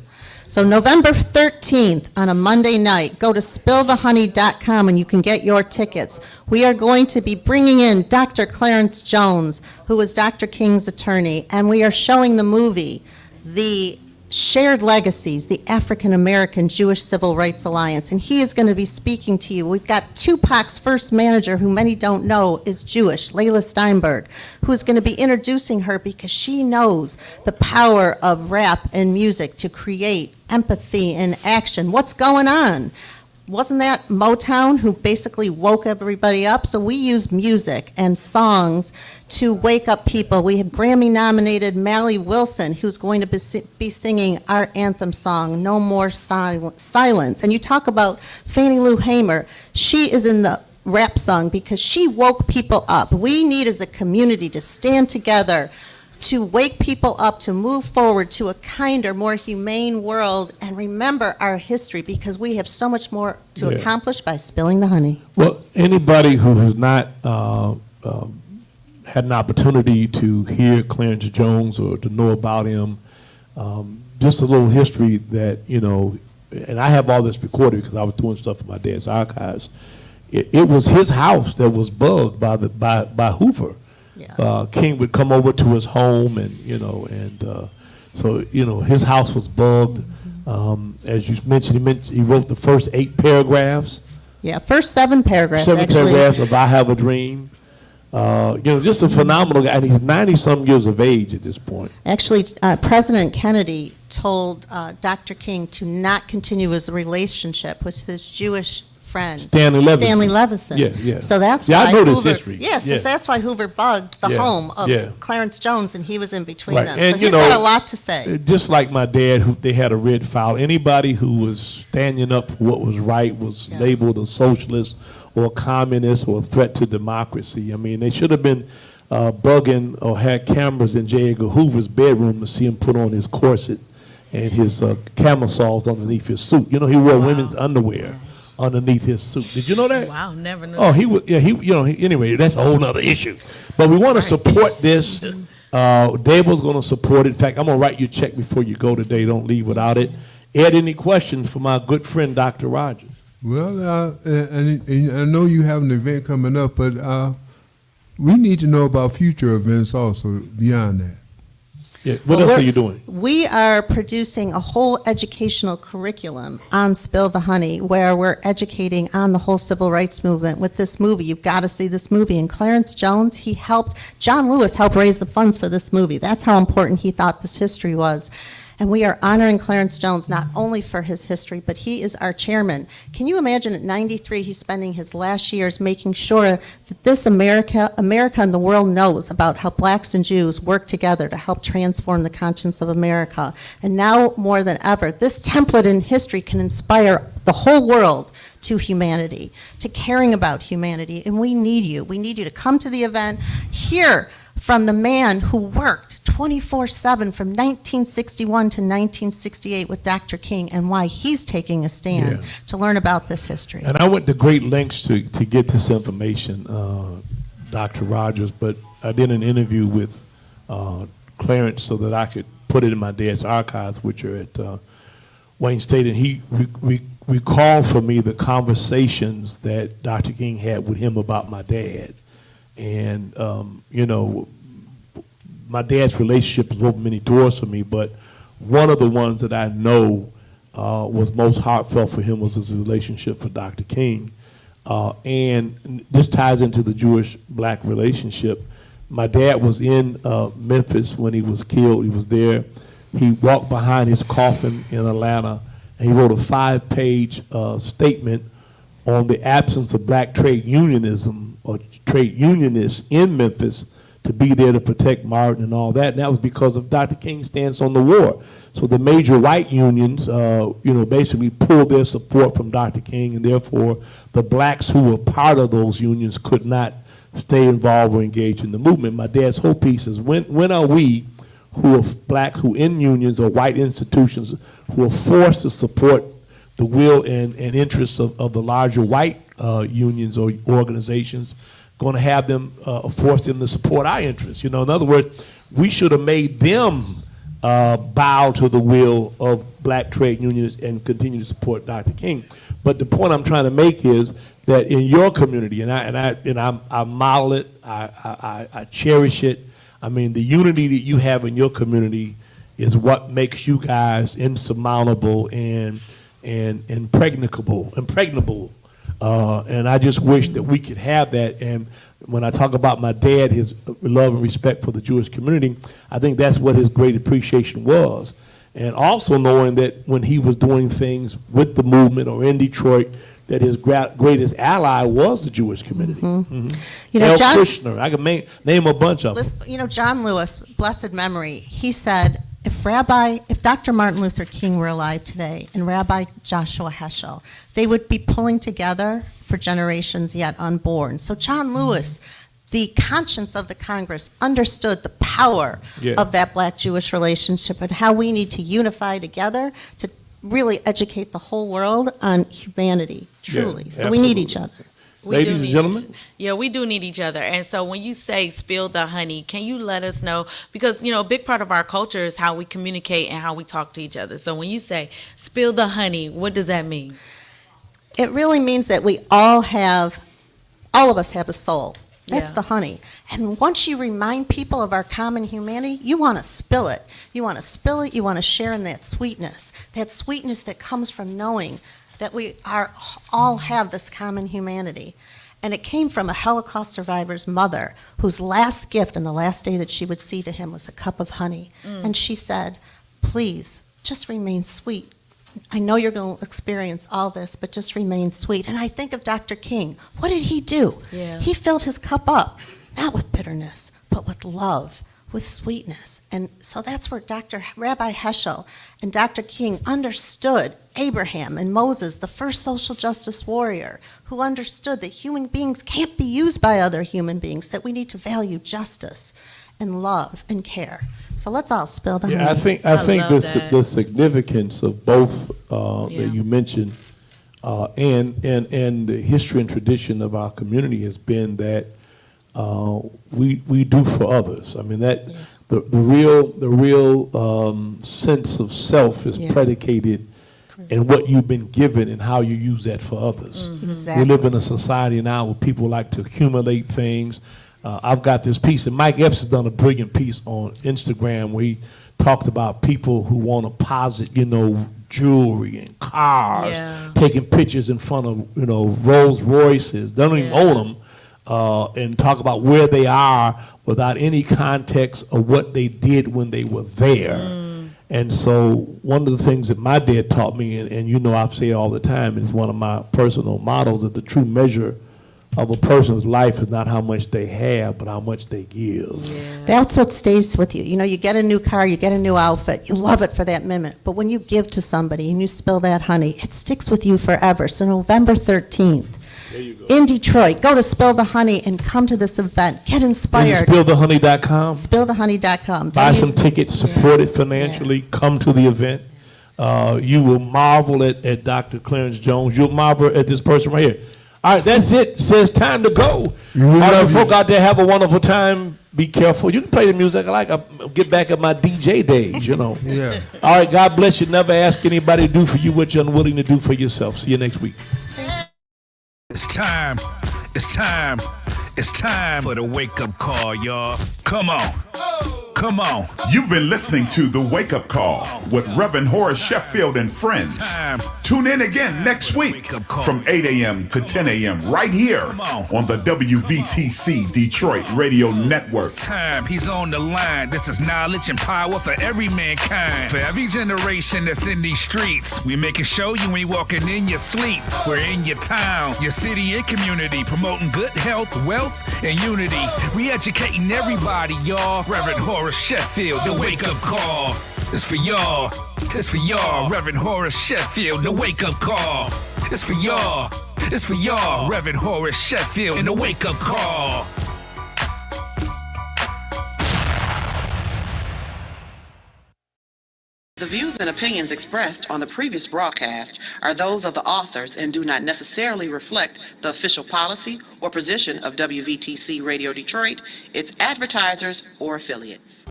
So November 13th on a Monday night, go to spillthehoney.com and you can get your tickets. We are going to be bringing in Dr. Clarence Jones, who is Dr. King's attorney, and we are showing the movie, The Shared Legacies, the African American Jewish Civil Rights Alliance, and he is going to be speaking to you. We've got Tupac's first manager, who many don't know is Jewish, Layla Steinberg, who is going to be introducing her because she knows the power of rap and music to create empathy and action. What's going on? Wasn't that Motown who basically woke everybody up? So we use music and songs to wake up people. We have Grammy-nominated Mally Wilson, who's going to be singing our anthem song, No More Silence. And you talk about Fannie Lou Hamer. She is in the rap song because she woke people up. We need as a community to stand together to wake people up, to move forward to a kinder, more humane world, and remember our history, because we have so much more to accomplish by spilling the honey. Well, anybody who has not had an opportunity to hear Clarence Jones or to know about him, just a little history that, you know, and I have all this recorded because I was doing stuff in my dad's archives. It was his house that was bugged by Hoover. King would come over to his home, and so his house was bugged. As you mentioned, he wrote the first 8 paragraphs. Yeah, first 7 paragraphs. 7 paragraphs of "I Have a Dream." Just a phenomenal guy, and he's 90-some years of age at this point. Actually, President Kennedy told Dr. King to not continue his relationship with his Jewish friend, Stanley Levison. Levison. Yeah, yeah. So that's Yeah, why I know this Hoover, history. Yes, Yeah. that's why Hoover bugged the Yeah, home of yeah. Clarence Jones, and he was in between Right. them. And, so he's got a lot to say. Just like my dad, who they had a red file. Anybody who was standing up for what was right was labeled a socialist or a communist or a threat to democracy. I mean, they should have been bugging or had cameras in J. Edgar Hoover's bedroom to see him put on his corset and his camisoles underneath his suit. You know, he wore women's underwear underneath his suit. Did you know that? Wow, never knew. Oh, he was. Yeah, anyway, that's a whole nother issue. But we want to support this. Dable's going to support it. In fact, I'm going to write you a check before you go today. Don't leave without it. Ed, any questions for my good friend, Dr. Rogers? Well, and I know you have an event coming up, but we need to know about future events also beyond that. Yeah. What else are you doing? We are producing a whole educational curriculum on Spill the Honey, where we're educating on the whole civil rights movement with this movie. You've got to see this movie. And Clarence Jones, John Lewis helped raise the funds for this movie. That's how important he thought this history was. And we are honoring Clarence Jones not only for his history, but he is our chairman. Can you imagine at 93, he's spending his last years making sure that this America and the world knows about how blacks and Jews work together to help transform the conscience of America. And now more than ever, this template in history can inspire the whole world to humanity, to caring about humanity. And we need you. We need you to come to the event, hear from the man who worked 24/7 from 1961 to 1968 with Dr. King, and why he's taking a stand to learn about this history. And I went to great lengths to get this information, Dr. Rogers, but I did an interview with Clarence so that I could put it in my dad's archives, which are at Wayne State, and he recalled for me the conversations that Dr. King had with him about my dad. And, my dad's relationship has opened many doors for me, but one of the ones that I know was most heartfelt for him was his relationship for Dr. King. And this ties into the Jewish-black relationship. My dad was in Memphis when he was killed. He was there. He walked behind his coffin in Atlanta, and he wrote a 5-page statement on the absence of black trade unionism or trade unionists in Memphis to be there to protect Martin and all that. And that was because of Dr. King's stance on the war. So the major white unions, basically pulled their support from Dr. King, and therefore the blacks who were part of those unions could not stay involved or engage in the movement. My dad's whole piece is, when are we who are black, who in unions or white institutions, who are forced to support the will and interests of the larger white unions or organizations, going to have them force them to support our interests? In other words, we should have made them bow to the will of black trade unions and continue to support Dr. King. But the point I'm trying to make is that in your community, and I model it, I cherish it. I mean, the unity that you have in your community is what makes you guys insurmountable and impregnable. And I just wish that we could have that. And when I talk about my dad, his love and respect for the Jewish community, I think that's what his great appreciation was. And also knowing that when he was doing things with the movement or in Detroit, that his greatest ally was the Jewish community. Mm-hmm. L. John Kushner, I can name a bunch of them. John Lewis, blessed memory, he said, if Dr. Martin Luther King were alive today and Rabbi Joshua Heschel, they would be pulling together for generations yet unborn. So John Lewis, the conscience of the Congress, understood the power of that black-Jewish relationship and how we need to unify together to really educate the whole world on humanity, truly. So we need each other. Ladies and gentlemen? Yeah, we do need each other. And so when you say spill the honey, can you let us know? Because, a big part of our culture is how we communicate and how we talk to each other. So when you say spill the honey, what does that mean? It really means that all of us have a soul. That's the honey. And once you remind people of our common humanity, you want to spill it. You want to spill it. You want to share in that sweetness that comes from knowing that we all have this common humanity. And it came from a Holocaust survivor's mother, whose last gift and the last day that she would see to him was a cup of honey. And she said, please, just remain sweet I know you're going to experience all this, but just remain sweet. And I think of Dr. King. What did he do? Yeah. He filled his cup up, not with bitterness, but with love, with sweetness. And so that's where Rabbi Heschel and Dr. King understood Abraham and Moses, the first social justice warrior, who understood that human beings can't be used by other human beings, that we need to value justice and love and care. So let's all spill the honey. I think the significance of both that you mentioned and the history and tradition of our community has been that we do for others. I mean that the real sense of self is predicated in what you've been given and how you use that for others. Exactly. We live in a society now where people like to accumulate things. I've got this piece, and Mike Epps has done a brilliant piece on Instagram where he talks about people who want to posit, jewelry and cars, taking pictures in front of, Rolls Royces. They don't even own them, and talk about where they are without any context of what they did when they were there. And so one of the things that my dad taught me, and I've said all the time, and it's one of my personal mottos, that the true measure of a person's life is not how much they have, but how much they give. That's what stays with you. You get a new car, you get a new outfit, you love it for that minute. But when you give to somebody and you spill that honey, it sticks with you forever. So November 13th, in Detroit, go to Spill the Honey and come to this event. Get inspired. SpillTheHoney.com. SpillTheHoney.com. Buy some tickets, support it financially, come to the event. You will marvel at Dr. Clarence Jones. You'll marvel at this person right here. All right, that's it. Says time to go. All you folk out there, have a wonderful time. Be careful. You can play the music I like. I'll get back at my DJ days, Yeah. All right, God bless you. Never ask anybody to do for you what you're unwilling to do for yourself. See you next week. It's time. It's time. It's time for the wake-up call, y'all. Come on. Come on. You've been listening to The Wake Up Call with Reverend Horace Sheffield and friends. Tune in again next week from 8 a.m. to 10 a.m. right here on the WVTC Detroit Radio Network. He's on the line. This is knowledge and power for every mankind. For every generation that's in these streets. We making sure you ain't walking in your sleep. We're in your town, your city and community, promoting good health, wealth, and unity. We educating everybody, y'all. Reverend Horace Sheffield, the wake-up call. It's for y'all. It's for y'all. Reverend Horace Sheffield, the wake-up call. It's for y'all. It's for y'all. Reverend Horace Sheffield, and the wake-up call. The views and opinions expressed on the previous broadcast are those of the authors and do not necessarily reflect the official policy or position of WVTC Radio Detroit, its advertisers, or affiliates.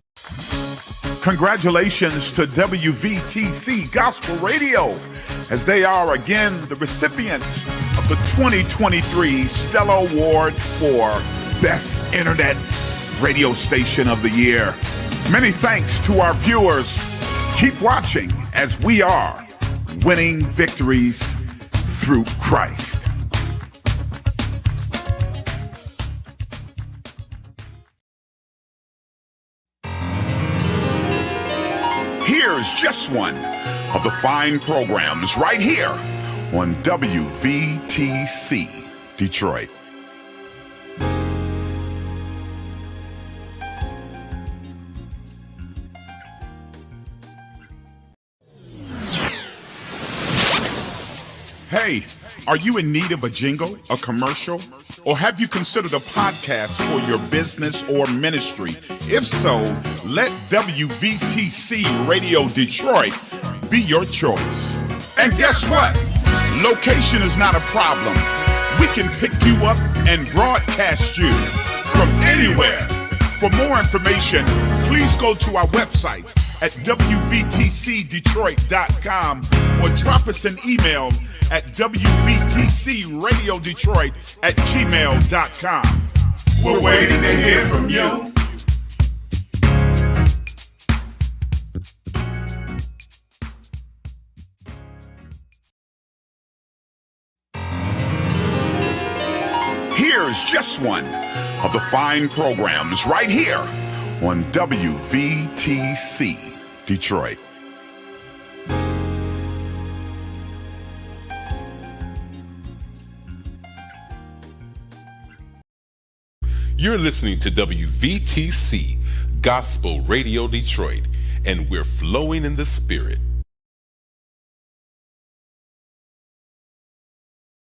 Congratulations to WVTC Gospel Radio, as they are again the recipients of the 2023 Stella Award for Best Internet Radio Station of the Year. Many thanks to our viewers. Keep watching as we are winning victories through Christ. Here's just one of the fine programs right here on WVTC Detroit. Hey, are you in need of a jingle, a commercial, or have you considered a podcast for your business or ministry? If so, let WVTC Radio Detroit be your choice. And guess what? Location is not a problem. We can pick you up and broadcast you from anywhere. For more information, please go to our website at WVTCDetroit.com or drop us an email at WVTCRadioDetroit@gmail.com. We're waiting to hear from you. Here's just one of the fine programs right here on WVTC Detroit. You're listening to WVTC Gospel Radio Detroit, and we're flowing in the Spirit.